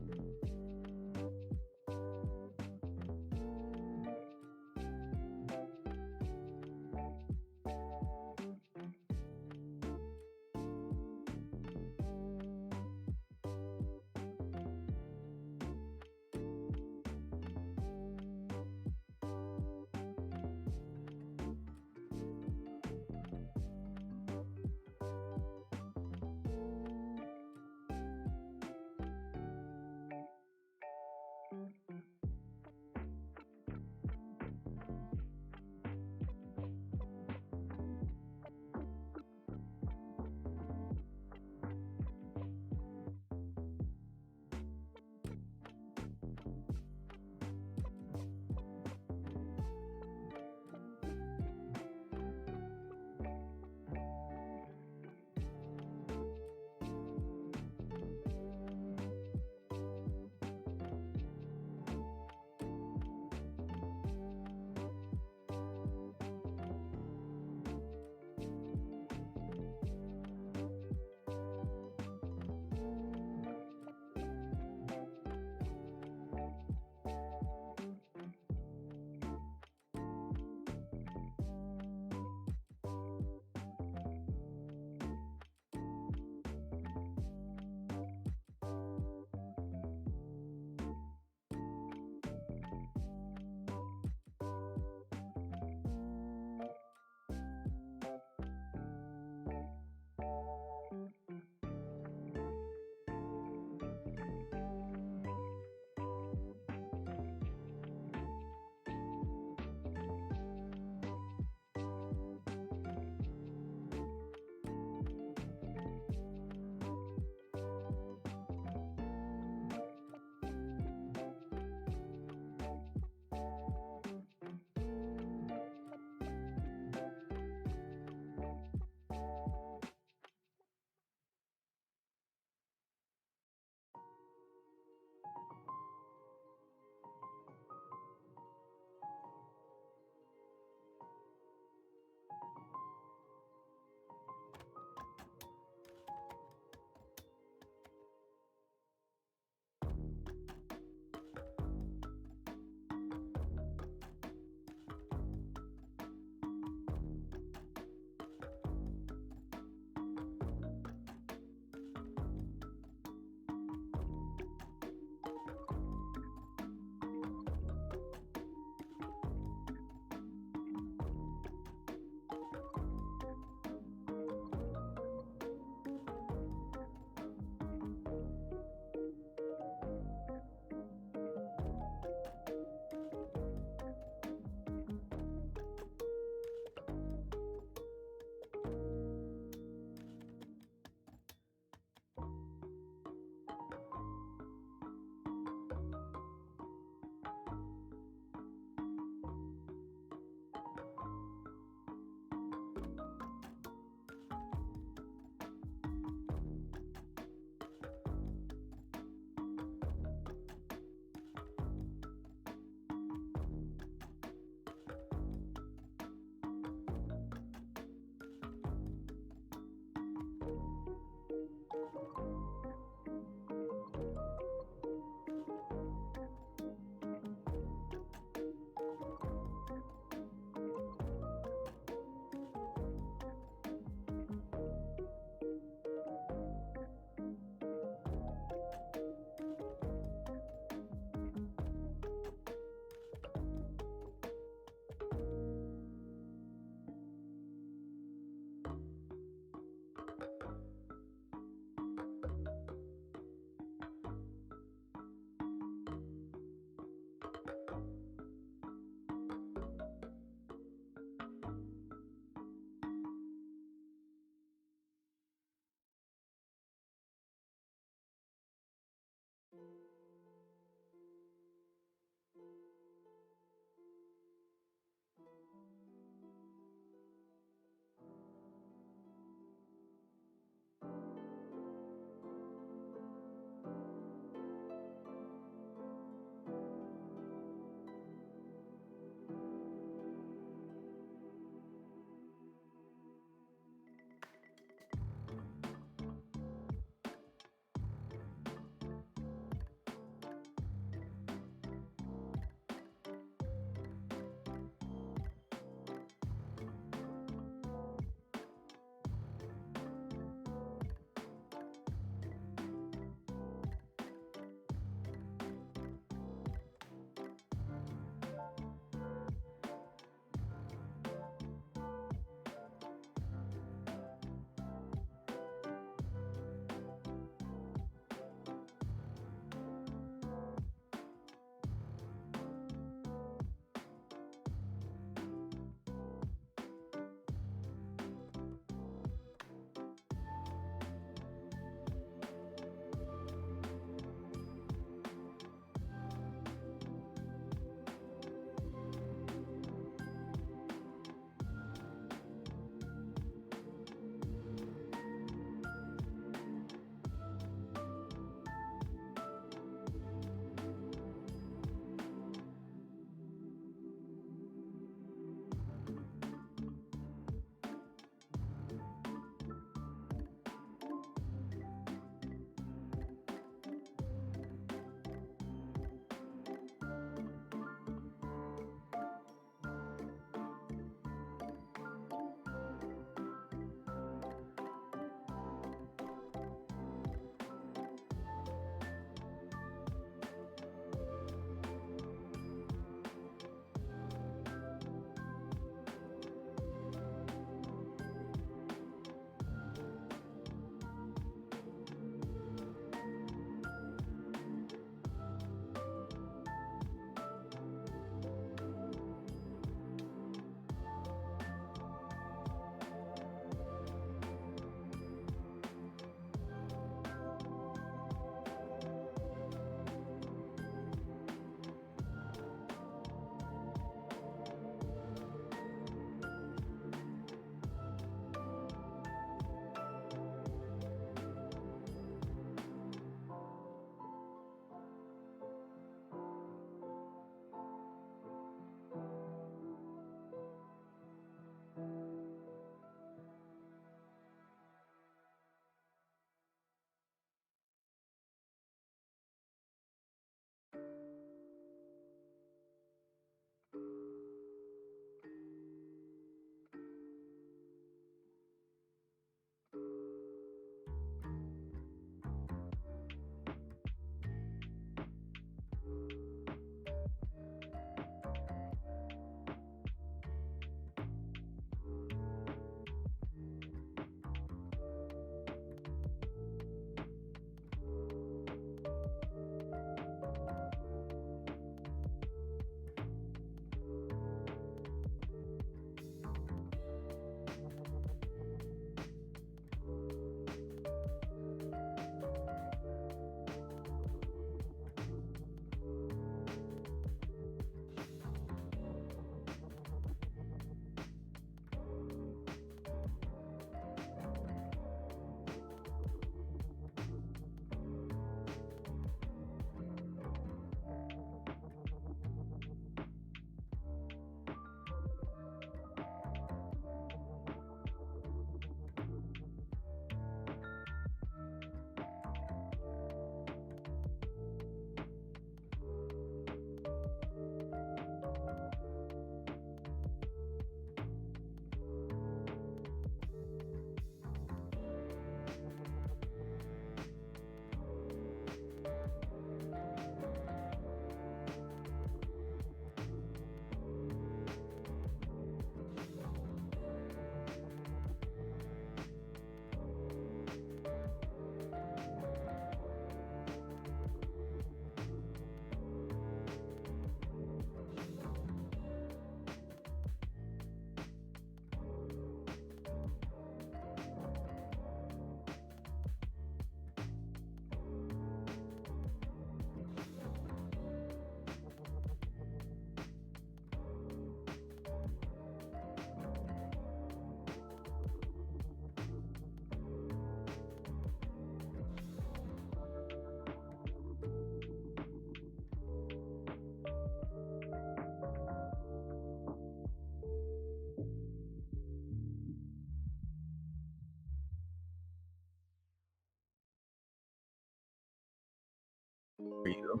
For you.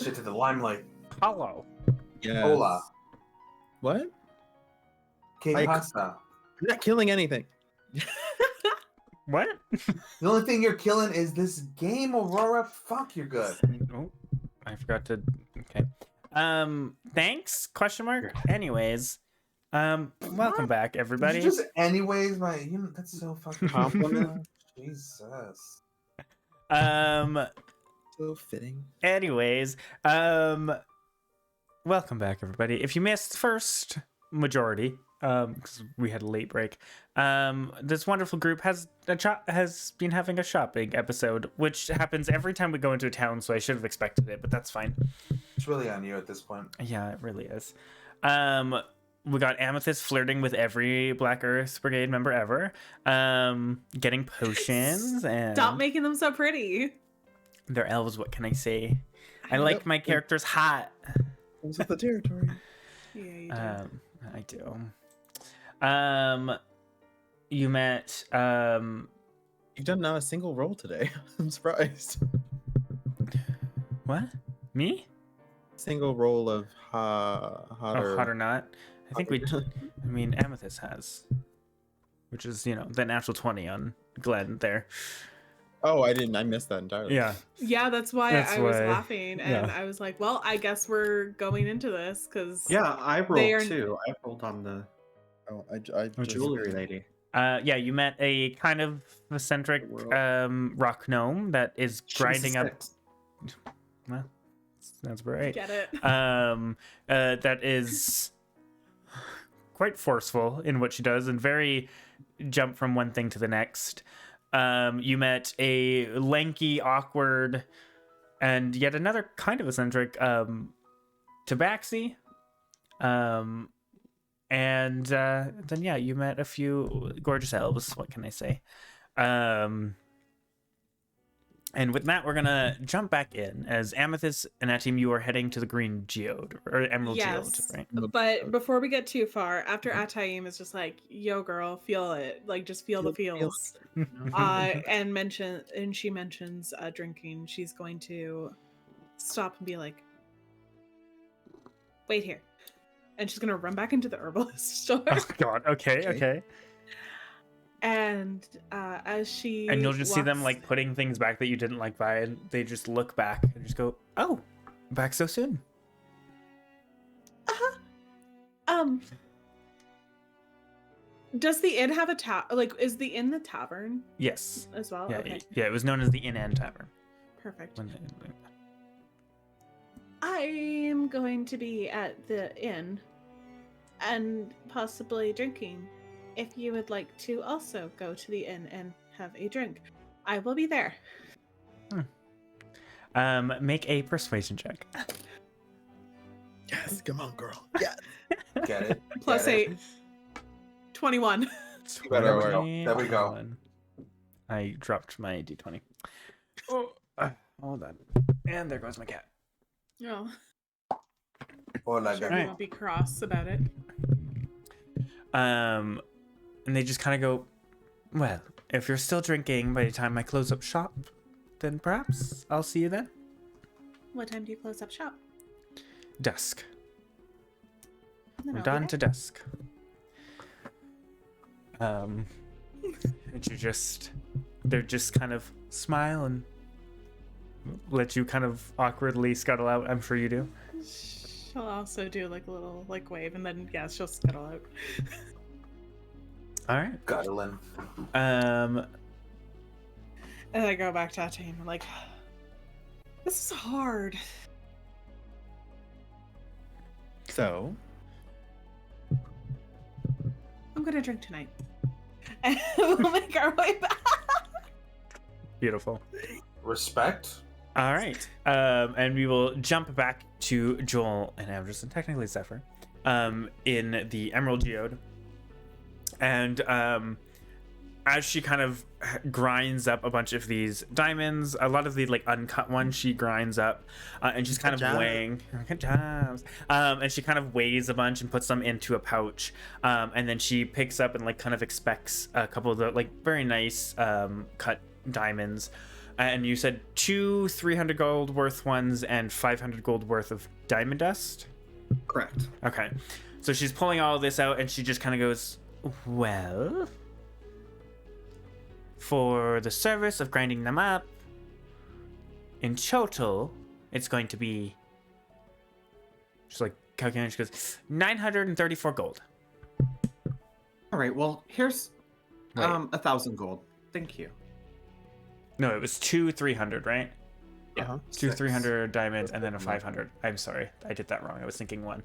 Shit to the limelight. Hello. Yes. Hola. What? Que I- pasa? I'm not killing anything. What? The only thing you're killing is this game, Aurora. Fuck, you're good. Oh, I forgot to. Okay. Thanks? Question mark. Anyways, welcome back, everybody. Did you just anyways, that's so fucking Compliment. Jesus. So fitting. Anyways, welcome back, everybody. If you missed the first majority, because we had a late break, this wonderful group has been having a shopping episode, which happens every time we go into a town. So I should have expected it, but that's fine. It's really on you at this point. Yeah, it really is. We got Amethyst flirting with every Black Earth Brigade member ever, getting potions and Stop making them so pretty. they're elves. What can I say? I like my characters hot. Comes with the territory. Yeah, you do. I do. You met You've done not a single roll today. I'm surprised. what? Me? Single roll of hot Oh, hot or not? I think we. I mean, Amethyst has, which is the natural 20 on Glenn there. Oh, I didn't. I missed that entirely. Yeah. Yeah, that's why That's I was why- laughing, and yeah. I was like, "Well, I guess we're going into this because Yeah, I They rolled are- too. I rolled on the Oh, I just jewelry lady. Yeah, you met a kind of eccentric rock gnome that is She's grinding a up. six. Well, that's right. get it." That is quite forceful in what she does and very jump from one thing to the next. You met a lanky, awkward, and yet another kind of eccentric tabaxi. And then yeah, you met a few gorgeous elves. What can I say? And with that, we're gonna jump back in as Amethyst and that team. You are heading to the Green Geode or Emerald Yes. Geode, right? But before we get too far, after Ataim is just like, "Yo, girl, feel it. Like, just feel the Feel- feels." And she mentions drinking. She's going to stop and be like, "Wait here," and she's gonna run back into the herbalist store. Oh God. Okay. Okay. And as she And you'll just see them walks- like putting things back that you didn't like by, and they just look back and just go, "Oh, back so soon." Does the inn have a like? Is the inn the tavern Yes. as well? Yeah. Okay, Yeah. It was known as the Inn and Tavern. perfect. When I'm going to be at the inn and possibly drinking. If you would like to also go to the inn and have a drink, I will be there. Make a persuasion check. Yes, come on, girl. Yes. Get it? Plus Get it? 8. 21. There we go. There we go. Hold on. I dropped my d20. Oh, hold on. And there goes my cat. No, Hola, sure, baby. we won't be cross about it. And they just kind of go, "Well, if you're still drinking by the time I close up shop, then perhaps I'll see you then." What time do you close up shop? Dusk. Then We're I'll be done there. to dusk. And they're just kind of smile and let you kind of awkwardly scuttle out. I'm sure you do. She'll also do like a little like wave, and then yeah, she'll scuttle out. All right. Guttling. And I go back to Ataim. I'm like, this is hard. So, I'm gonna drink tonight. And we'll make our way back. Beautiful. Respect. All right. And we will jump back to Joel and Amdrus, and technically Zephyr, in the Emerald Geode. And as she kind of grinds up a bunch of these diamonds, a lot of the like uncut ones she grinds up, and she's kind of weighing. Good jobs. And she kind of weighs a bunch and puts them into a pouch, and then she picks up and like kind of expects a couple of the like very nice cut diamonds, And you said 2 300 gold worth ones and 500 gold worth of diamond dust? Correct. Okay. So she's pulling all of this out and she just kind of goes, well, for the service of grinding them up, in total, it's going to be, she's like calculating, she goes, 934 gold. All right. Well, here's Wait. 1,000 gold. Thank you. No, it was 2 300, right? Uh-huh. 2 6. 300 diamonds and then a 500. I'm sorry, I did that wrong. I was thinking 1.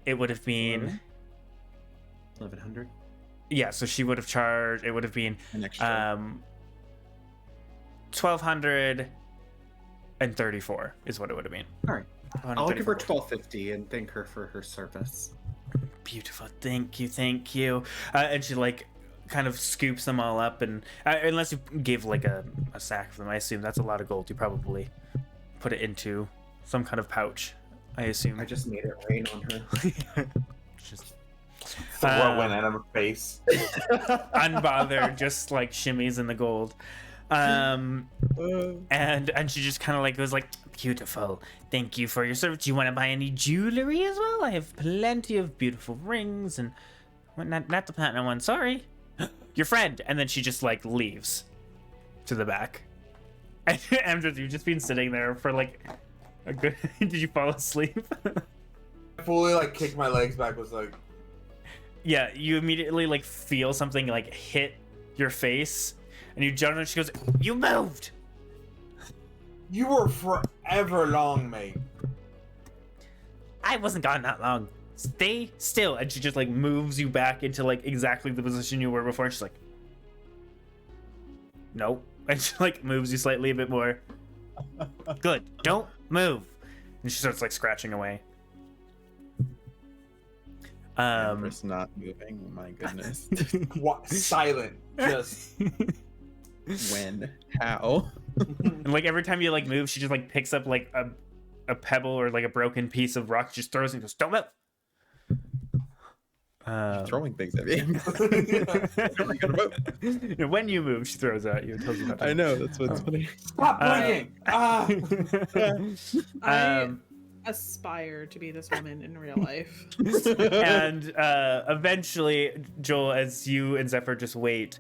It would have been 1,100. yeah. So she would have charged. It would have been An extra. 1,234 is what it would have been. All right. I'll give her 134. 1,250 and thank her for her service. Beautiful. Thank you. Thank you. And she like kind of scoops them all up, and unless you give like a sack of them, I assume that's a lot of gold. You probably put it into some kind of pouch. I assume. I just made it rain on her. Just What went out of her face? unbothered, just like shimmies in the gold. And she just kind of like goes like, beautiful. Thank you for your service. Do you want to buy any jewelry as well? I have plenty of beautiful rings and not the platinum one. Sorry, your friend. And then she just like leaves to the back. And Amdrus, you've just been sitting there for like a good. Did you fall asleep? I fully like kicked my legs back. Was like, Yeah, you immediately like feel something like hit your face, and you jump and she goes, "You moved." you were forever long, mate. I wasn't gone that long. Stay still. And she just like moves you back into like exactly the position you were before. And she's like, nope. And she like moves you slightly a bit more. Good. Don't move. And she starts like scratching away. Amdrus not moving. Oh my goodness. What? Silent. Just. When? How? And like every time you like move, she just like picks up like a pebble or like a broken piece of rock, just throws it and goes, don't move. Throwing things at me. Never gonna move. When you move, she throws it at you and tells you not to I move. know, that's what's funny. Stop blinking! I aspire to be this woman in real life. And eventually, Joel, as you and Zephyr just wait,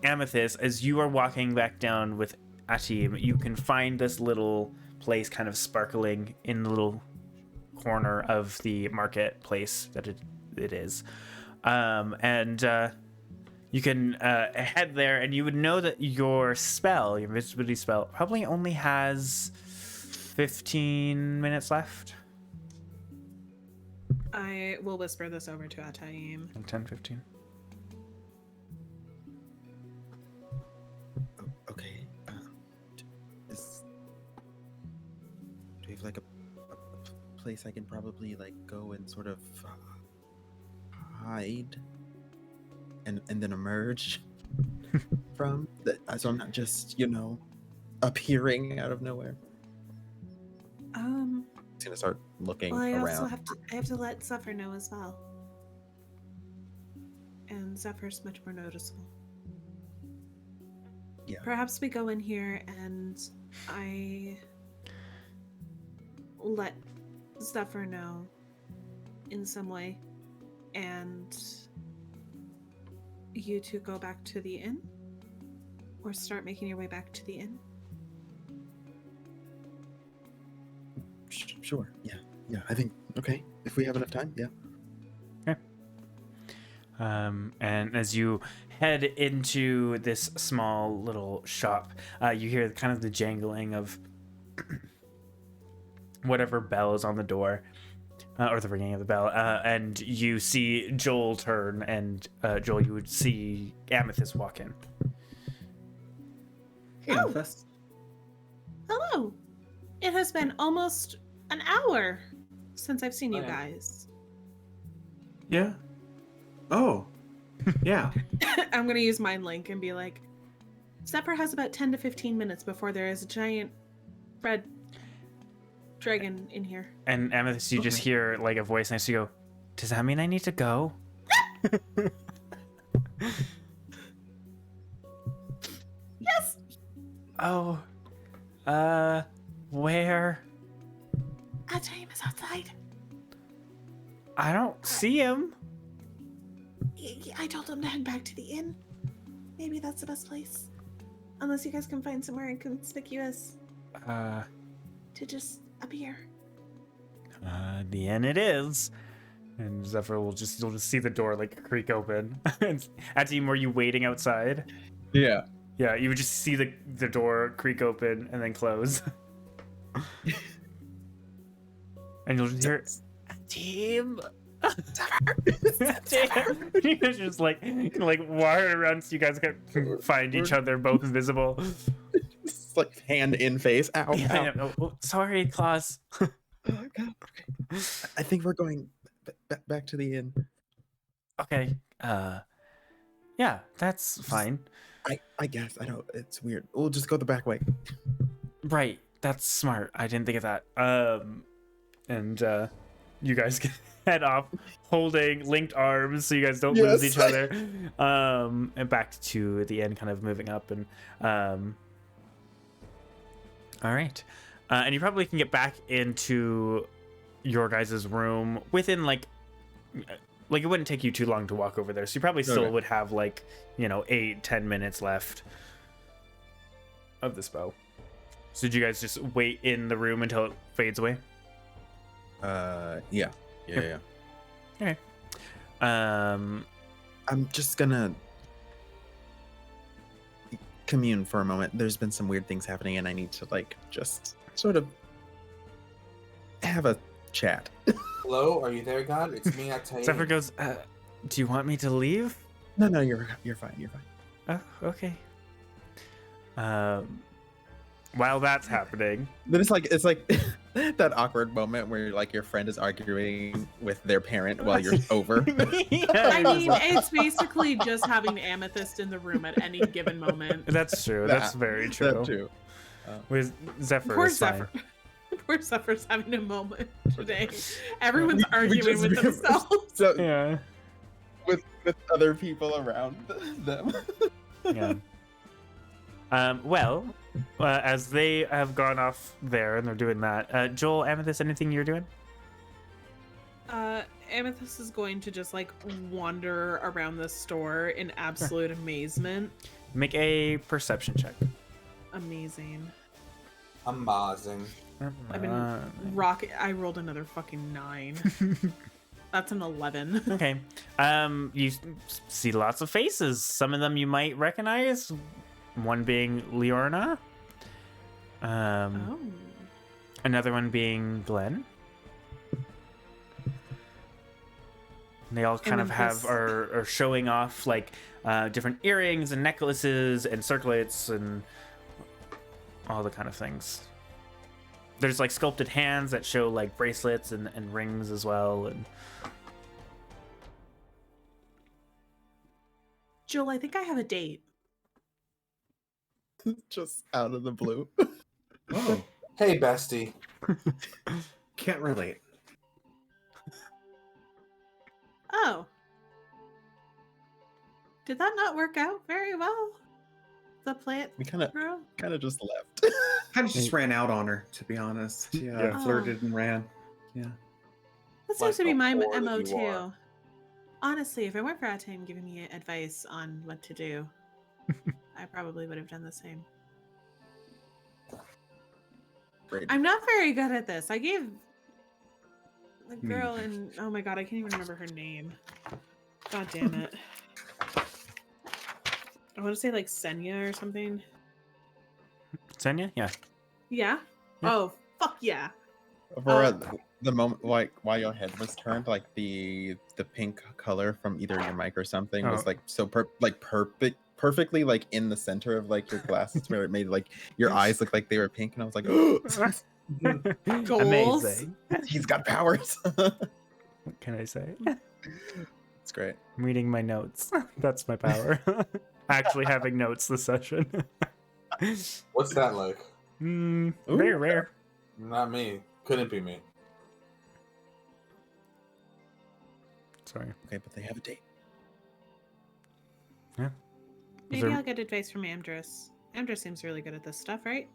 Amethyst, as you are walking back down with Atim, you can find this little place kind of sparkling in the little corner of the marketplace that it is. And you can head there, and you would know that your spell, your invisibility spell, probably only has 15 minutes left. I will whisper this over to Ataim. 10, 15. Okay. Do we have like a place I can probably like go and sort of hide and then emerge from? So I'm not just, appearing out of nowhere. Just gonna start looking Well, I around. also have to let Zephyr know as well. And Zephyr's much more noticeable. Yeah. Perhaps we go in here and I let Zephyr know in some way, and you two go back to the inn, or start making your way back to the inn. Sure. Yeah. I think okay. If we have enough time, yeah. And as you head into this small little shop, you hear kind of the jangling of whatever bell is on the door, or the ringing of the bell, and you see Joel turn, and Joel, you would see Amethyst walk in. Hey, Oh. Amethyst. Hello! It has been almost an hour since I've seen you Oh, yeah. guys. Yeah. Oh. Yeah. I'm gonna use Mind Link and be like, Zephyr has about 10 to 15 minutes before there is a giant red dragon in here. And Amethyst, you just Okay. hear like a voice next to you go, does that mean I need to go? Oh, where? Our team is outside. I don't see him. I told him to head back to the inn. Maybe that's the best place. Unless you guys can find somewhere inconspicuous to just appear. The inn it is. And Zephyr you'll just see the door like creak open. Atim, were you waiting outside? Yeah. Yeah, you would just see the door creak open and then close. And you'll just hear Atim. You guys just like wire around so you guys can find each other, both invisible. It's like hand in face. Ow. Yeah, Ow. oh, sorry, Klaus. Oh, God. Okay. I think we're going back to the inn. Okay. Yeah, that's fine. I guess. I don't. It's weird. We'll just go the back way. Right. That's smart. I didn't think of that. And you guys can head off holding linked arms so you guys don't lose each other. And back to the end, kind of moving up and all right. And you probably can get back into your guys' room within like it wouldn't take you too long to walk over there. So you probably still would have 8-10 minutes left of the spell. So did you guys just wait in the room until it fades away? Yeah. Okay. I'm just gonna commune for a moment. There's been some weird things happening, and I need to just sort of have a chat. Hello, are you there, God? It's me, Atim. Zephyr goes, do you want me to leave? No, you're fine. You're fine. Oh, okay. While that's happening, Then it's like that awkward moment where your friend is arguing with their parent while you're over. I mean, it's basically just having Amethyst in the room at any given moment. That's true. That's very true. That too. With Zephyr, Poor is fine. Zephyr. Poor Zephyr's having a moment today. Everyone's arguing with themselves. So Yeah. with other people around them. Yeah. Well, as they have gone off there and they're doing that, Joel, Amethyst, anything you're doing? Amethyst is going to just wander around the store in absolute amazement. Make a perception check. Amazing. Amazing. I've been rocket. I rolled another fucking 9. That's an 11. Okay. You see lots of faces. Some of them you might recognize. One being Leorna. Oh. Another one being Glenn. And they all kind of are showing off different earrings and necklaces and circlets and all the kind of things. There's sculpted hands that show bracelets and rings as well. And Joel, I think I have a date. Just out of the blue. Oh, Hey, bestie. can't relate. Oh. Did that not work out very well? The plant We kind girl? of just left. Kind of just ran out on her, to be honest. Yeah, Yeah. flirted and ran. Yeah. That Like seems to be the my whore that MO you too. are. Honestly, if it weren't for Atim giving me advice on what to do, I probably would have done the same. Great. I'm not very good at this. I gave the girl in oh my god, I can't even remember her name. God damn it. I want to say Senya or something. Senya? Yeah. Yeah? Yeah. Oh, fuck yeah. Aurora, the moment while your head was turned, the pink color from either your mic or something was so perfectly in the center of your glasses where it made your eyes look like they were pink, and I was like, oh, Goals. Amazing. he's got powers. What can I say? It's great. I'm reading my notes. That's my power. Actually having notes this session. What's that like? Very rare. Not me. Couldn't be me. Sorry. Okay, but they have a date. Yeah. Maybe I'll get advice from Amdrus Amdrus seems really good at this stuff, right?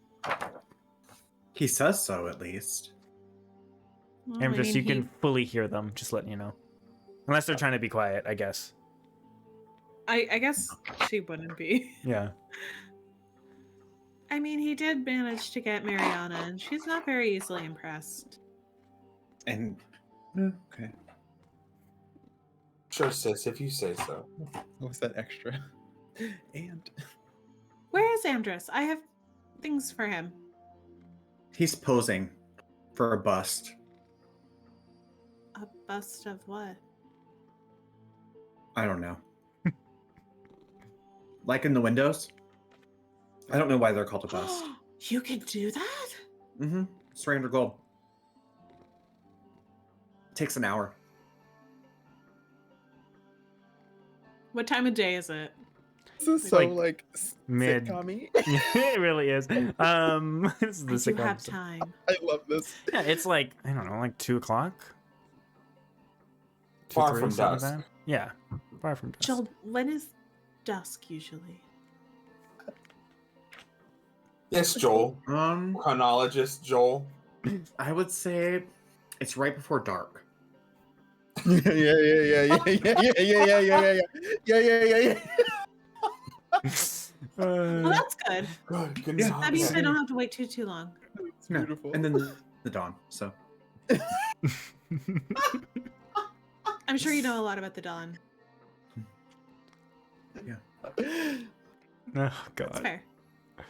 He says so, at least. Well, I Amdrus, mean, you can fully hear them, just letting you know. Unless they're trying to be quiet, I guess. I guess she wouldn't be. Yeah. I mean, he did manage to get Mariana, and she's not very easily impressed. And okay. Sure, sis, if you say so. What was that extra? And Where is Amdrus? I have things for him. He's posing for a bust. A bust of what? I don't know. Like in the windows? I don't know why they're called a bust. You can do that? Mm-hmm. It's 300 gold. Takes an hour. What time of day is it? this is so like mid- sitcom-y. It really is. This is the I do sitcom have episode. time. I love this. Yeah, it's like, I don't know, like 2 o'clock? Far 2, 3, from something like dusk. that. Yeah, far from dusk. Joel, when is dusk usually? Yes, Joel. Chronologist Joel. I would say it's right before dark. Yeah. Well, that's good. Good goodness. Yeah. That means okay. I don't have to wait too long. It's No. beautiful. And then the dawn. So I'm sure you know a lot about the dawn. Oh, That's God. fair.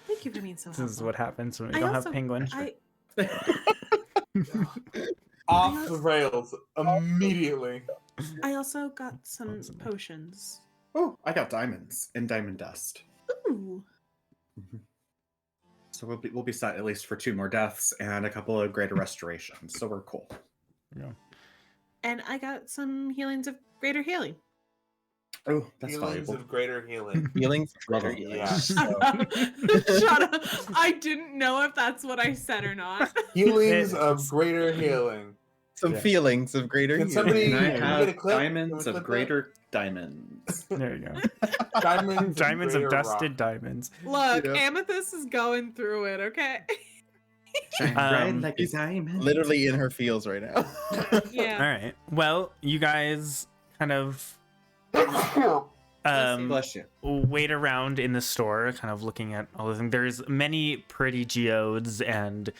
Thank you for being so This helpful. is what happens when we I don't also- have penguin. Off the rails immediately. I also got some potions. oh, I got diamonds and diamond dust. Ooh. So we'll be set at least for 2 more deaths and a couple of greater restorations. So we're cool. Yeah. And I got some healings of greater healing. Oh, that's Feelings valuable. of greater healing. Feelings. Love it. Yeah. Shut up. Shut up. I didn't know if that's what I said or not. Feelings of greater healing. Some Yeah. feelings of greater Can healing. somebody- And I Can we get a have clip? diamonds Can we of clip that? greater diamonds. There you go. Diamonds, Diamonds of greater dusted rock. diamonds. Look, Yeah. Amethyst is going through it, okay? Shine bright Um, like a diamond. Literally in her feels right now. Yeah. All right. Well, you guys kind of Bless you. wait around in the store, kind of looking at all the things. There's many pretty geodes and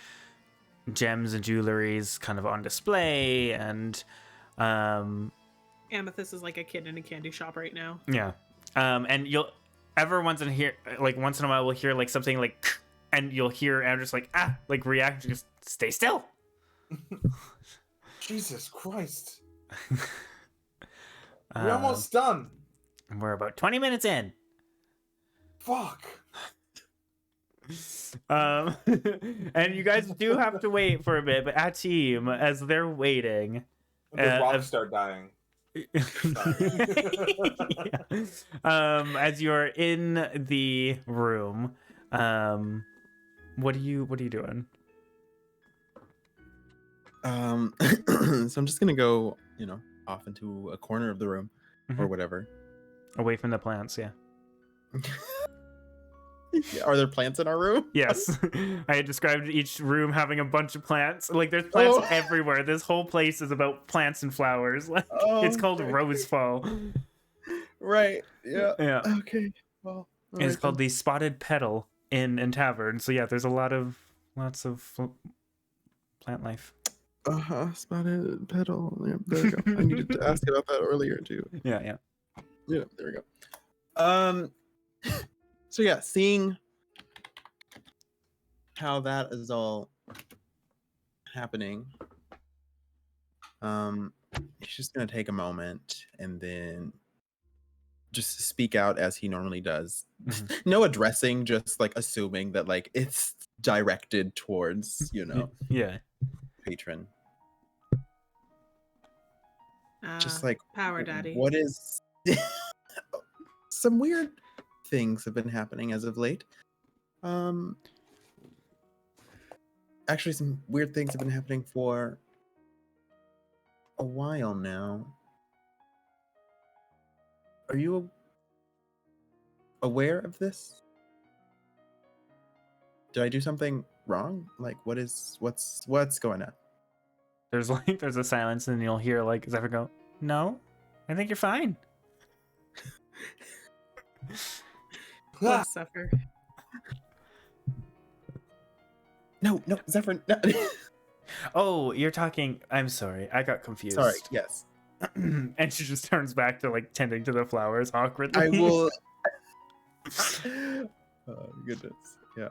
gems and jewelries kind of on display, and Amethyst is like a kid in a candy shop right now. yeah. And you'll ever once in a while we'll hear like something like, and you'll hear Amdrus like react, just stay still. Jesus Christ. Um, We're almost done. and we're about 20 minutes in. Fuck. And you guys do have to wait for a bit, but at team, as they're waiting, The rocks start dying. Yeah. As you're in the room, what are you doing? So I'm just gonna go, off into a corner of the room or Mhm. whatever. Away from the plants, yeah. Are there plants in our room? Yes. I had described each room having a bunch of plants. Like there's plants Oh. everywhere. This whole place is about plants and flowers. Like it's called okay. Rosefall. Right. Yeah. Yeah. Okay. Well, It's called the Spotted Petal Inn and Tavern. So yeah, there's lots of plant life. Spotted petal. Yeah, there we go. I needed to ask about that earlier too. Yeah. Yeah, there we go. So yeah, seeing how that is all happening, he's just gonna take a moment and then just speak out as he normally does. No addressing, just like assuming that like it's directed towards, Yeah. patron. Just like Power Daddy. what is some weird things have been happening as of late. Actually some weird things have been happening for a while now. Are you aware of this? Did I do something wrong? Like, what's going on? There's a silence, and you'll hear like Zephyr go, "No, I think you're fine." Poor Zephyr. No, Zephyr. No. Oh, you're talking. I'm sorry, I got confused. Sorry. Yes, And she just turns back to like tending to the flowers awkwardly. I will. Oh goodness. Yeah.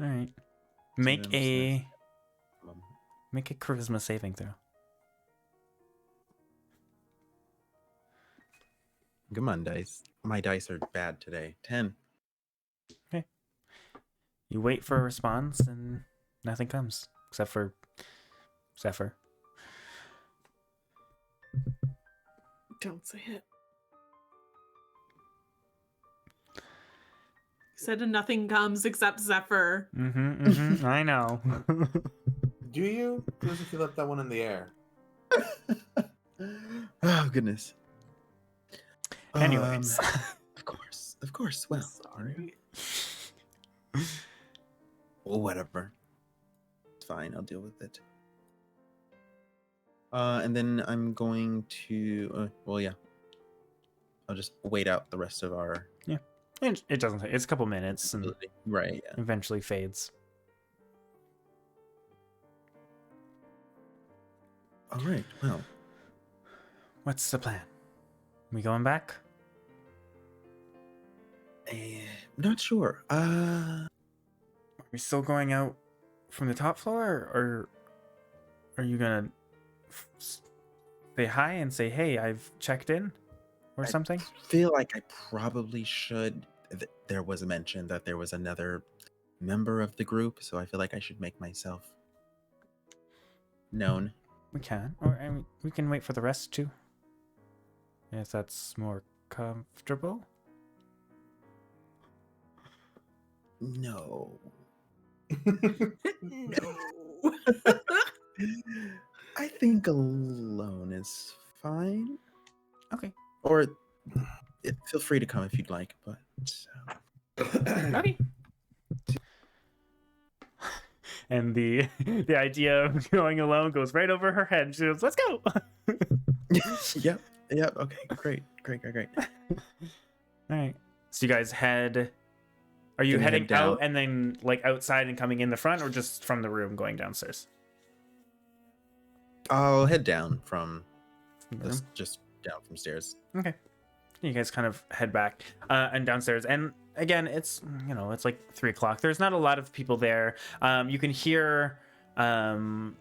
All right. So Make then I'm just make a charisma saving throw. Come on, dice. My dice are bad today. 10. You wait for a response, and nothing comes except for Zephyr. Don't say it. Said nothing comes except Zephyr. I know. Do you? Feels if you left that one in the air. Oh goodness. Anyways. Of course. Well, Sorry. well, whatever. It's fine. I'll deal with it. And then I'm going to. Well, yeah. I'll just wait out the rest of our. It doesn't take. It's a couple minutes, and Right. Yeah. eventually fades. All right. Well. What's the plan? We going back? Not sure. Are we still going out from the top floor, or are you gonna say hi and say, "Hey, I've checked in," or I something? feel like I probably should. There was a mention that there was another member of the group, so I feel like I should make myself known. We can, or I mean, we can wait for the rest too, if that's more comfortable. No. No. I think alone is fine. Okay. Or feel free to come if you'd like, but Okay. And the idea of going alone goes right over her head. She goes, "Let's go." Yep. Okay, great. All right. So you guys head. Are you Gonna head heading down. out and then like outside and coming in the front, or just from the room going downstairs? I'll head down from From the room? just down from stairs. Okay. You guys kind of head back and downstairs, and again, it's it's like 3:00. There's not a lot of people there. You can hear some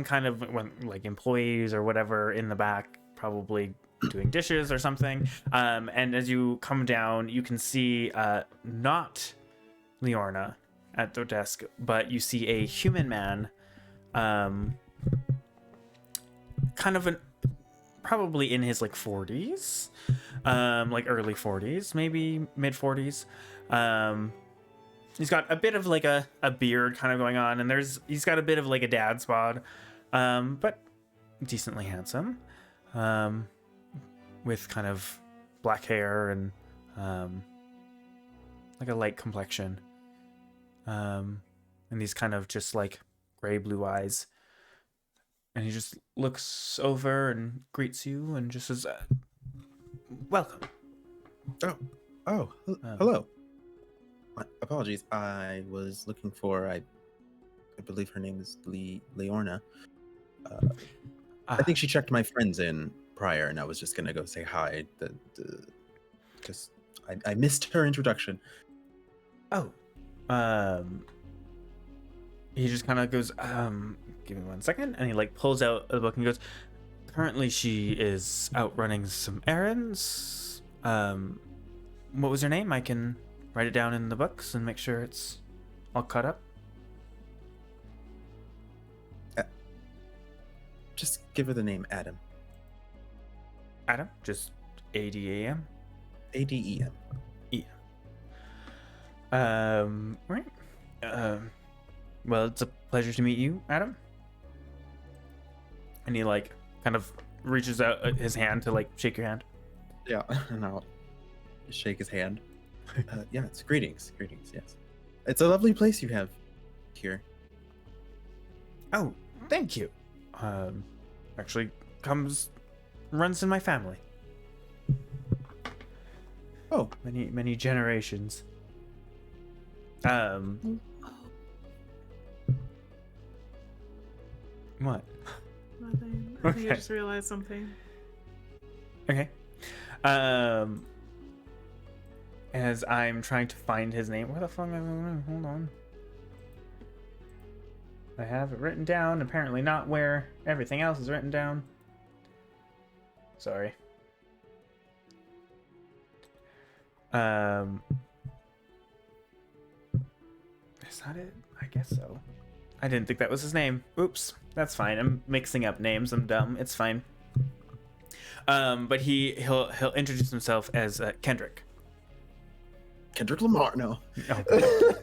kind of like employees or whatever in the back, probably doing dishes or something. And as you come down, you can see not Leorna at the desk, but you see a human man, kind of probably in his like 40s, like early 40s, maybe mid 40s. He's got a bit of like a beard kind of going on, and he's got a bit of like a dad bod, but decently handsome, with kind of black hair and like a light complexion, and these kind of just like gray blue eyes. And he just looks over and greets you and just says, "Welcome." Hello. My apologies. I was looking for. I believe her name is Leorna. I think she checked my friends in prior, and I was just gonna go say hi. Because I missed her introduction. Oh, he just kind of goes, "Give me 1 second," and he like pulls out a book and goes, "Currently, she is out running some errands. What was her name? I can write it down in the books and make sure it's all caught up." Just give her the name Adam. Adam, just ADAM. ADEM. Right. Well, it's a pleasure to meet you, Adam. And he like kind of reaches out his hand to like shake your hand. Yeah, and I'll shake his hand. Yeah, it's greetings. Yes, it's a lovely place you have here. Oh, thank you. Actually runs in my family. Oh, Many generations. What? Nothing. I think I Okay. just realized something. Okay. As I'm trying to find his name, where the fuck is his name? Hold on. I have it written down. Apparently not where everything else is written down. Sorry. Is that it? I guess so. I didn't think that was his name. Oops. That's fine. I'm mixing up names. I'm dumb. It's fine. But he'll introduce himself as Kendrick. Kendrick Lamar. No, Oh.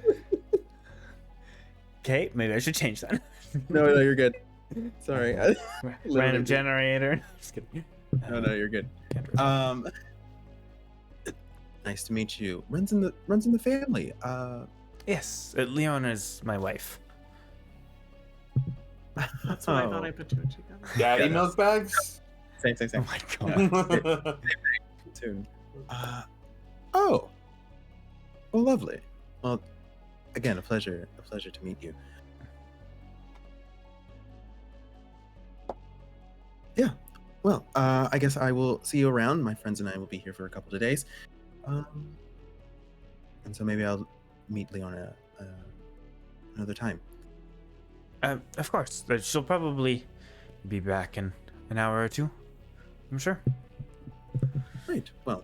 Okay, maybe I should change that. no, you're good. Sorry. Random generator. Just kidding. No, you're good. Kendrick. Nice to meet you. Runs in the family. Yes, Leona's my wife. That's what I thought I put two and together. Daddy milk bags. Same. Oh my god. Tune. Oh. Well, lovely. Well, again, a pleasure to meet you. Yeah. Well, I guess I will see you around. My friends and I will be here for a couple of days. And so maybe I'll meet Leona another time. Of course. She'll probably be back in an hour or two. I'm sure. Right. Well,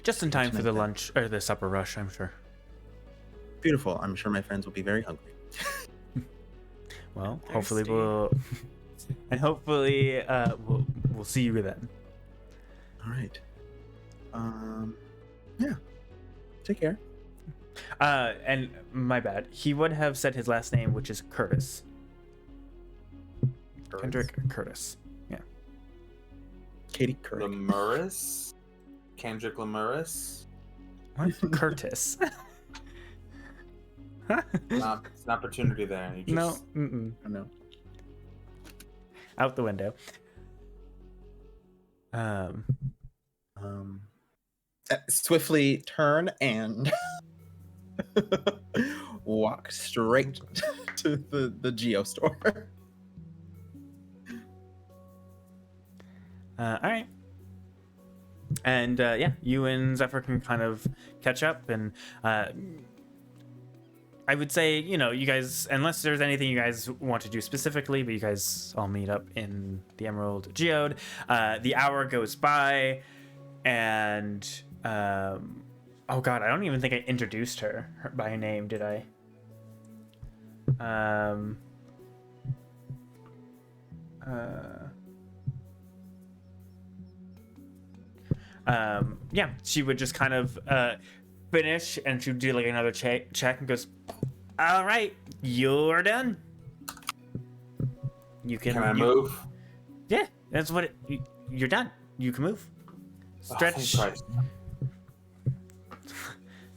Just in time for Tonight the then. lunch or the supper rush, I'm sure. beautiful. I'm sure my friends will be very hungry. Well, Thirsty. hopefully we'll see you then. All right. Yeah. Take care. And my bad. He would have said his last name, which is Curtis. Kendrick Curtis. Yeah. Katie Curtis. Lemuris? Kendrick Lemuris? What? Curtis. It's an opportunity there. You just, No. Mm-mm. Oh, no. Out the window. Swiftly turn and walk straight to the Geo store. All right. And yeah, you and Zephyr can kind of catch up, and I would say, you know, you guys, unless there's anything you guys want to do specifically, but you guys all meet up in the Emerald Geode. The hour goes by, and oh god, I don't even think I introduced her by name, did I? Yeah, she would just kind of finish, and she would do like another check and goes, all right, you're done. You can can I move? Yeah, that's what you're done. You can move. Oh, thank Stretch. Christ.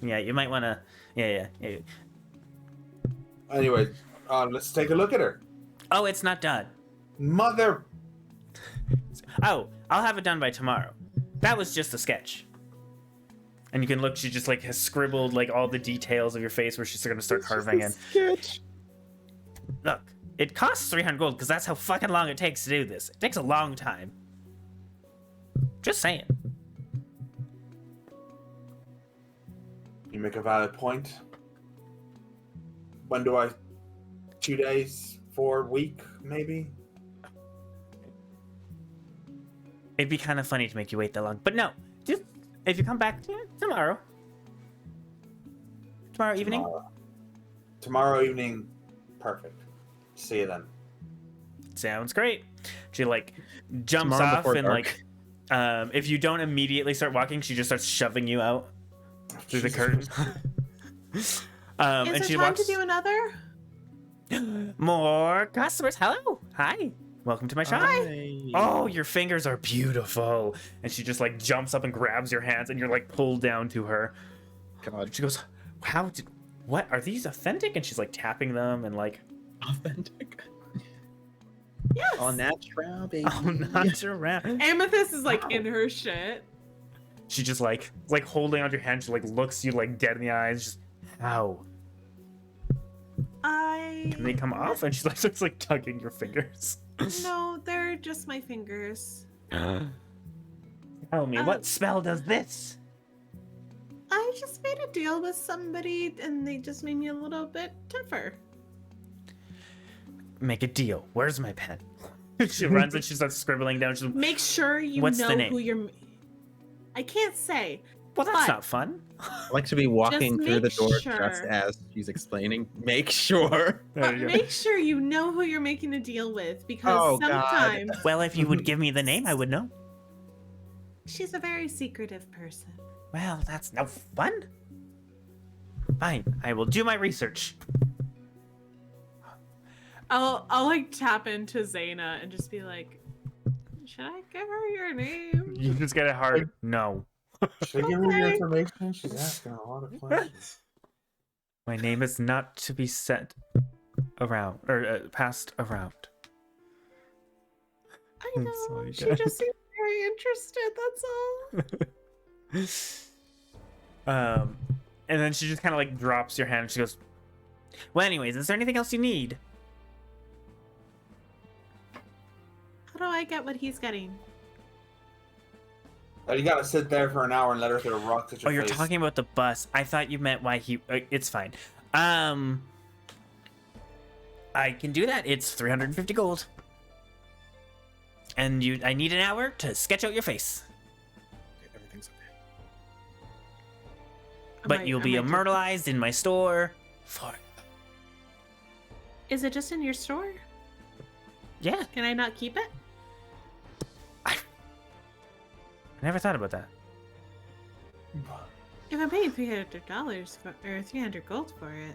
Yeah, you might want to. Yeah. Anyway, let's take a look at her. Oh, it's not done. Mother. Oh, I'll have it done by tomorrow. That was just a sketch. And you can look, she just like has scribbled like all the details of your face where she's gonna start carving in. Sketch. Look, it costs 300 gold because that's how fucking long it takes to do this. It takes a long time. Just saying. You make a valid point. When do I? 2 days? 4 week? Maybe? It'd be kind of funny to make you wait that long. But no, just if you come back tomorrow. Tomorrow evening? Tomorrow evening. Perfect. See you then. Sounds great. She like jumps Tomorrow off before and dark. like if you don't immediately start walking, she just starts shoving you out through the Jesus curtain. And Is she it time walks to do another? more customers. Hello. Hi. Welcome to my shop. Oh, your fingers are beautiful. And she just like jumps up and grabs your hands, and you're like pulled down to her. God, She goes, what are these authentic? And she's like tapping them and like, authentic. Yes. All natural, baby. oh, not around. Amethyst is like in her shit. She just like holding onto your hand. She like looks you like dead in the eyes. Just how can they come off? And she's like starts like tugging your fingers. No, they're just my fingers. Tell me, what spell does this? I just made a deal with somebody and they just made me a little bit tougher. Make a deal. Where's my pen? She runs and she starts scribbling down. She's, Make sure you What's the know name? who you're. I can't say. well, that's but- not fun. I like to be walking Just through the make door sure. just as she's explaining. Make sure. There But you go. make sure you know who you're making a deal with because Oh, God. sometimes Well, if you would give me the name, I would know. she's a very secretive person. Well, that's no fun. Fine, I will do my research. I'll like tap into Zaina and just be like, should I give her your name? You just get it hard. No. Should I give her your Okay. information? She's asking a lot of questions. My name is not to be set around or passed around. I I'm know. sorry, She guys. just seems very interested. That's all. And then she just kind of like drops your hand and she goes, well, anyways, is there anything else you need? How do I get what he's getting? Oh, you gotta sit there for an hour and let her throw rocks at your Oh, you're face. talking about the bus. I thought you meant why he. It's fine. I can do that. It's 350 gold. And I need an hour to sketch out your face. Everything's okay. But you'll be immortalized in my store for. Is it just in your store? Yeah, Can I not keep it? I never thought about that. If I'm paying $300 or 300 gold for it,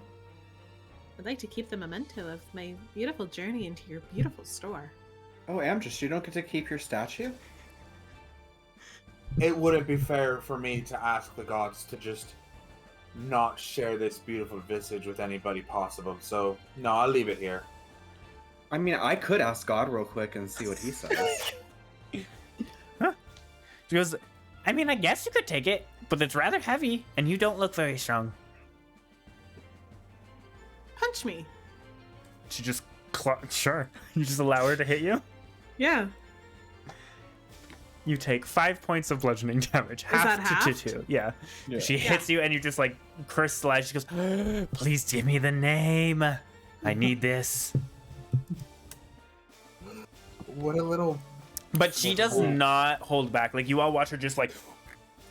I'd like to keep the memento of my beautiful journey into your beautiful store. Oh, Amdrus, you don't get to keep your statue? It wouldn't be fair for me to ask the gods to just not share this beautiful visage with anybody possible. So, no, I'll leave it here. I mean, I could ask God real quick and see what he says. She goes, I mean, I guess you could take it, but it's rather heavy, and you don't look very strong. Punch me. She just, sure. You just allow her to hit you? Yeah. You take 5 points of bludgeoning damage. that to halved? 2. Yeah. Yeah. She hits you, and you just like crystallize. She goes, please give me the name. I need this. What a little... But she does not hold back. Like, you all watch her just like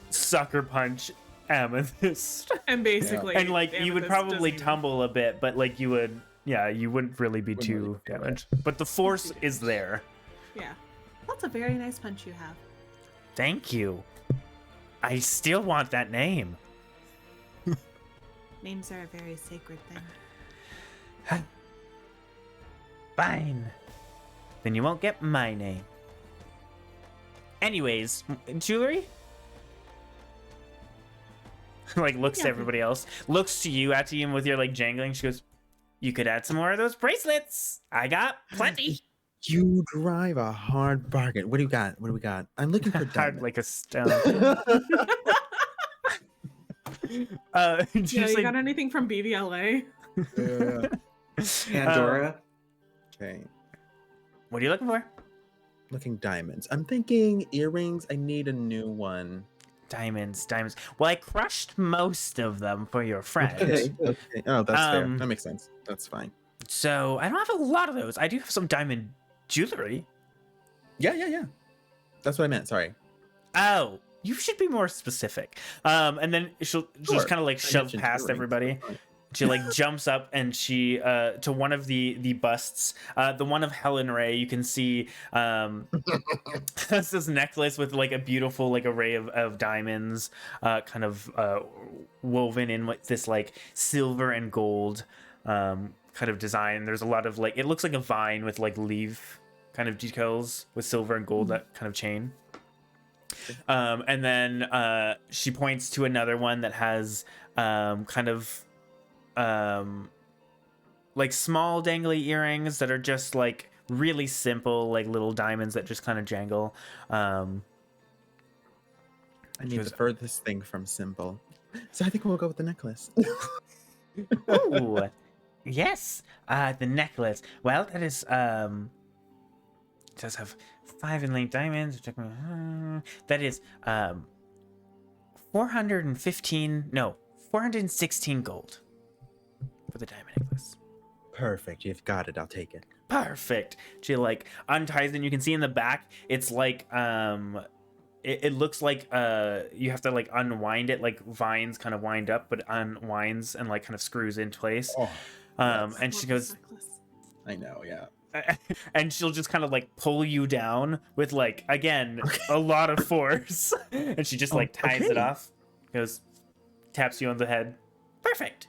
sucker punch Amethyst. And basically, And like, you would Amethyst probably doesn't even- tumble a bit, but like, you would, yeah, you wouldn't really be Wouldn't too really feel it. damaged. But the force is there. Yeah. That's a very nice punch you have. Thank you. I still want that name. Names are a very sacred thing. Fine. Then you won't get my name. Anyways, jewelry? Like, looks to Yeah. everybody else. Looks to you, Atium, with your, like, jangling. She goes, you could add some more of those bracelets. I got plenty. You drive a hard bargain. What do you got? What do we got? I'm looking for Hard diamonds. like a stone. Yeah, She's you like, got anything from BVLA? Pandora? Okay. what are you looking for? Looking diamonds. I'm thinking earrings. I need a new one. Diamonds. Well, I crushed most of them for your friend. Okay. Oh, that's fair. Um, That makes sense. That's fine. So I don't have a lot of those. I do have some diamond jewelry. Yeah. That's what I meant. Sorry. Oh, you should be more specific. And then she'll Sure. just kind of like I shove mentioned past earrings, everybody. that's fine. She like jumps up and she to one of the busts, the one of Helen Ray. You can see has this necklace with like a beautiful like array of diamonds, kind of woven in with this like silver and gold kind of design. There's a lot of like, it looks like a vine with like kind of decals with silver and gold, that kind of chain. And then she points to another one that has kind of like small dangly earrings that are just like really simple, like little diamonds that just kind of jangle. I need the furthest thing from simple. So I think we'll go with the necklace. Ooh, yes, the necklace. Well, that is it does have 5 inlaid diamonds. That is 416 gold for the diamond necklace. Perfect. You've got it. I'll take it. Perfect. She like unties it, and you can see in the back it's like it looks like you have to like unwind it, like vines kind of wind up, but unwinds and like kind of screws in place. Oh, And she goes, I know, yeah. and she'll just kind of like pull you down with like again a lot of force, and she just like ties it off, goes, taps you on the head. Perfect.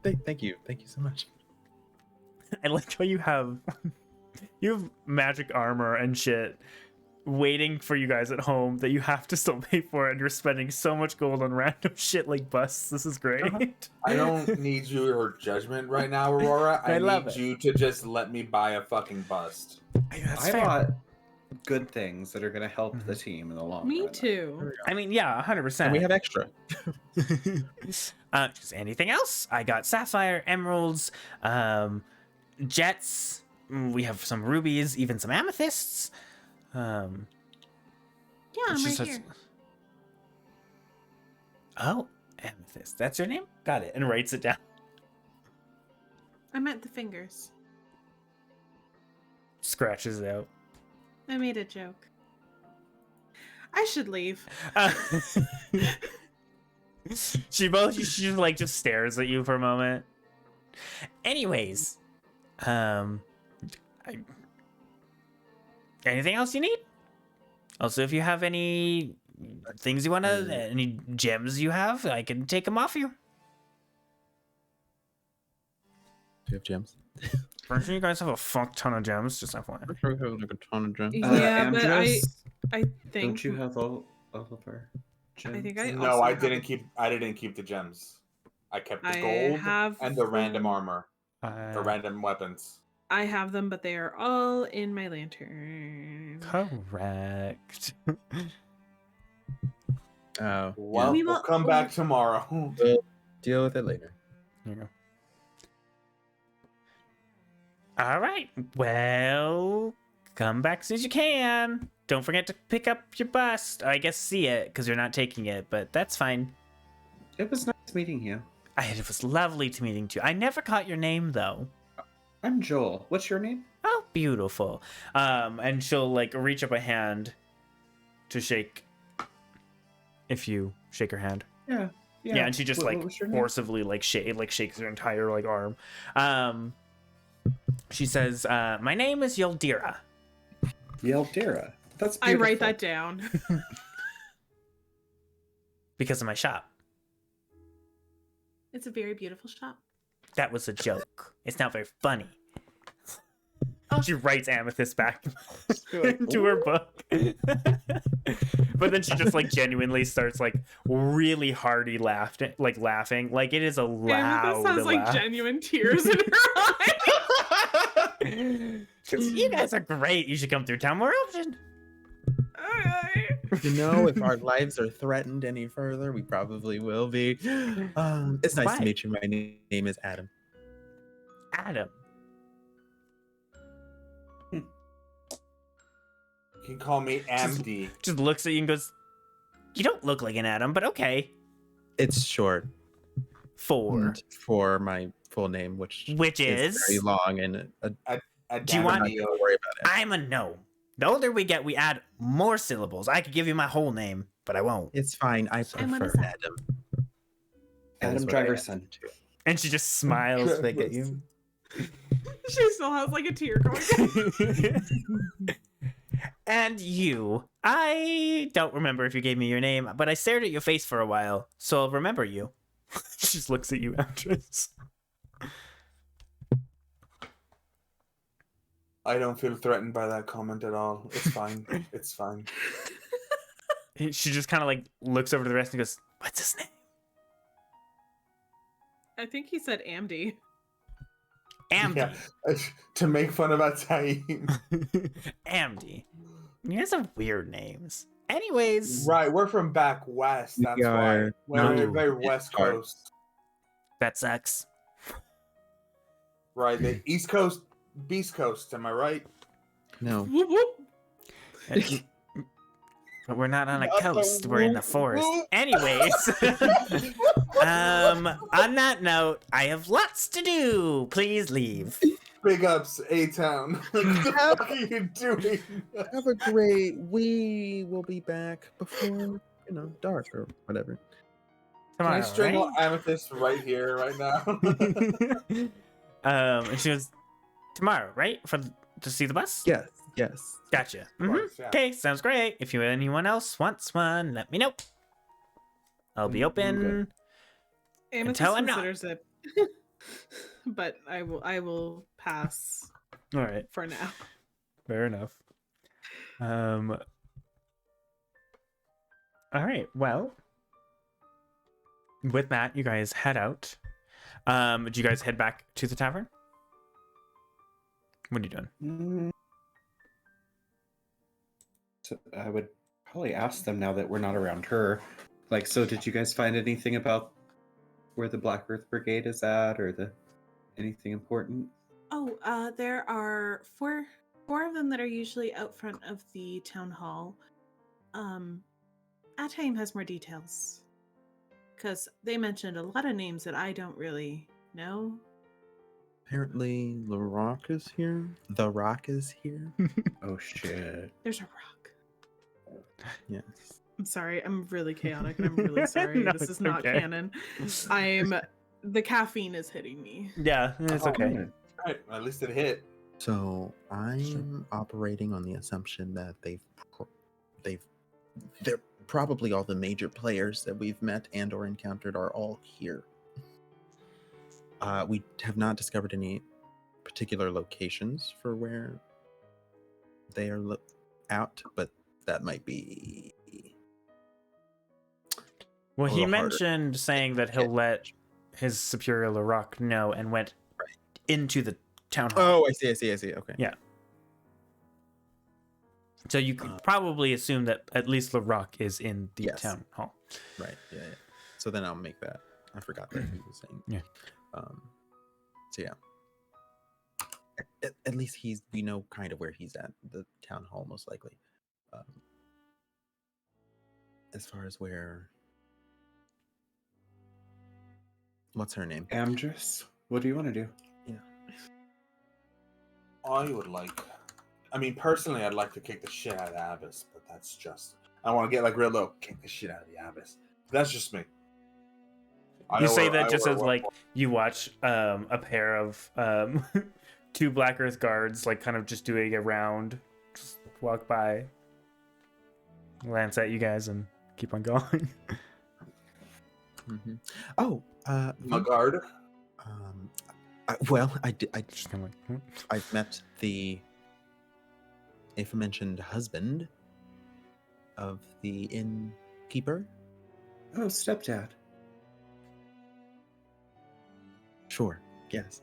Thank you so much. I like how you have magic armor and shit waiting for you guys at home that you have to still pay for, and you're spending so much gold on random shit like busts. This is great. I don't need your judgment right now, Aurora. I love need it. you to just let me buy a fucking bust. That's I fair. bought good things that are going to help the team in the long run. Me too. I mean, yeah, 100%. And we have extra. Just anything else? I got sapphire, emeralds, jets. We have some rubies, even some amethysts. Yeah, I'm she right says- here. Oh, amethyst. That's your name? Got it. And writes it down. I meant the fingers. Scratches it out. I made a joke. I should leave. She like just stares at you for a moment. Anyways, anything else you need? Also, if you have any things you wanna, any gems you have, I can take them off you. Do you have gems? Pretty sure you guys have a fuck ton of gems, just FYI. I'm sure we have like a ton of gems. Yeah, but Amdrus, I think don't you have all of our gems? I think I No, also I have didn't keep the gems. I kept the I gold have and the random them. armor, the random weapons. I have them, but they are all in my lantern. Correct. Oh, Well, We we'll will- come back tomorrow. deal with it later. There you go. All right. Well, come back as soon as you can. Don't forget to pick up your bust. I guess see it because you're not taking it, but that's fine. It was nice meeting you. It was lovely to meeting you. I never caught your name though. I'm Joel. What's your name? Oh, beautiful. And she'll like reach up a hand to shake. If you shake her hand. Yeah. Yeah, and she just What like was your name? forcibly like shakes her entire like arm. She says, "My name is Yildira." Yeldira. That's I beautiful. write that down. Because of my shop. It's a very beautiful shop. That was a joke. It's not very funny. Oh. She writes Amethyst back into her book. But then she just like genuinely starts like really hearty laughing. Like it is a loud Amethyst has like laugh. genuine tears in her eyes. You guys are great. You should come through town more often. You know, if our lives are threatened any further, we probably will be. It's nice Why? to meet you. My name is Adam. Adam. You can call me Amdy. Just looks at you and goes, "You don't look like an Adam, but okay." It's short For for my full name, which is very long and Do you want- don't worry about it. I'm a gnome. The older we get, we add more syllables. I could give you my whole name, but I won't. It's fine. I And what prefer is that? Adam. That is Adam what I Driver's am. son. And she just smiles back at you. She still has like a tear going. And you. I don't remember if you gave me your name, but I stared at your face for a while, so I'll remember you. She just looks at you, Amdrus. I don't feel threatened by that comment at all. It's fine. It's fine. She just kind of like looks over to the rest and goes, "What's his name?" I think he said Amdy. Amdy. Yeah, to make fun of Ataim. Amdy. You guys have weird names. Anyways, Right, we're from back west. That's We why. are We're not very west part. coast. that sucks. Right, the east coast, beast coast. Am I right? No. Whoop, whoop. But we're not on a Not the coast. We're in the whoop, forest. whoop. Anyways, on that note, I have lots to do. Please leave. Big ups, A-Town. What the fuck are you doing? Have a great. We will be back before dark or whatever. Can I Tomorrow, strangle right? Amethyst right here, right now? And she goes, tomorrow, right? To see the bus? Yes. Yes. Gotcha. Of course, yeah. Okay, sounds great. If anyone else wants one, let me know. I'll be open. Amethyst Until I'm not. considers it, but I will pass All right, for now. fair enough. All right, well, with that, you guys head out. Do you guys head back to the tavern? What are you doing? So I would probably ask them now that we're not around her. Like, so did you guys find anything about where the Black Earth Brigade is at, or anything important? Oh, there are four of them that are usually out front of the town hall. Ataim has more details, because they mentioned a lot of names that I don't really know. Apparently, The Rock is here. The Rock is here. Oh shit! There's a rock. Yes. I'm sorry. I'm really chaotic, and I'm really sorry. No, this it's is not okay. canon. The caffeine is hitting me. Yeah, it's Oh, okay. Good. Right, at least it hit. So I'm operating on the assumption that they're probably all the major players that we've met and or encountered are all here. We have not discovered any particular locations for where they are out, but that might be Well, a he little harder. mentioned saying that he'll let his superior Larock know and went into the town hall. Oh, I see. Okay. Yeah. So you could probably assume that at least Larock is in the Yes. town hall. Right. Yeah. So then I'll make that. I forgot that he was saying. Yeah. So yeah. At least we know kind of where he's at. The town hall, most likely. As far as what's her name? Amdrus, what do you want to do? I mean, personally, I'd like to kick the shit out of Abyss, but that's just. I want to get like real low, kick the shit out of the Abyss. That's just me. You say that just as like you watch a pair of two Black Earth guards like kind of just doing a round, just walk by, glance at you guys, and keep on going. Mm-hmm. Oh, my guard. I Just kind of like, hmm. I've met the aforementioned husband of the innkeeper. Oh, stepdad. Sure. Yes.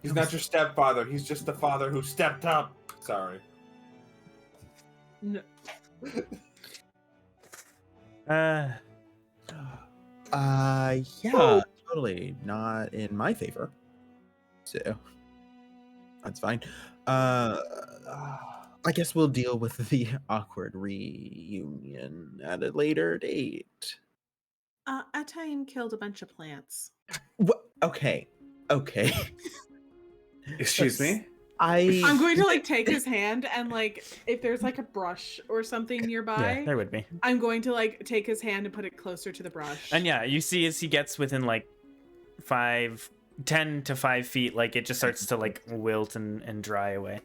He's not your stepfather. He's just the father who stepped up. Sorry. No. Yeah, totally not in my favor. So that's fine. I guess we'll deal with the awkward reunion at a later date. Ataim killed a bunch of plants. What? Okay. Excuse me? I'm going to like take his hand and like if there's like a brush or something nearby, Yeah, there would be. I'm going to like take his hand and put it closer to the brush. And yeah, you see as he gets within like 10 to 5 feet, like it just starts to like wilt and dry away.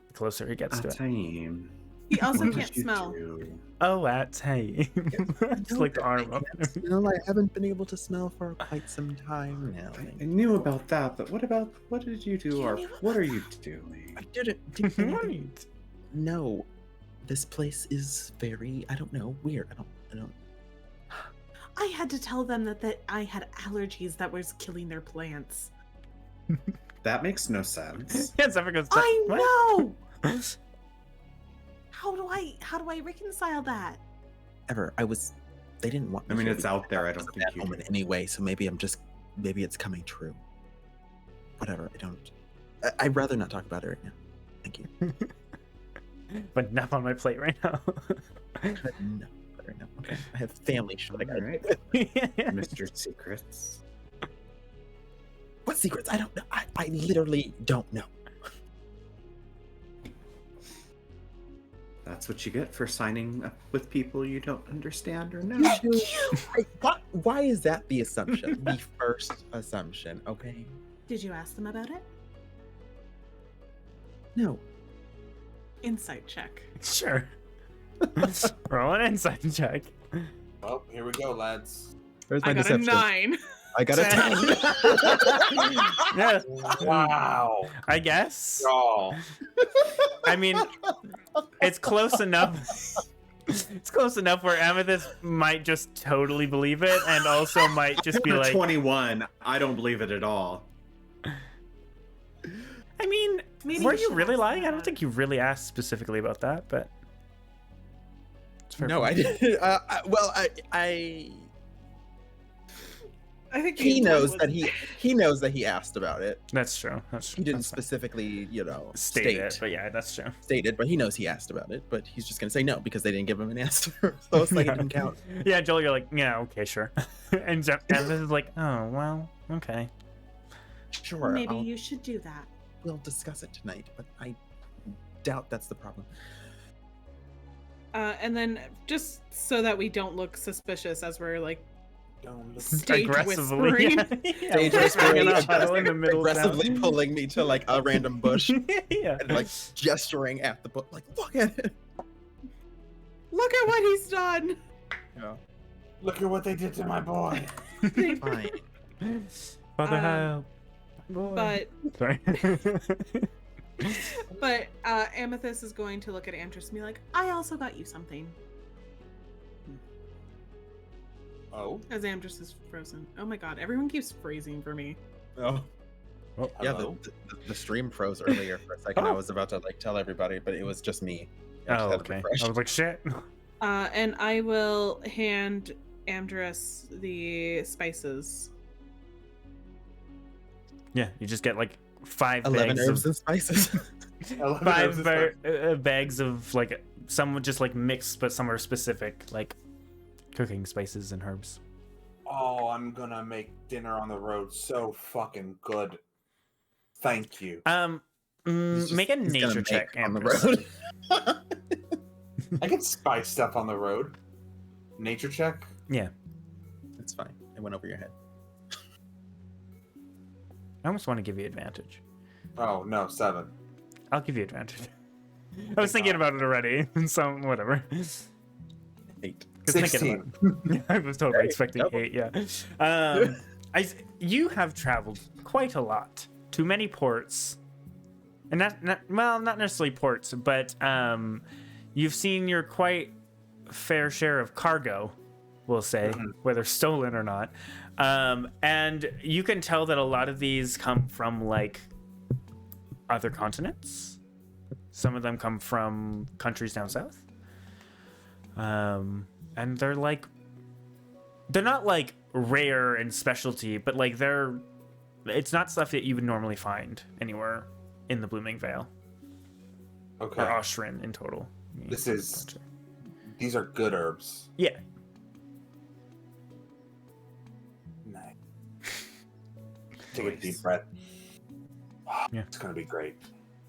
The closer he gets to it. Ataim. He also What can't did you smell. do? Oh, hey. It's No, like the I arm. can't smell. I haven't been able to smell for quite some time now. I knew about that, but what did you do? You Or knew what about are you doing? I didn't do anything. No, this place is very, I don't know, weird. I don't. I had to tell them that I had allergies that was killing their plants. That makes no sense. Yeah, Zephyr goes, I "What?" know. How do I reconcile that? They didn't want I me mean, here it's because out there. I was don't a think bad you. omen anyway, so maybe it's coming true. Whatever, I'd rather not talk about it right now. Thank you. But enough on my plate right now. No, right now. Okay. I have family shit. All right, Yeah. Mr. Secrets. What secrets? I don't know. I literally don't know. That's what you get for signing up with people you don't understand or know. Why is that the assumption? The first assumption, okay? Did you ask them about it? No. Insight check. Sure. Roll an insight check. Well, here we go, lads. Where's my I got deception? a 9. I got a 10. Yeah. Wow. I guess. Y'all. I mean, it's close enough. It's close enough where Amethyst might just totally believe it, and also might just be like, 21. I don't believe it at all. I mean, Maybe were you you should really ask lying? I that. don't think you really asked specifically about that, but it's fair No, I point. didn't. Well, I I think he the knows intent that he knows that he asked about it. That's true. That's true. He didn't That's fine. specifically, State it, but yeah, that's true. stated, but he knows he asked about it. But he's just gonna say no because they didn't give him an answer. So it's like it didn't count. Yeah, Joel, you're like, yeah, okay, sure. And Amethyst is like, oh, well, okay. Sure, Maybe you should do that. we'll discuss it tonight, but I doubt that's the problem. And then just so that we don't look suspicious as we're like Don't look. stage Aggressively. whispering. Yeah. Stage Whispering in a whispering, puddle in the middle of aggressively town. pulling me to like a random bush Yeah. and like gesturing at the book, like look at it. Look at what he's done. Yeah. Look at what they did to my boy. Fine. Father Um, help. Boy. But Sorry. Amethyst is going to look at Amdrus and be like, I also got you something. Oh. As Amdrus is frozen. Oh my god, everyone keeps freezing for me. Oh. Oh, Yeah, Hello? the stream froze earlier for a second. I Oh. was about to like tell everybody, but it was just me. I just oh, had it okay. refreshed. I was like, shit. And I will hand Amdrus the spices. Yeah, you just get like 5 11 bags herbs of and spices. 11 five herbs and bags of like some just like mixed, but some are specific, like cooking spices and herbs. Oh, I'm gonna make dinner on the road so fucking good. Thank you. He's Make a he's gonna nature check, make on the Amdrus. road. I can spice stuff on the road. Nature check? Yeah, It's fine. It went over your head. I almost want to give you advantage. Oh, no, 7. I'll give you advantage. I was thinking about it already, so whatever. 8. 'Cause thinking 16. about it- I was totally Hey, expecting double. 8. Yeah. You have traveled quite a lot to many ports, and not necessarily ports, but you've seen your quite fair share of cargo, we'll say, whether stolen or not. And you can tell that a lot of these come from like other continents. Some of them come from countries down south. And they're not like rare and specialty, but like it's not stuff that you would normally find anywhere in the Blooming Vale Okay. or Oshrin in total. These are good herbs. Yeah. Nice. Take a deep breath. Yeah. It's gonna be great.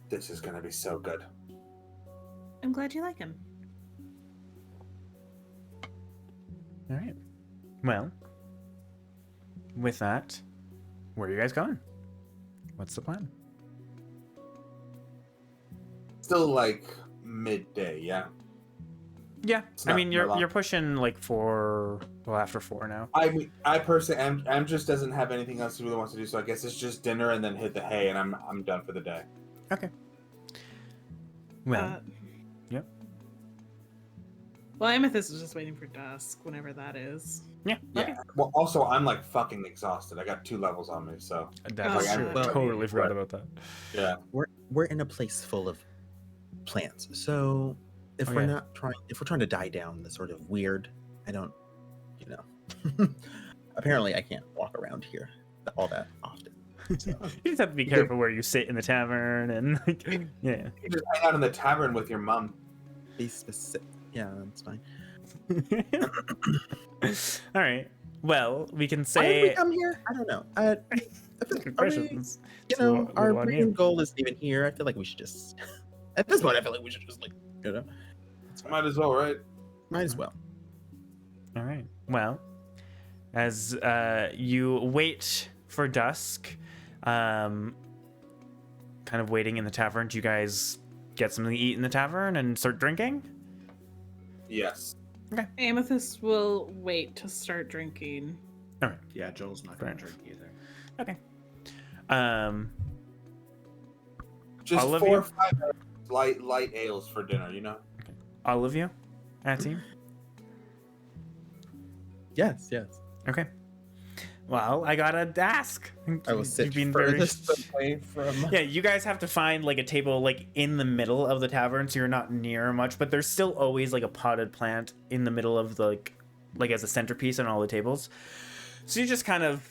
This is gonna be so good. I'm glad you like him. All right. Well, with that, where are you guys going? What's the plan? Still like midday. Yeah. Yeah, It's I not mean very long. you're pushing like after 4 now. I mean, I personally, Amdrus doesn't have anything else he really wants to do, so I guess it's just dinner and then hit the hay, and I'm done for the day. Okay. Well, Uh, yep. Well, Amethyst is just waiting for dusk, whenever that is. Yeah. Yeah. Okay. Well, also I'm like fucking exhausted. I got 2 levels on me, so That's Oh, true. well- Totally forgot about that. yeah. We're in a place full of plants, so if Oh, we're yeah. not trying, if we're trying to die down the sort of weird, I don't, you know. Apparently, I can't walk around here all that often. So. You just have to be careful where you sit in the tavern and like, yeah. You just hang out in the tavern with your mom. Be specific. Yeah, that's fine. All right. Well, we can Why did we say come here? I don't know. good Are question. we, It's you a know, little our on main you. goal isn't even here. I feel like we should just, at this point, I feel like we should just, like, you know, Might as well, right? might as well. All right. Well, as you wait for dusk, kind of waiting in the tavern, do you guys get something to eat in the tavern and start drinking? Yes. Amethyst will wait to start drinking. Yeah, Joel's not gonna Fair. drink either. Okay. Um, Just All of 4 you? or 5 light ales for dinner, you know? all of you, at team. Yes, yes. Okay. Well, I gotta ask. I will sit You've been very- furthest away from. Yeah, you guys have to find like a table like in the middle of the tavern, so you're not near much, but there's still always like a potted plant in the middle of the like as a centerpiece on all the tables. So you just kind of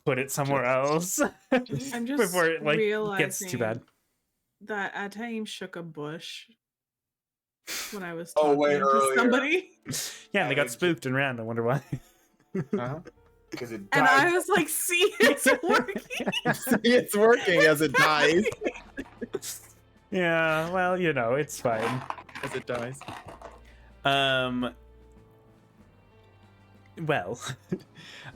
put it somewhere else I'm just before it like realizing gets too bad. that Ataim shook a bush when I was Oh, talking wait, to earlier. somebody. Yeah, and they got it's- spooked and ran. I wonder why. Uh-huh. Because it And died. I was like, see, it's working. It's working as it dies. Yeah, well, you know, it's fine. As it dies. Well,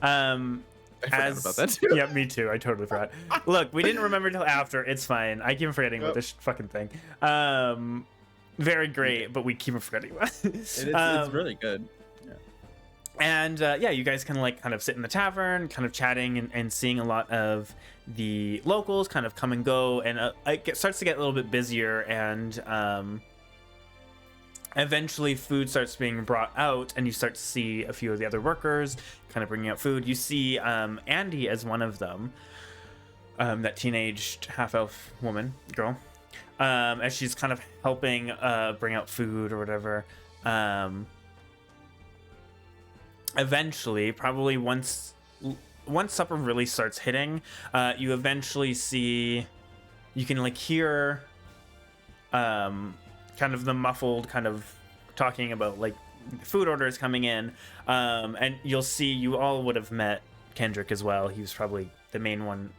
I forgot about that too. Yeah, me too. I totally forgot. Look, we didn't remember till after. It's fine. I keep forgetting about Yep. this fucking thing. Very great, but we keep forgetting about it. It's really good. And yeah, you guys can like kind of sit in the tavern, kind of chatting and seeing a lot of the locals kind of come and go, and starts to get a little bit busier, and eventually food starts being brought out, and you start to see a few of the other workers kind of bringing out food. You see Andy as one of them, that teenaged half-elf girl, as she's kind of helping bring out food or whatever. Eventually, probably once supper really starts hitting, you eventually see, you can like hear kind of the muffled kind of talking about like food orders coming in, and you'll see, you all would have met Kendrick as well. He was probably the main one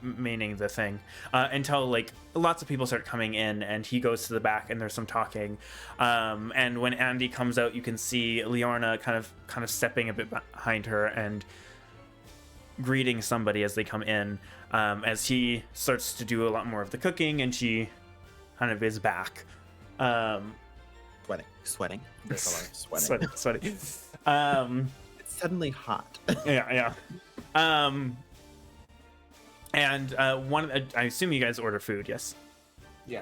meaning the thing, until like lots of people start coming in, and he goes to the back and there's some talking, and when Andy comes out, you can see Liorna kind of stepping a bit behind her and greeting somebody as they come in, as he starts to do a lot more of the cooking, and she kind of is back, Sweating. There's a lot of sweating. sweaty. It's suddenly hot. Yeah. And I assume you guys order food, yes? Yeah.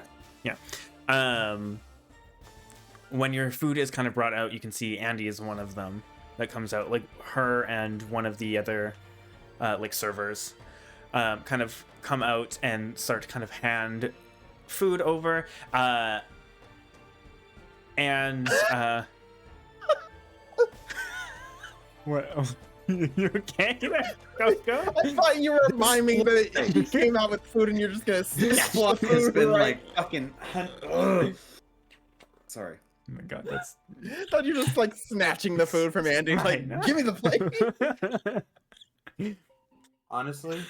When your food is kind of brought out, you can see Andy is one of them that comes out, like her and one of the other like servers kind of come out and start to kind of hand food over, and what? You okay there? Go. I thought you were miming that you came out with food and you're just gonna snatch the Fluff food. has been right? like fucking. Ugh. Sorry. Oh my god, that's I thought you were just like snatching the food from Andy. I Like, know. give me the plate. Honestly,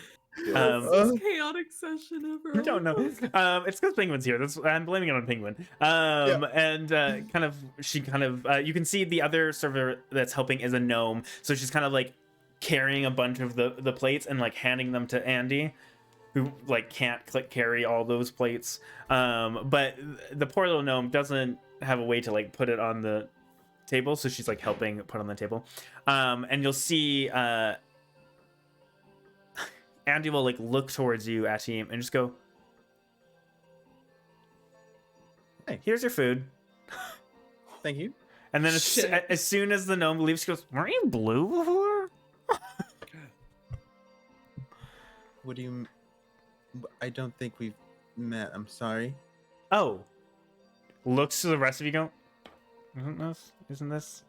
Most chaotic session ever. I don't know. It's because Penguin's here. I'm blaming it on Penguin. And she you can see the other server that's helping is a gnome, so she's kind of like carrying a bunch of the plates and like handing them to Andy. who like can't carry all those plates. But the poor little gnome doesn't have a way to like put it on the table, so she's like helping put on the table. And you'll see Andy will like look towards you, Atim, and just go, "Hey, here's your food." Thank you. And then Shit. as soon as the gnome leaves, she goes, "Weren't you blue before?" What do you? I don't think we've met. I'm sorry. Oh. Looks to the rest of you, go, Isn't this?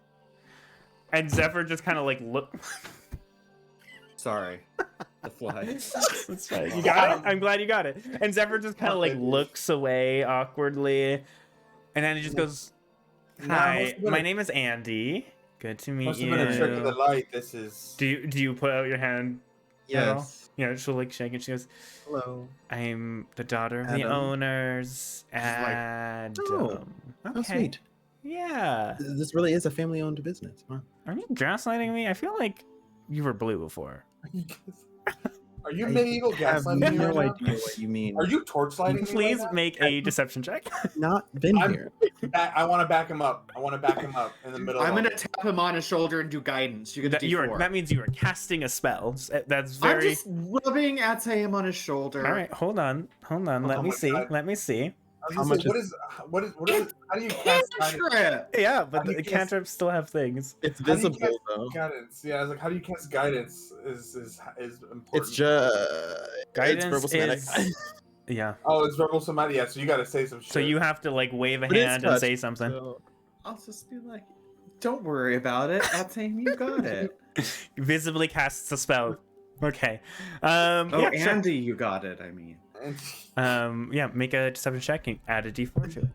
And Zephyr just kind of like look. Sorry. The fly. That's fine. You got it? I'm glad you got it. And Zephyr just kind of like looks away awkwardly. And Andy just goes, "Hi, my name is Andy. Good to meet Must have you." been a trick of the light. This is. Do you put out your hand at all? Yes. Yeah, she'll like shake it. She goes, Hello. "I'm the daughter of the Adam. owners." like, Adam. "Oh, How sweet. Yeah. This really is a family-owned business. Wow. Are you gaslighting me? I feel like you were blue before. Are you medieval I have gaslighting me no right idea what you mean. now? Are you torchlighting me? Please right now? make a deception check. Not been I'm- here? I want to back him up. I want to back him up in the middle. I'm of gonna tap him on his shoulder and do guidance. You get a D4. That means you are casting a spell. That's I'm very. just rubbing Atem on his shoulder. All right, hold on. Let Oh me my see. God. Let me see. I was How gonna much say, what is how do you cast guidance? Cantrip! Yeah, but How do the you cast- cantrips still have things. It's How do you visible cast though. Guidance. Yeah, I was like, how do you cast guidance? Is important. It's just Guidance it's verbal somatic. is- Yeah. Oh, it's verbal somatic. Yeah, so you got to say some shit. So you have to like wave a But it's hand and touch, say something. so- I'll just be like, don't worry about it. Atem, you got it. Visibly casts a spell. Okay. Oh, Yeah, sure. Andy, you got it. I mean, Yeah, make a deception check and add a d4 to it.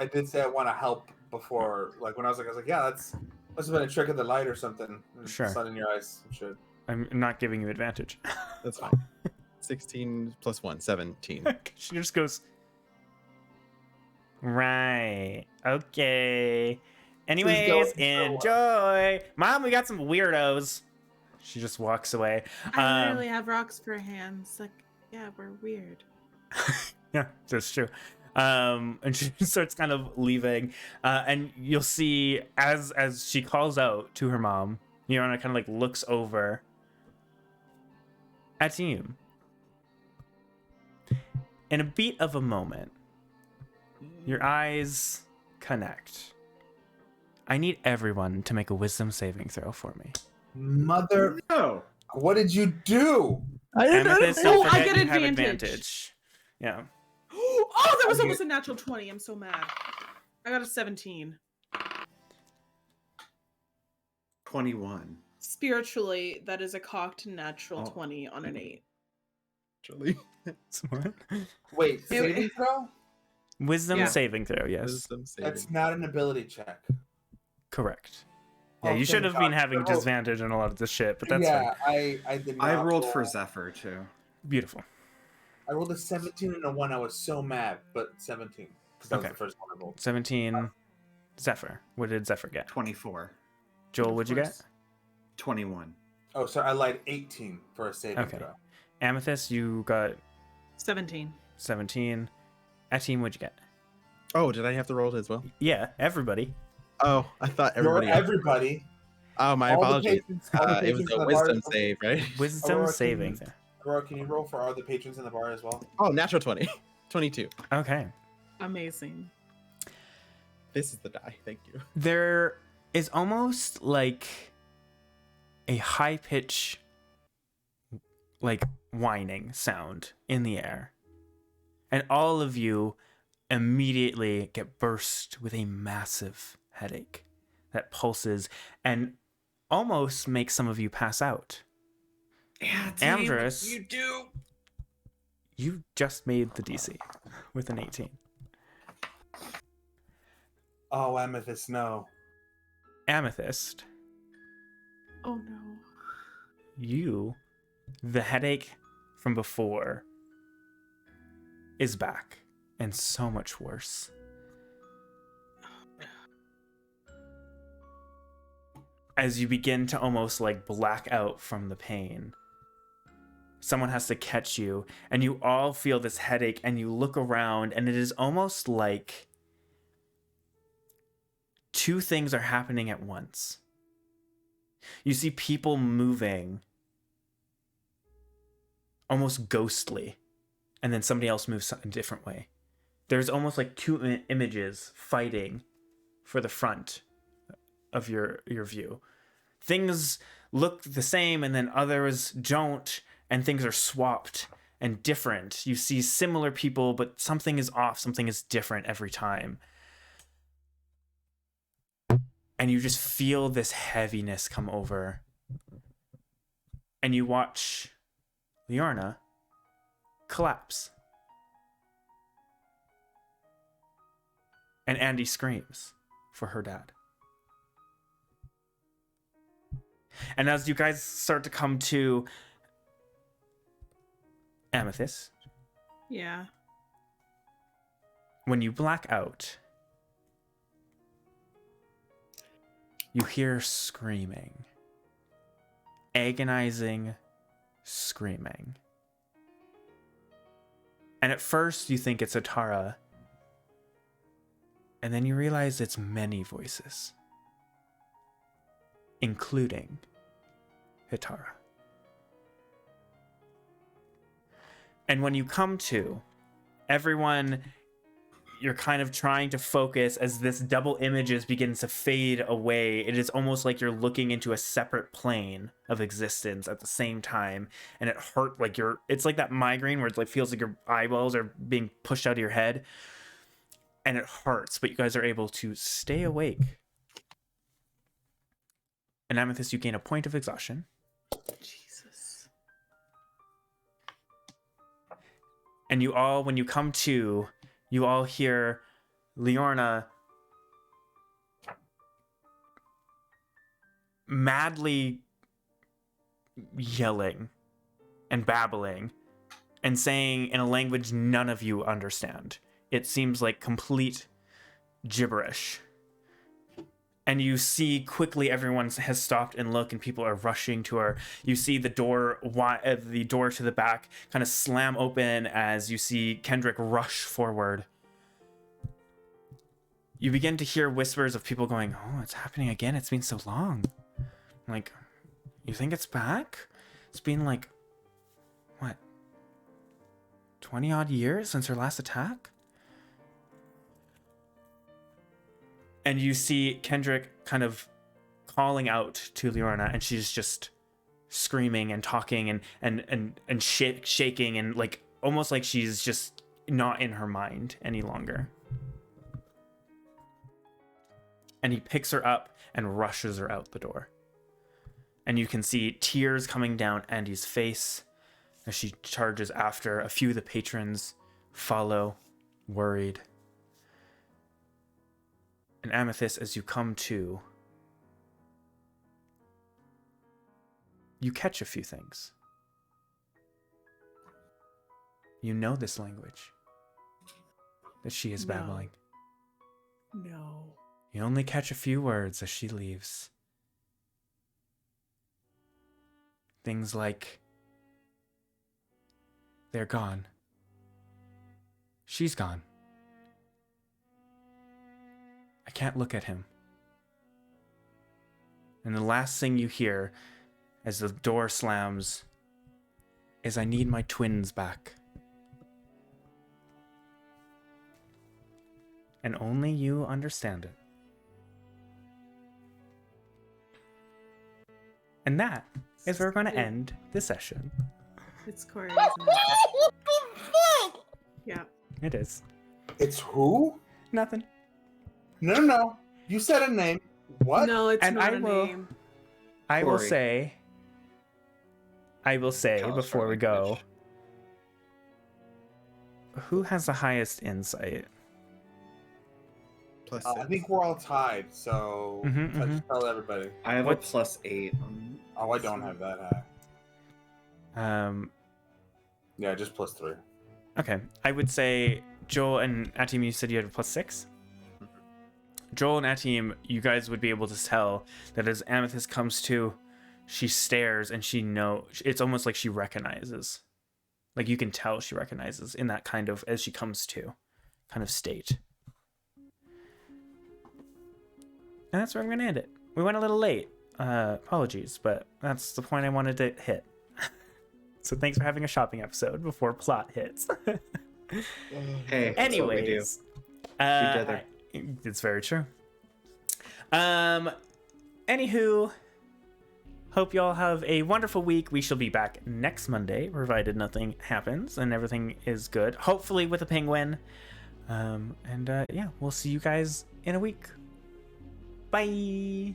I did say I want to help before, like when I was like, yeah, must have been a trick of the light or something. Sure. Sun in your eyes and shit. I'm not giving you advantage. That's fine. 16 plus 1, 17. She just goes, right. Okay. Anyways, going so enjoy. Mom, we got some weirdos. She just walks away. I literally have rocks for hands. Like, yeah, we're weird. Yeah, that's true. And she starts kind of leaving. And you'll see as she calls out to her mom, Yorona kind of like looks over at Team. In a beat of a moment, your eyes connect. I need everyone to make a wisdom saving throw for me. Mother, no. what did you do? Amethyst, Oh, don't I forget get you have advantage. advantage. Yeah. Oh, that was I almost a natural 20. I'm so mad. I got a 17. 21. Spiritually, that is a cocked natural Oh. 20 on an 8. Actually, Smart. Wait, saving throw? Wisdom Yeah. saving throw, yes. wisdom saving. That's not an ability check. Correct. Yeah, Oh, you should thank have been God. having Oh, disadvantage on a lot of this shit, but that's yeah, fine. I did not. I rolled for roll- Zephyr too. Beautiful. I rolled a 17 and a 1. I was so mad, but 17 because that Okay. was the first one I rolled. 17. Zephyr. What did Zephyr get? 24. Joel, Of what'd you get? course. 21. Oh, sorry, I lied 18 for a saving Okay. throw. Amethyst, you got 17. 17. Ateem, what'd you get? Oh, did I have to roll it as well? Yeah, everybody. Oh, I thought You're everybody. everybody. Oh, my all the apologies. patrons- all the It was patrons in a the bar- wisdom save, right? Wisdom Aurora, saving can throw. Aurora, can you roll for all the patrons in the bar as well? Oh, natural 20. 22. Okay. Amazing. This is the die. Thank you. There is almost like a high pitch, like whining sound in the air. And all of you immediately get burst with a massive headache that pulses and almost makes some of you pass out. Yeah, Amdrus, you do. you just made the DC with an 18. Oh, Amethyst, no. Amethyst, Oh no. you, the headache from before, is back and so much worse. As you begin to almost like black out from the pain, someone has to catch you, and you all feel this headache, and you look around, and it is almost like two things are happening at once. You see people moving almost ghostly, and then somebody else moves a different way. There's almost like two images fighting for the front of your view. Things look the same, and then others don't, and things are swapped and different. You see similar people, but something is off, something is different every time. And you just feel this heaviness come over. And you watch Liorna collapse. And Andy screams for her dad. And as you guys start to come to, Amethyst, Yeah. when you black out, you hear screaming. Agonizing screaming. And at first you think it's Atara, and then you realize it's many voices, including Hitara. And when you come to, everyone, you're kind of trying to focus as this double images begins to fade away. It is almost like you're looking into a separate plane of existence at the same time. And it hurt like it's like that migraine where it like feels like your eyeballs are being pushed out of your head. And it hurts, but you guys are able to stay awake. And Amethyst, you gain a point of exhaustion. Jesus. And you all, when you come to, you all hear Liorna madly yelling and babbling and saying in a language none of you understand. It seems like complete gibberish. And you see quickly everyone has stopped and look, and people are rushing to her. You see the door to the back kind of slam open as you see Kendrick rush forward. You begin to hear whispers of people going, "Oh, it's happening again. It's been so long." Like, you think it's back? It's been like, what, 20 odd years since her last attack? And you see Kendrick kind of calling out to Liorna, and she's just screaming and talking and shaking, and like almost like she's just not in her mind any longer. And he picks her up and rushes her out the door. And you can see tears coming down Andy's face as she charges after. A few of the patrons follow, worried. And Amethyst, as you come to, you catch a few things. You know this language that she is babbling. No. You only catch a few words as she leaves. Things like, they're gone. She's gone. I can't look at him. And the last thing you hear as the door slams is, I need my twins back. And only you understand it. And that is where we're going to end this session. It's Corey, isn't it? Yeah. It is. It's who? Nothing. No. You said a name. What? No, it's And not I a will- name. I will Corey. say Tell us before our we go, language. who has the highest insight? Plus I six. think we're all tied, so just tell everybody. I have What's- a +8. Oh, I don't have that high. Yeah, just +3. Okay. I would say Joel and Atim, you said you had a +6? Joel and Atim, you guys would be able to tell that as Amethyst comes to, she stares and it's almost like she recognizes. Like you can tell she recognizes in that kind of, as she comes to, kind of state. And that's where I'm going to end it. We went a little late. Apologies, but that's the point I wanted to hit. So thanks for having a shopping episode before plot hits. Hey, that's what we do. Anyways, Together. it's very true. Anywho, hope y'all have a wonderful week. We shall be back next Monday, provided nothing happens and everything is good. Hopefully with a penguin. Yeah, we'll see you guys in a week. Bye.